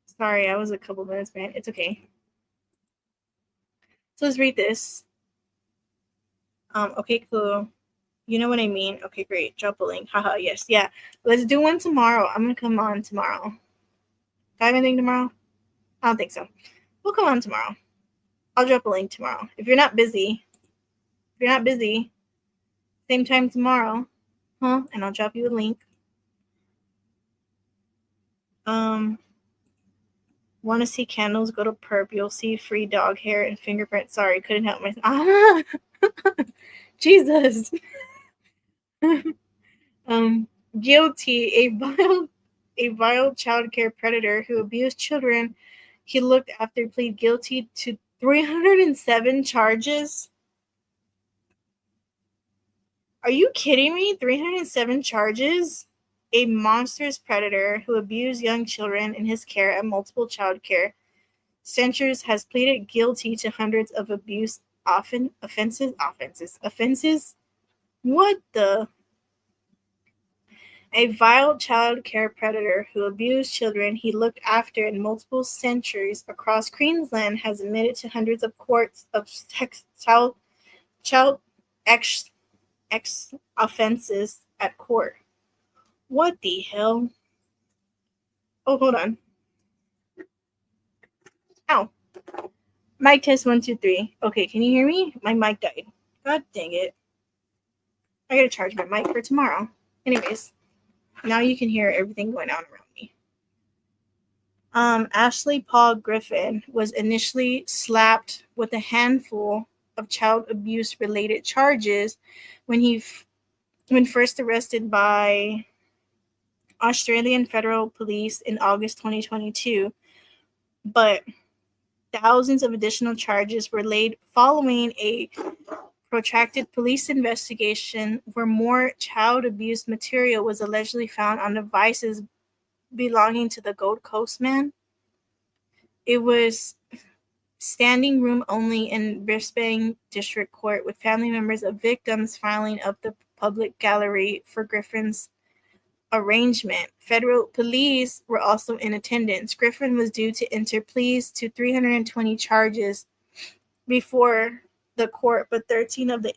Sorry, I was a couple minutes behind. It's okay. So let's read this. Okay, cool. You know what I mean? Okay, great. Drop a link. Haha, yes. Yeah. Let's do one tomorrow. I'm gonna come on tomorrow. Do I have anything tomorrow? I don't think so. We'll come on tomorrow. I'll drop a link tomorrow. If you're not busy, same time tomorrow, huh? And I'll drop you a link. Want to see candles? Go to Perp. You'll see free dog hair and fingerprints. Sorry, couldn't help myself. Jesus. Guilty. A vile child care predator who abused children. He looked after plead guilty to 307 charges. Are you kidding me? 307 charges? A monstrous predator who abused young children in his care at multiple child care centers has pleaded guilty to hundreds of abuse offenses. What the? A vile child care predator who abused children he looked after in multiple centuries across Queensland has admitted to hundreds of courts of child ex offenses at court. What the hell? Oh, hold on. Ow. Mic test 1, 2, 3. Okay, can you hear me? My mic died. God dang it. I gotta charge my mic for tomorrow. Anyways, now you can hear everything going on around me. Ashley Paul Griffin was initially slapped with a handful of child abuse related charges when first arrested by Australian Federal Police in August 2022, but thousands of additional charges were laid following a protracted police investigation where more child abuse material was allegedly found on devices belonging to the Gold Coast man. It was standing room only in Brisbane District Court, with family members of victims filing up the public gallery for Griffin's arraignment. Federal police were also in attendance. Griffin was due to enter pleas to 320 charges before the court, but 13 of the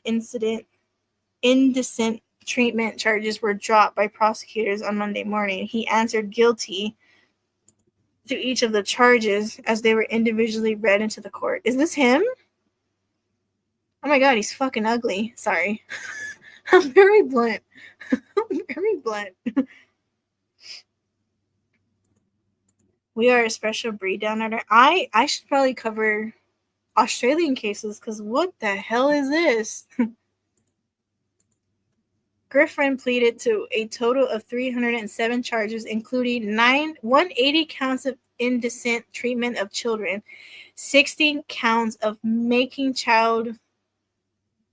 indecent treatment charges were dropped by prosecutors on Monday morning. He answered guilty to each of the charges as they were individually read into the court. Is this him? Oh my god, he's fucking ugly. Sorry. I'm very blunt. We are a special breed down there. I should probably cover Australian cases, because what the hell is this? Griffin pleaded to a total of 307 charges, including 180 counts of indecent treatment of children, 16 counts of making child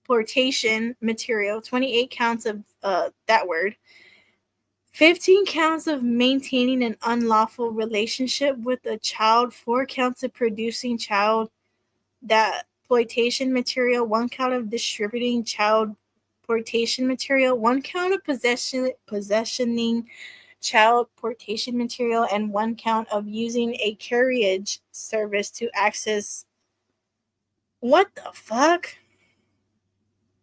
exploitation material, 28 counts of 15 counts of maintaining an unlawful relationship with a child, 4 counts of producing child exploitation material, 1 count of distributing child exploitation material, 1 count of possessioning child exploitation material, and 1 count of using a carriage service to access. What the fuck?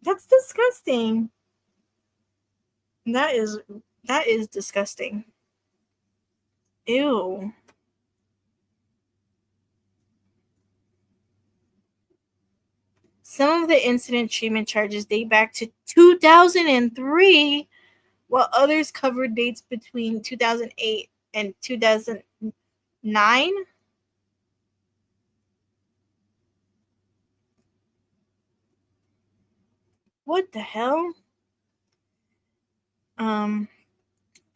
That's disgusting. That is disgusting. Ew. Some of the incident treatment charges date back to 2003, while others covered dates between 2008 and 2009. What the hell? I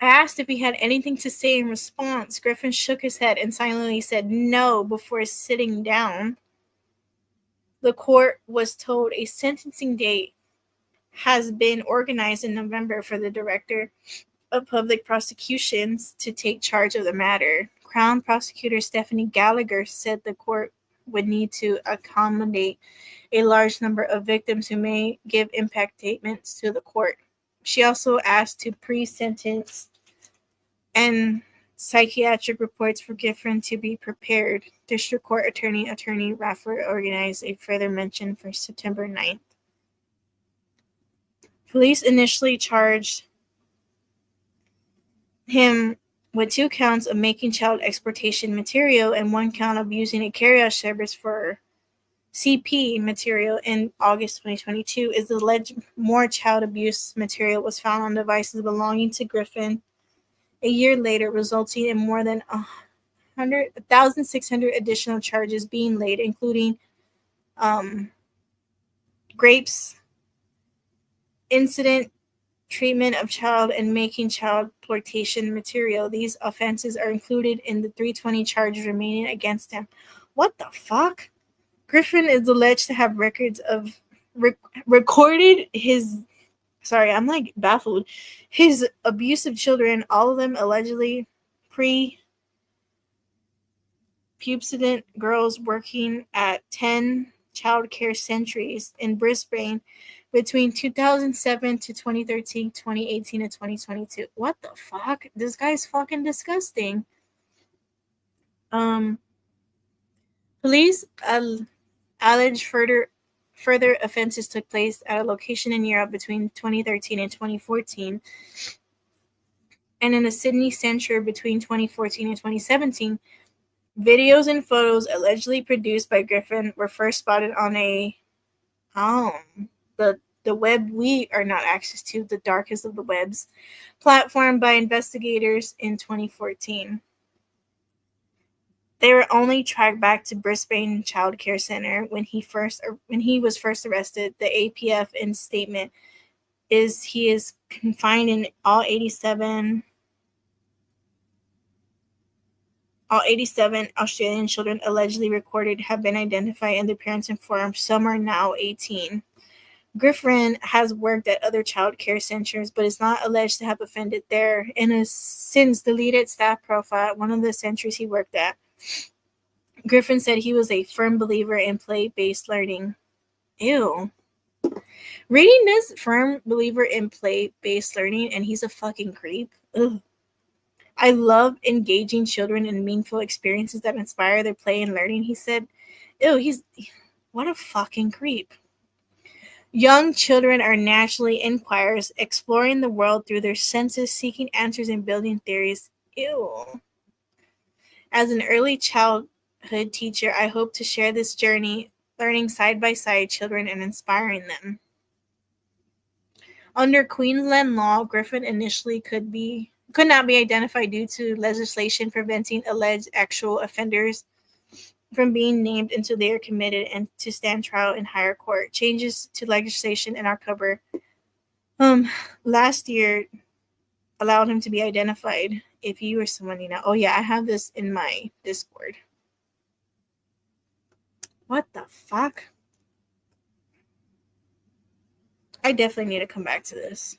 asked if he had anything to say in response. Griffin shook his head and silently said no before sitting down. The court was told a sentencing date has been organized in November for the director of public prosecutions to take charge of the matter. Crown Prosecutor Stephanie Gallagher said the court would need to accommodate a large number of victims who may give impact statements to the court. She also asked to pre-sentence and psychiatric reports for Gifford to be prepared. District Court Attorney Raffler organized a further mention for September 9th. Police initially charged him with 2 counts of making child exploitation material and 1 count of using a carryout service for CP material. In August 2022, is alleged more child abuse material was found on devices belonging to Griffin a year later, resulting in more than 1,600 additional charges being laid, including grapes, incident, treatment of child, and making child exploitation material. These offenses are included in the 320 charges remaining against him. What the fuck? Griffin is alleged to have records of recorded his. Sorry, I'm like baffled. His abuse of children, all of them allegedly pre-pubescent girls working at 10 child care centers in Brisbane between 2007 to 2013, 2018, and 2022. What the fuck? This guy's fucking disgusting. Police alleged further offenses took place at a location in Europe between 2013 and 2014, and in the Sydney Centre between 2014 and 2017. Videos and photos allegedly produced by Griffin were first spotted on the web we are not access to, the darkest of the webs, platform by investigators in 2014. They were only tracked back to Brisbane Child Care Centre when he was first arrested. The APF in statement is he is confined in all 87 Australian children allegedly recorded have been identified and their parents informed. Some are now 18. Griffin has worked at other child care centers, but is not alleged to have offended there. In a since deleted staff profile at one of the centers he worked at, Griffin said he was a firm believer in play-based learning. Ew. Reading this, firm believer in play-based learning, and he's a fucking creep. Ugh. I love engaging children in meaningful experiences that inspire their play and learning, he said. Ew, what a fucking creep. Young children are naturally inquirers, exploring the world through their senses, seeking answers and building theories. Ew. As an early childhood teacher, I hope to share this journey, learning side by side children and inspiring them. Under Queensland law, Griffin initially could not be identified due to legislation preventing alleged actual offenders from being named until they are committed and to stand trial in higher court. Changes to legislation in October last year allowed him to be identified if you or someone you know. Oh yeah, I have this in my Discord. What the fuck? I definitely need to come back to this.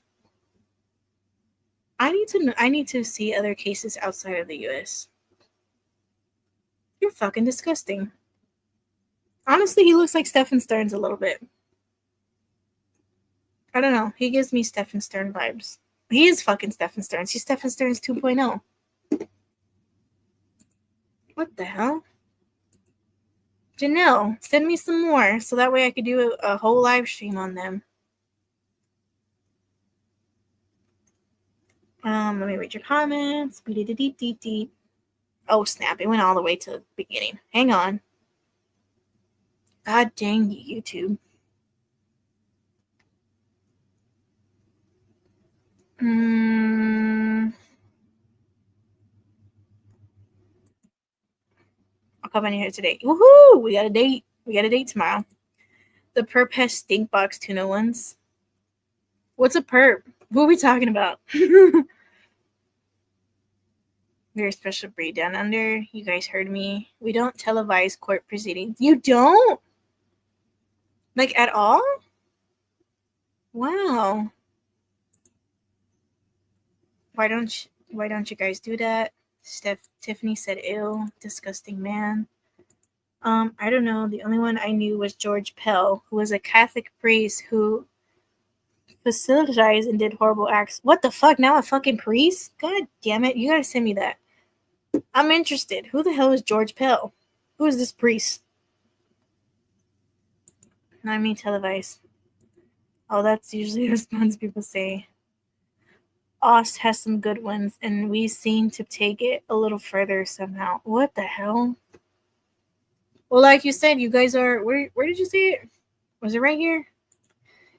I need to see other cases outside of the US. You're fucking disgusting. Honestly, he looks like Stephen Stearns a little bit. I don't know. He gives me Stephen Stern vibes. He is fucking Stephen Stearns. He's Stephen Stearns 2.0. What the hell? Janelle, send me some more so that way I could do a whole live stream on them. Let me read your comments. Oh, snap. It went all the way to the beginning. Hang on. God dang you, YouTube. I'll come in here today. Woohoo! We got a date. We got a date tomorrow. The perp has stink box tuna ones. What's a perp? What are we talking about? Very special breed down under. You guys heard me. We don't televise court proceedings. You don't? Like, at all? Wow. Why don't you guys do that? Tiffany said, ew, disgusting man. I don't know. The only one I knew was George Pell, who was a Catholic priest who facilitized and did horrible acts. What the fuck? Now a fucking priest? God damn it. You gotta send me that. I'm interested. Who the hell is George Pell? Who is this priest? I mean televise. Oh, that's usually the response people say. Ost has some good ones, and we seem to take it a little further somehow. What the hell? Well, like you said, you guys are... Where did you say it? Was it right here?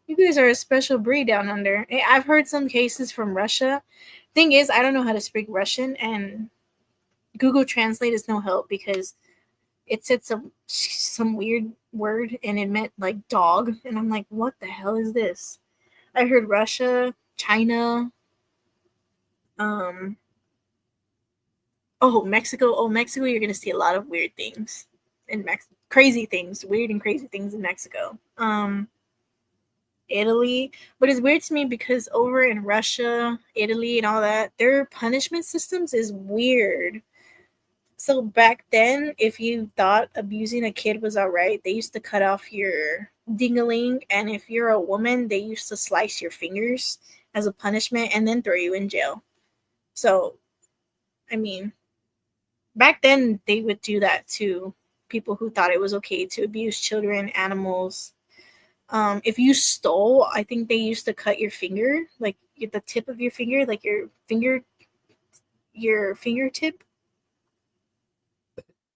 You guys are a special breed down under. I've heard some cases from Russia. Thing is, I don't know how to speak Russian, and Google Translate is no help because it said some weird word, and it meant, like, dog. And I'm like, what the hell is this? I heard Russia, China... Mexico. Mexico, you're gonna see a lot of weird things in Mexico. Crazy things, weird and crazy things in Mexico. Italy, but it's weird to me because over in Russia, Italy, and all that, their punishment systems is weird. So back then, if you thought abusing a kid was all right, they used to cut off your ding-a-ling, and if you're a woman, they used to slice your fingers as a punishment and then throw you in jail. So, I mean, back then they would do that to people who thought it was okay to abuse children, animals. If you stole, I think they used to cut your finger, like the tip of your finger, like your fingertip.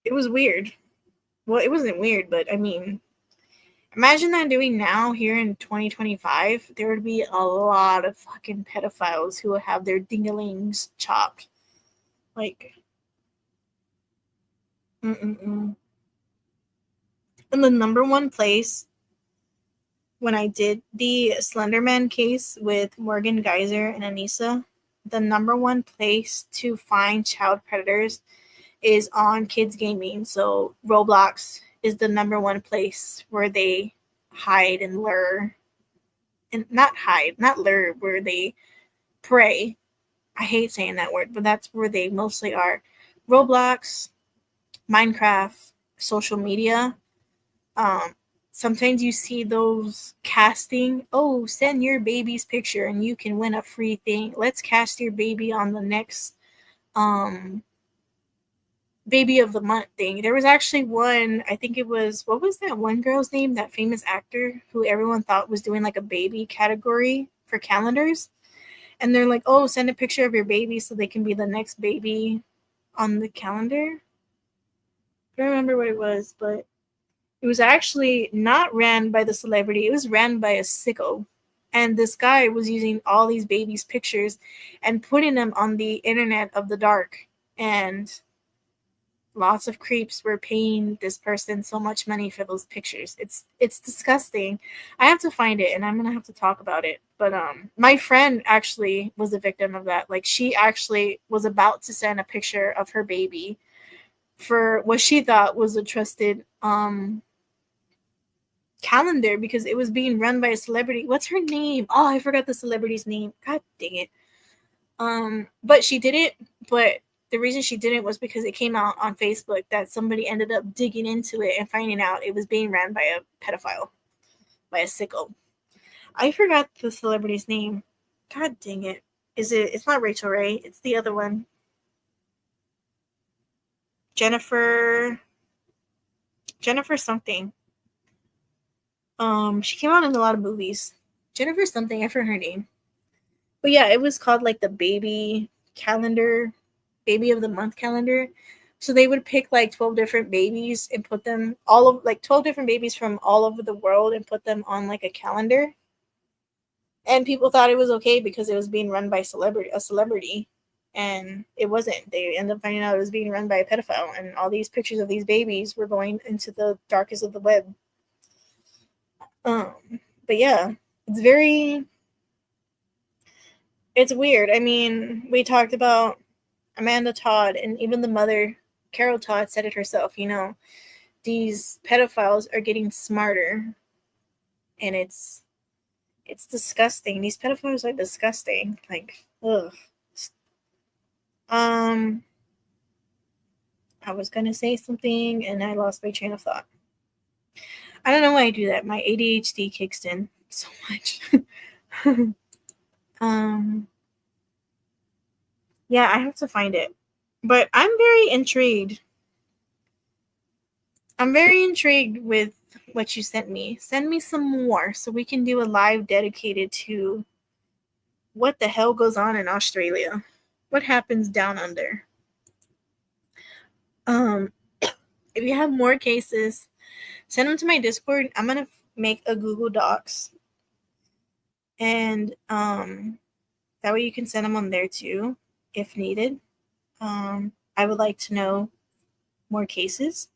It was weird. Well, it wasn't weird, but I mean, imagine that doing now here in 2025. There would be a lot of fucking pedophiles who would have their dingalings chopped. Like, And the number one place when I did the Slenderman case with Morgan Geyser and Anissa, the number one place to find child predators is on kids gaming. So Roblox is the number one place where they hide and lure. And not lure, where they prey. I hate saying that word, but that's where they mostly are. Roblox, Minecraft, social media. Sometimes you see those casting, send your baby's picture and you can win a free thing. Let's cast your baby on the next baby of the month thing. There was actually one, I think it was, what was that one girl's name? That famous actor who everyone thought was doing like a baby category for calendars. And they're like, send a picture of your baby so they can be the next baby on the calendar. I don't remember what it was, but it was actually not ran by the celebrity. It was ran by a sicko. And this guy was using all these babies' pictures and putting them on the internet of the dark. And lots of creeps were paying this person so much money for those pictures. It's disgusting. I have to find it, and I'm going to have to talk about it. But my friend actually was a victim of that. Like, she actually was about to send a picture of her baby for what she thought was a trusted calendar because it was being run by a celebrity. What's her name? I forgot the celebrity's name. God dang it. But she did it, but the reason she did it was because it came out on Facebook that somebody ended up digging into it and finding out it was being ran by a pedophile, by a sicko. I forgot the celebrity's name. God dang it. It's not Rachel Ray, it's the other one. Jennifer something. She came out in a lot of movies. Jennifer something, I forgot her name. But yeah, it was called like the baby calendar, baby of the month calendar. So they would pick like 12 different babies and put them 12 different babies from all over the world and put them on like a calendar. And people thought it was okay because it was being run by a celebrity. And it wasn't. They ended up finding out it was being run by a pedophile, and all these pictures of these babies were going into the darkest of the web. But yeah, it's very it's weird. I mean, we talked about Amanda Todd, and even the mother, Carol Todd, said it herself. These pedophiles are getting smarter, and it's disgusting. These pedophiles are disgusting. Like, ugh. I was gonna say something and I lost my train of thought. I don't know why I do that. My ADHD kicks in so much. Yeah, I have to find it. But I'm very intrigued. I'm very intrigued with what you sent me. Send me some more so we can do a live dedicated to what the hell goes on in Australia. What happens down under? If you have more cases, send them to my Discord. I'm gonna make a Google Docs, and that way you can send them on there too, if needed. I would like to know more cases.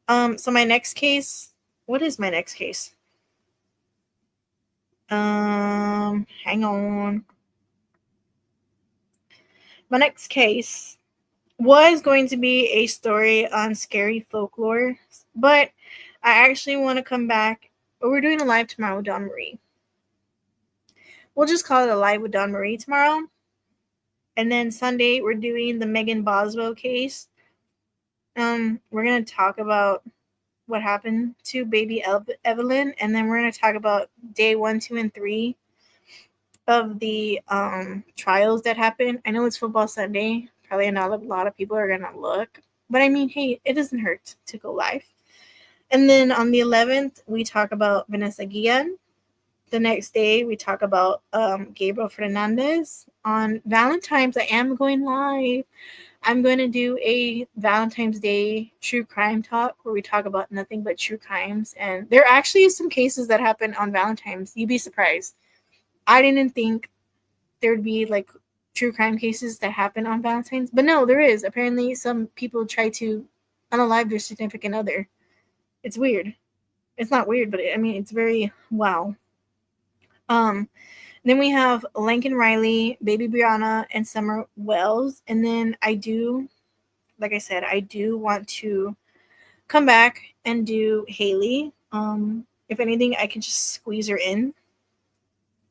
So my next case, what is my next case? Hang on. My next case was going to be a story on scary folklore, but I actually want to come back. We're doing a live tomorrow with Dawn Marie. We'll just call it a live with Dawn Marie tomorrow. And then Sunday, we're doing the Megan Boswell case. We're going to talk about what happened to baby Evelyn, and then we're going to talk about day 1, 2, and 3 of the trials that happened. I know it's football Sunday. Probably not a lot of people are going to look. But I mean, hey, it doesn't hurt to go live. And then on the 11th, we talk about Vanessa Guillen. The next day, we talk about Gabriel Fernandez. On Valentine's, I am going live. I'm going to do a Valentine's Day true crime talk where we talk about nothing but true crimes. And there actually is some cases that happen on Valentine's. You'd be surprised. I didn't think there would be like true crime cases that happen on Valentine's. But no, there is. Apparently, some people try to unalive their significant other. It's weird. It's not weird, but it's very wow. Then we have Lincoln Riley, Baby Brianna, and Summer Wells. And then I do want to come back and do Haley. If anything, I can just squeeze her in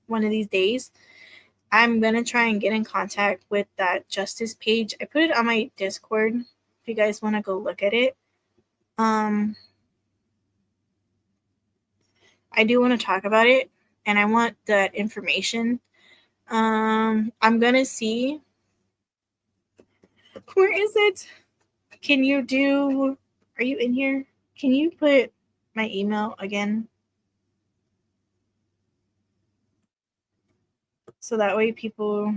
one of these days. I'm going to try and get in contact with that justice page. I put it on my Discord if you guys want to go look at it. I do want to talk about it, and I want that information. I'm going to see. Where is it? Are you in here? Can you put my email again? So that way people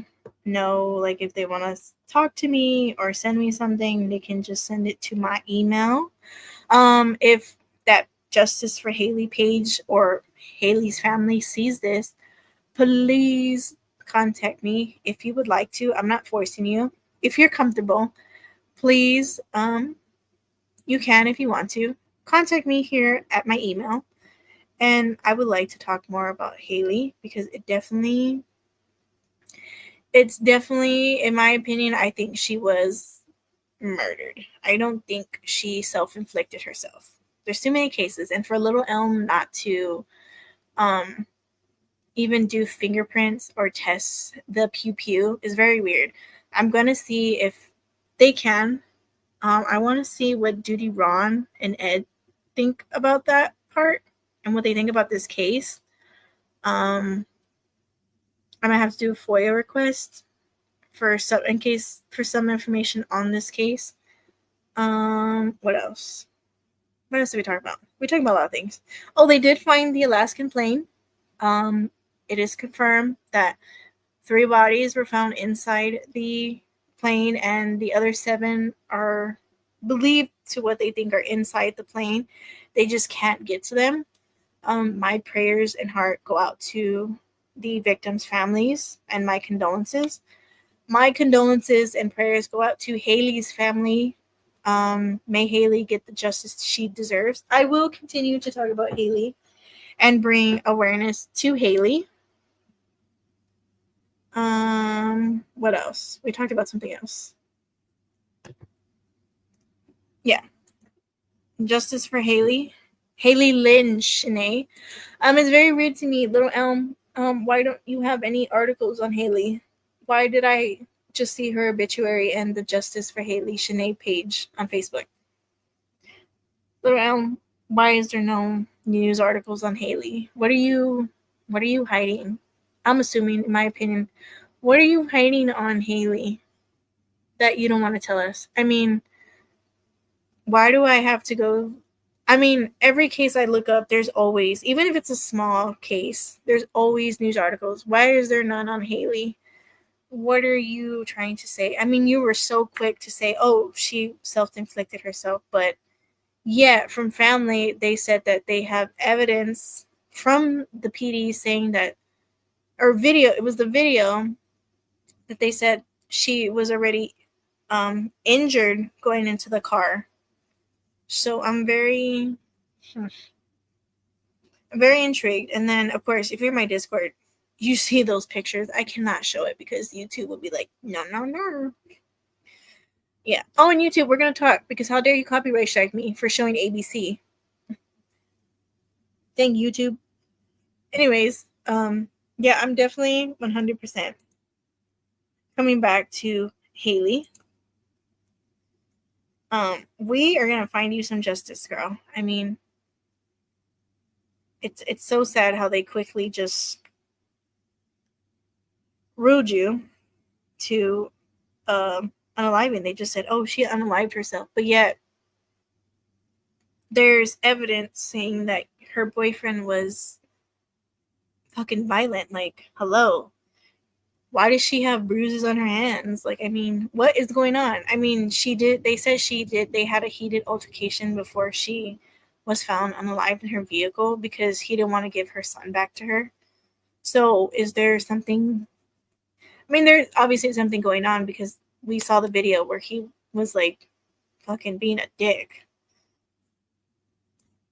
know, like, if they want to talk to me or send me something, they can just send it to my email. If that Justice for Haley page or Haley's family sees this, please contact me if you would like to. I'm not forcing you. If you're comfortable, please, you can, if you want to, contact me here at my email. And I would like to talk more about Haley because it's definitely, in my opinion, I think she was murdered. I don't think she self-inflicted herself. There's too many cases. And for Little Elm not to even do fingerprints or test the pew is very weird. I'm going to see if they can. I want to see what Judy, Ron, and Ed think about that part and what they think about this case. I might have to do a FOIA request for some information on this case. What else? What else did we talk about? We talked about a lot of things. Oh, they did find the Alaskan plane. It is confirmed that 3 bodies were found inside the plane, and the other 7 are believed to what they think are inside the plane. They just can't get to them. My prayers and heart go out to the victims' families, and my condolences. My condolences and prayers go out to Haley's family. May Haley get the justice she deserves. I will continue to talk about Haley and bring awareness to Haley. What else? We talked about something else. Yeah. Justice for Haley. Haley Cheney. It's very weird to me, Little Elm. Why don't you have any articles on Haley? Why did I just see her obituary and the Justice for Haley Cheney page on Facebook? Little Elm, why is there no news articles on Haley? What are you hiding? I'm assuming, in my opinion, what are you hiding on Haley that you don't want to tell us? I mean, why do I have to go? I mean, every case I look up, there's always, even if it's a small case, there's always news articles. Why is there none on Haley? What are you trying to say? I mean, you were so quick to say, oh, she self-inflicted herself, but yet from family, they said that they have evidence from the PD saying that, or video, it was the video that they said she was already injured going into the car. So I'm very intrigued. And then, of course, if you're in my Discord, you see those pictures. I cannot show it because YouTube will be like, no. Yeah. Oh, and YouTube, we're going to talk because how dare you copyright strike me for showing ABC? Dang YouTube. Anyways, yeah, I'm definitely 100% coming back to Haley. We are going to find you some justice, girl. I mean, it's so sad how they quickly just ruled you to unaliving. They just said, oh, she unalived herself. But yet there's evidence saying that her boyfriend was fucking violent. Like, hello. Why does she have bruises on her hands? Like, I mean, what is going on? I mean, they said they had a heated altercation before she was found unalived in her vehicle because he didn't want to give her son back to her. So is there something? I mean, there's obviously something going on because we saw the video where he was like fucking being a dick.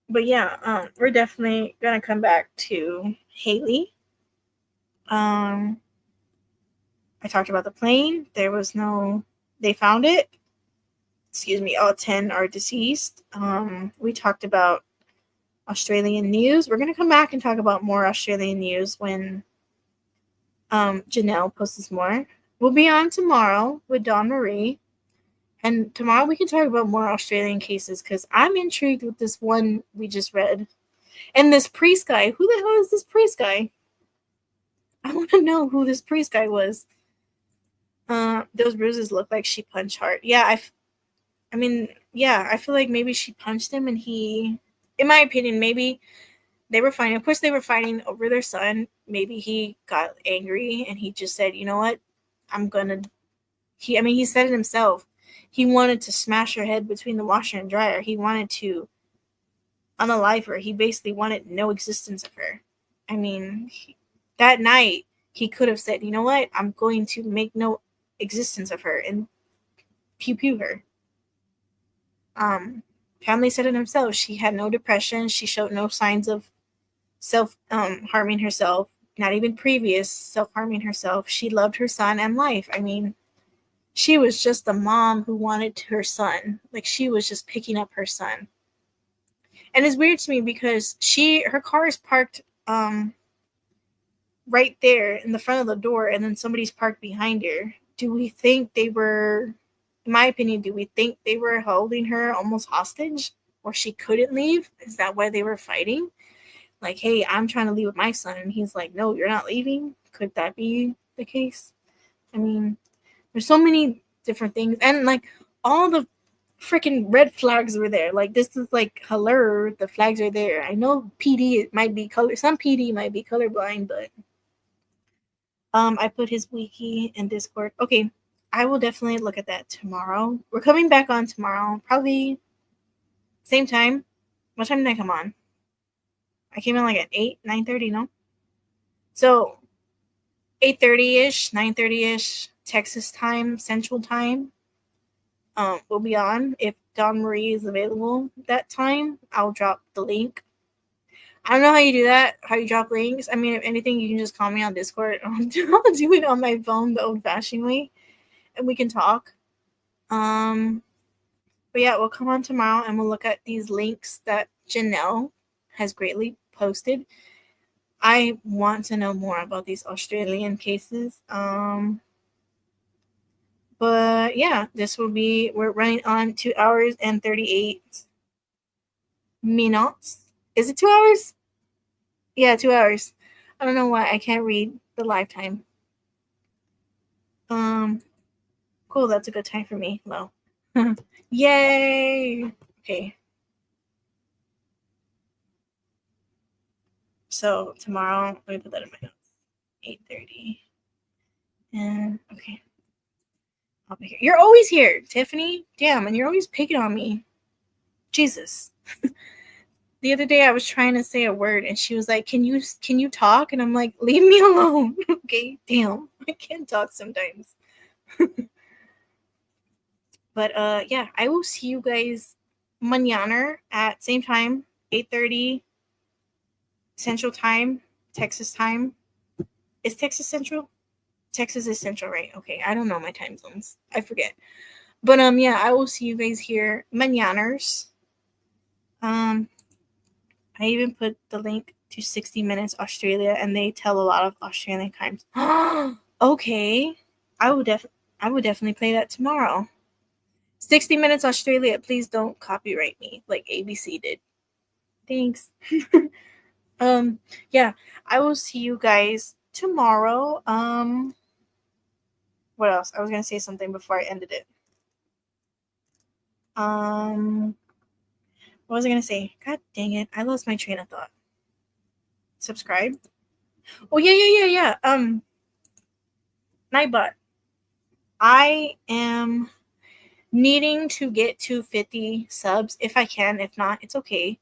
But yeah, we're definitely gonna come back to Haley. I talked about the plane. They found it. Excuse me, all 10 are deceased. We talked about Australian news. We're gonna come back and talk about more Australian news when Janelle posts more. We'll be on tomorrow with Dawn Marie. And tomorrow we can talk about more Australian cases because I'm intrigued with this one we just read. And this priest guy. Who the hell is this priest guy? I want to know who this priest guy was. Those bruises look like she punched hard. Yeah, I mean, yeah, I feel like maybe she punched him and he, in my opinion, maybe they were fighting. Of course, they were fighting over their son. Maybe he got angry and he just said, you know what? He said it himself. He wanted to smash her head between the washer and dryer. He wanted to unalive her. He basically wanted no existence of her. I mean, that night, he could have said, you know what? I'm going to make no existence of her and pew her. Family said it himself. She had no depression. She showed no signs of harming herself, not even previous self-harming herself. She loved her son and life. I mean, she was just a mom who wanted her son. Like, she was just picking up her son. And it's weird to me because her car is parked right there in the front of the door, and then somebody's parked behind her. Do we think they were, in my opinion, holding her almost hostage? Or she couldn't leave? Is that why they were fighting? Like, hey, I'm trying to leave with my son. And he's like, no, you're not leaving. Could that be the case? I mean, there's so many different things. And, like, all the freaking red flags were there. Like, this is like, hello, the flags are there. I know PD might be some PD might be colorblind, but I put his wiki in Discord. Okay, I will definitely look at that tomorrow. We're coming back on tomorrow, probably same time. What time did I come on? I came in like at 9:30, no? So 8:30-ish, 9:30-ish, Texas time, Central time. We'll be on. If Dawn Marie is available that time, I'll drop the link. I don't know how you do that, how you drop links. I mean, if anything, you can just call me on Discord. I'll do it on my phone the old-fashioned way, and we can talk. But yeah, we'll come on tomorrow and we'll look at these links that Janelle has greatly posted. I want to know more about these Australian cases. But yeah, we're running on 2 hours and 38 minutes. Is it 2 hours? Yeah, 2 hours. I don't know why I can't read the live time. Cool, that's a good time for me. Low. Yay! Okay. So tomorrow, let me put that in my notes. 8:30. And okay. I'll be here. You're always here, Tiffany. Damn, and you're always picking on me. Jesus. The other day I was trying to say a word and she was like, Can you talk? And I'm like, leave me alone. Okay, damn. I can't talk sometimes. But yeah, I will see you guys mañana at same time, 8:30 Central Time, Texas time. Is Texas Central? Texas is Central, right? Okay, I don't know my time zones. I forget. But yeah, I will see you guys here mañanas. I even put the link to 60 Minutes Australia, and they tell a lot of Australian crimes. Okay, I would definitely play that tomorrow. 60 Minutes Australia, please don't copyright me like ABC did. Thanks. Yeah, I will see you guys tomorrow. What else? I was gonna say something before I ended it. What was I gonna say? God dang it, I lost my train of thought. Subscribe. Oh yeah. Nightbot. I am needing to get to 50 subs if I can. If not, it's okay.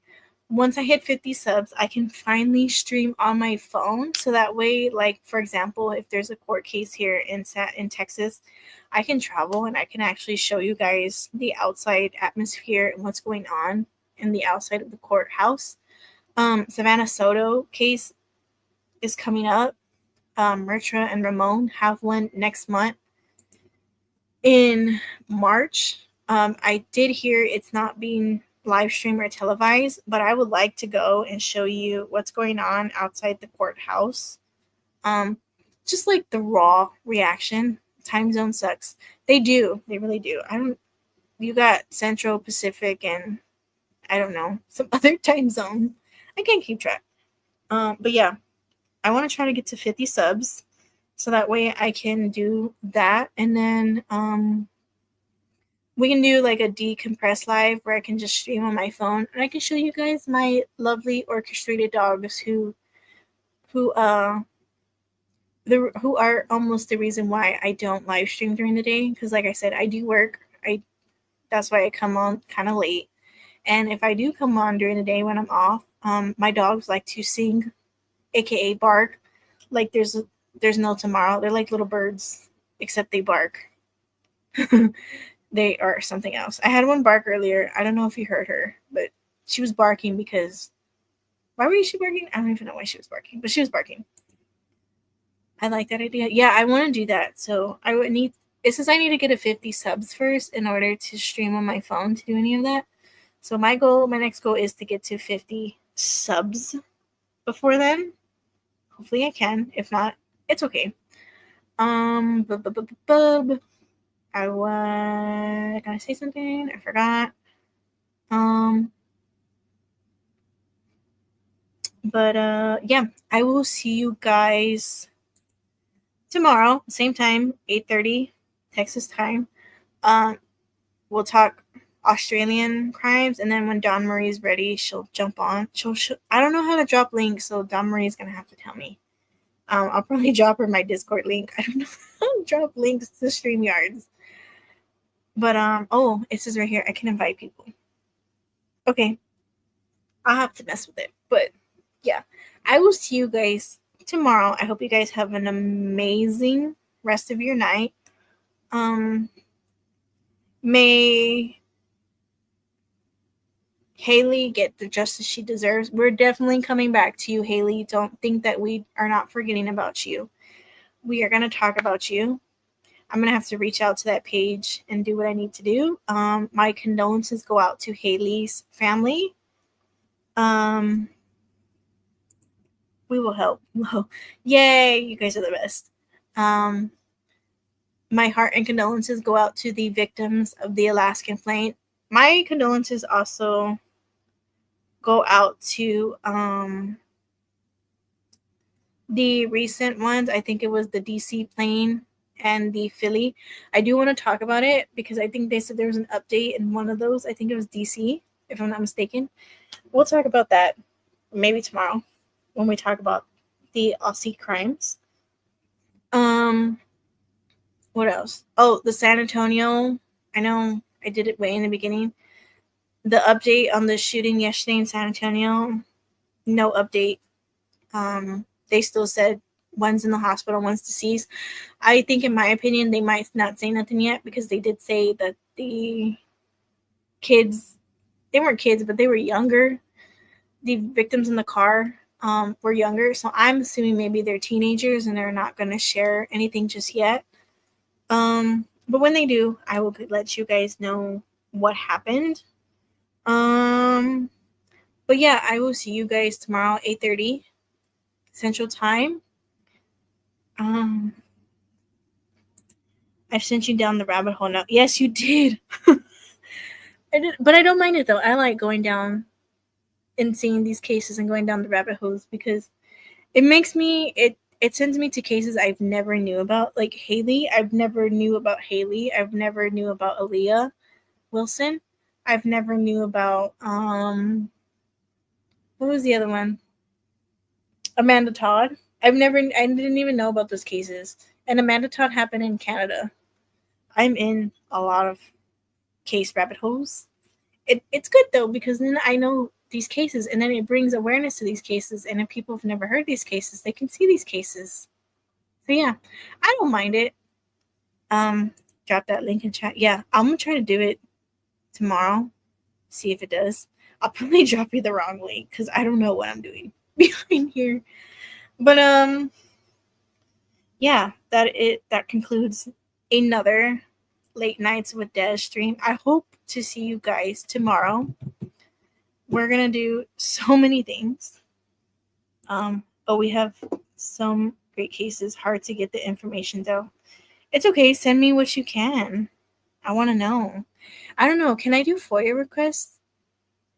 Once I hit 50 subs, I can finally stream on my phone. So that way, like, for example, if there's a court case here in Texas, I can travel and I can actually show you guys the outside atmosphere and what's going on in the outside of the courthouse. Savannah Soto case is coming up. Mertra and Ramon have one next month in March. I did hear it's not being live streamed or televised, but I would like to go and show you what's going on outside the courthouse. Just like the raw reaction. Time zone sucks. They really do. You got Central, Pacific, and I don't know, some other time zone. I can't keep track. But yeah, I want to try to get to 50 subs so that way I can do that. And then we can do like a decompress live where I can just stream on my phone and I can show you guys my lovely orchestrated dogs who are almost the reason why I don't live stream during the day, because like I said, I do work. That's why I come on kind of late. And if I do come on during the day when I'm off, my dogs like to sing, aka bark, like there's no tomorrow. They're like little birds, except they bark. They are something else. I had one bark earlier. I don't know if you heard her, but she was barking because why was she barking? I don't even know why she was barking, but she was barking. I like that idea. Yeah, I want to do that. So I need to get a 50 subs first in order to stream on my phone to do any of that. So my next goal is to get to 50 subs before then. Hopefully I can. If not, it's okay. Can I say something? I forgot. Yeah, I will see you guys tomorrow, same time, 8:30 Texas time. We'll talk Australian crimes, and then when Dawn Marie's ready, she'll jump on. I don't know how to drop links, so Dawn Marie's gonna have to tell me. I'll probably drop her my Discord link. I don't know how to drop links to StreamYards. But it says right here I can invite people. Okay. I'll have to mess with it. But yeah, I will see you guys tomorrow. I hope you guys have an amazing rest of your night. May Haley get the justice she deserves. We're definitely coming back to you, Haley. Don't think that we are not forgetting about you. We are going to talk about you. I'm going to have to reach out to that page and do what I need to do. My condolences go out to Haley's family. We will help. Yay, you guys are the best. My heart and condolences go out to the victims of the Alaskan flight. My condolences also go out to the recent ones. I think it was the DC plane and the Philly. I do want to talk about it because I think they said there was an update in one of those. I think it was DC, if I'm not mistaken. We'll talk about that maybe tomorrow when we talk about the Aussie crimes. What else? Oh, the San Antonio. I know I did it way in the beginning. The update on the shooting yesterday in San Antonio, no update. They still said one's in the hospital, one's deceased. I think, in my opinion, they might not say nothing yet because they did say that the kids, they weren't kids, but they were younger. The victims in the car were younger. So I'm assuming maybe they're teenagers and they're not going to share anything just yet. But when they do, I will let you guys know what happened. But yeah, I will see you guys tomorrow, 8:30 Central Time. I've sent you down the rabbit hole now. Yes, you did. I did, but I don't mind it though. I like going down and seeing these cases and going down the rabbit holes because it makes me it sends me to cases I've never knew about. Like Haley, I've never knew about Haley. I've never knew about Aaliyah Wilson. I've never knew about what was the other one? Amanda Todd. I didn't even know about those cases. And Amanda Todd happened in Canada. I'm in a lot of case rabbit holes. It's good though because then I know these cases and then it brings awareness to these cases, and if people have never heard these cases, they can see these cases. So yeah, I don't mind it. Drop that link in chat. Yeah, I'm gonna try to do it tomorrow. See if it does. I'll probably drop you the wrong link because I don't know what I'm doing behind here. But yeah, that concludes another Late Nights with Des stream. I hope to see you guys tomorrow. We're gonna do so many things. But we have some great cases. Hard to get the information though. It's okay. Send me what you can. I want to know. I don't know. Can I do FOIA requests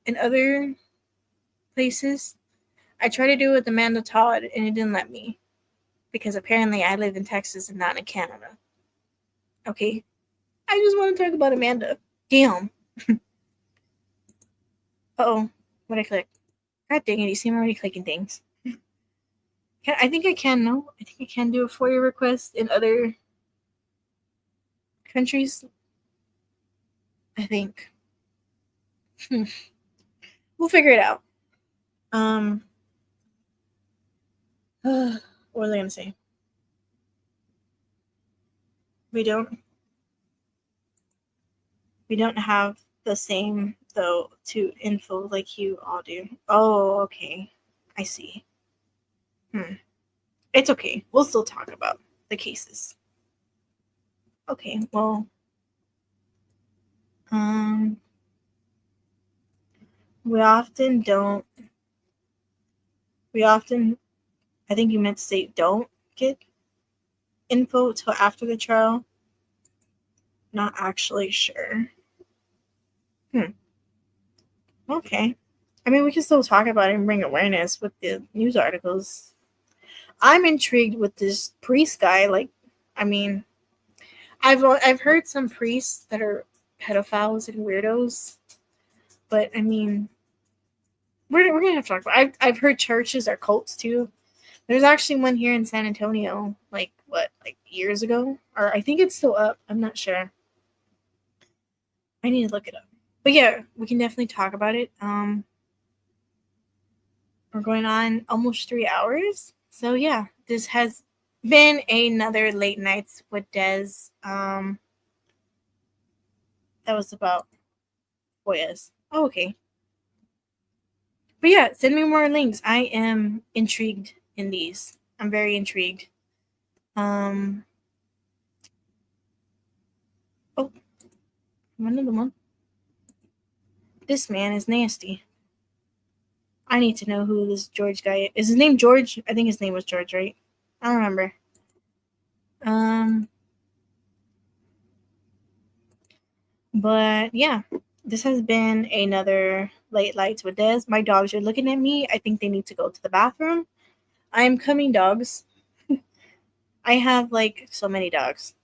in other places? I tried to do it with Amanda Todd and it didn't let me because apparently I live in Texas and not in Canada. Okay. I just want to talk about Amanda. Damn. Uh-oh. What I click? God dang it. You see me already clicking things. I think I can, no? I think I can do a FOIA request in other countries. I think. We'll figure it out. What was I going to say? We don't have the same, though, to info like you all do. Oh, okay. I see. It's okay. We'll still talk about the cases. Okay, well, we often, I think you meant to say don't get info till after the trial. Not actually sure. Okay. I mean, we can still talk about it and bring awareness with the news articles. I'm intrigued with this priest guy. Like, I mean, I've heard some priests that are pedophiles and weirdos, but I mean, we're gonna have to talk about it. I've heard churches are cults too. There's actually one here in San Antonio, like years ago, or I think it's still up. I'm not sure. I need to look it up. But yeah, we can definitely talk about it. We're going on almost 3 hours. So yeah, this has been another Late Nights with Des. That was about FOIAs. Oh, okay. But yeah, send me more links. I am intrigued in these. I'm very intrigued. Oh, another one. This man is nasty. I need to know who this George guy is. Is his name George? I think his name was George, right? I don't remember. But yeah, this has been another Late Lights with Des. My dogs are looking at me. I think they need to go to the bathroom. I'm coming, dogs. I have like so many dogs.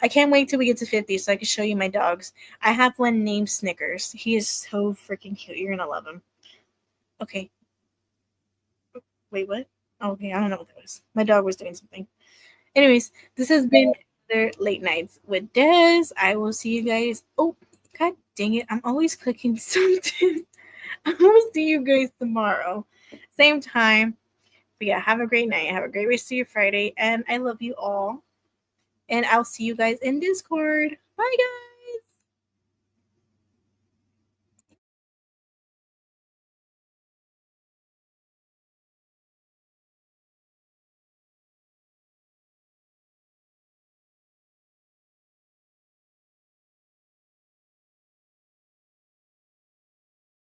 I can't wait till we get to 50 so I can show you my dogs. I have one named Snickers. He is so freaking cute. You're gonna love him. Okay. Wait, what? Okay, I don't know what that was. My dog was doing something. Anyways, this has been their Late Nights with Des. I will see you guys. Oh, god dang it. I'm always clicking something. I will see you guys tomorrow. Same time. But yeah, have a great night. Have a great rest of your Friday. And I love you all. And I'll see you guys in Discord. Bye, guys.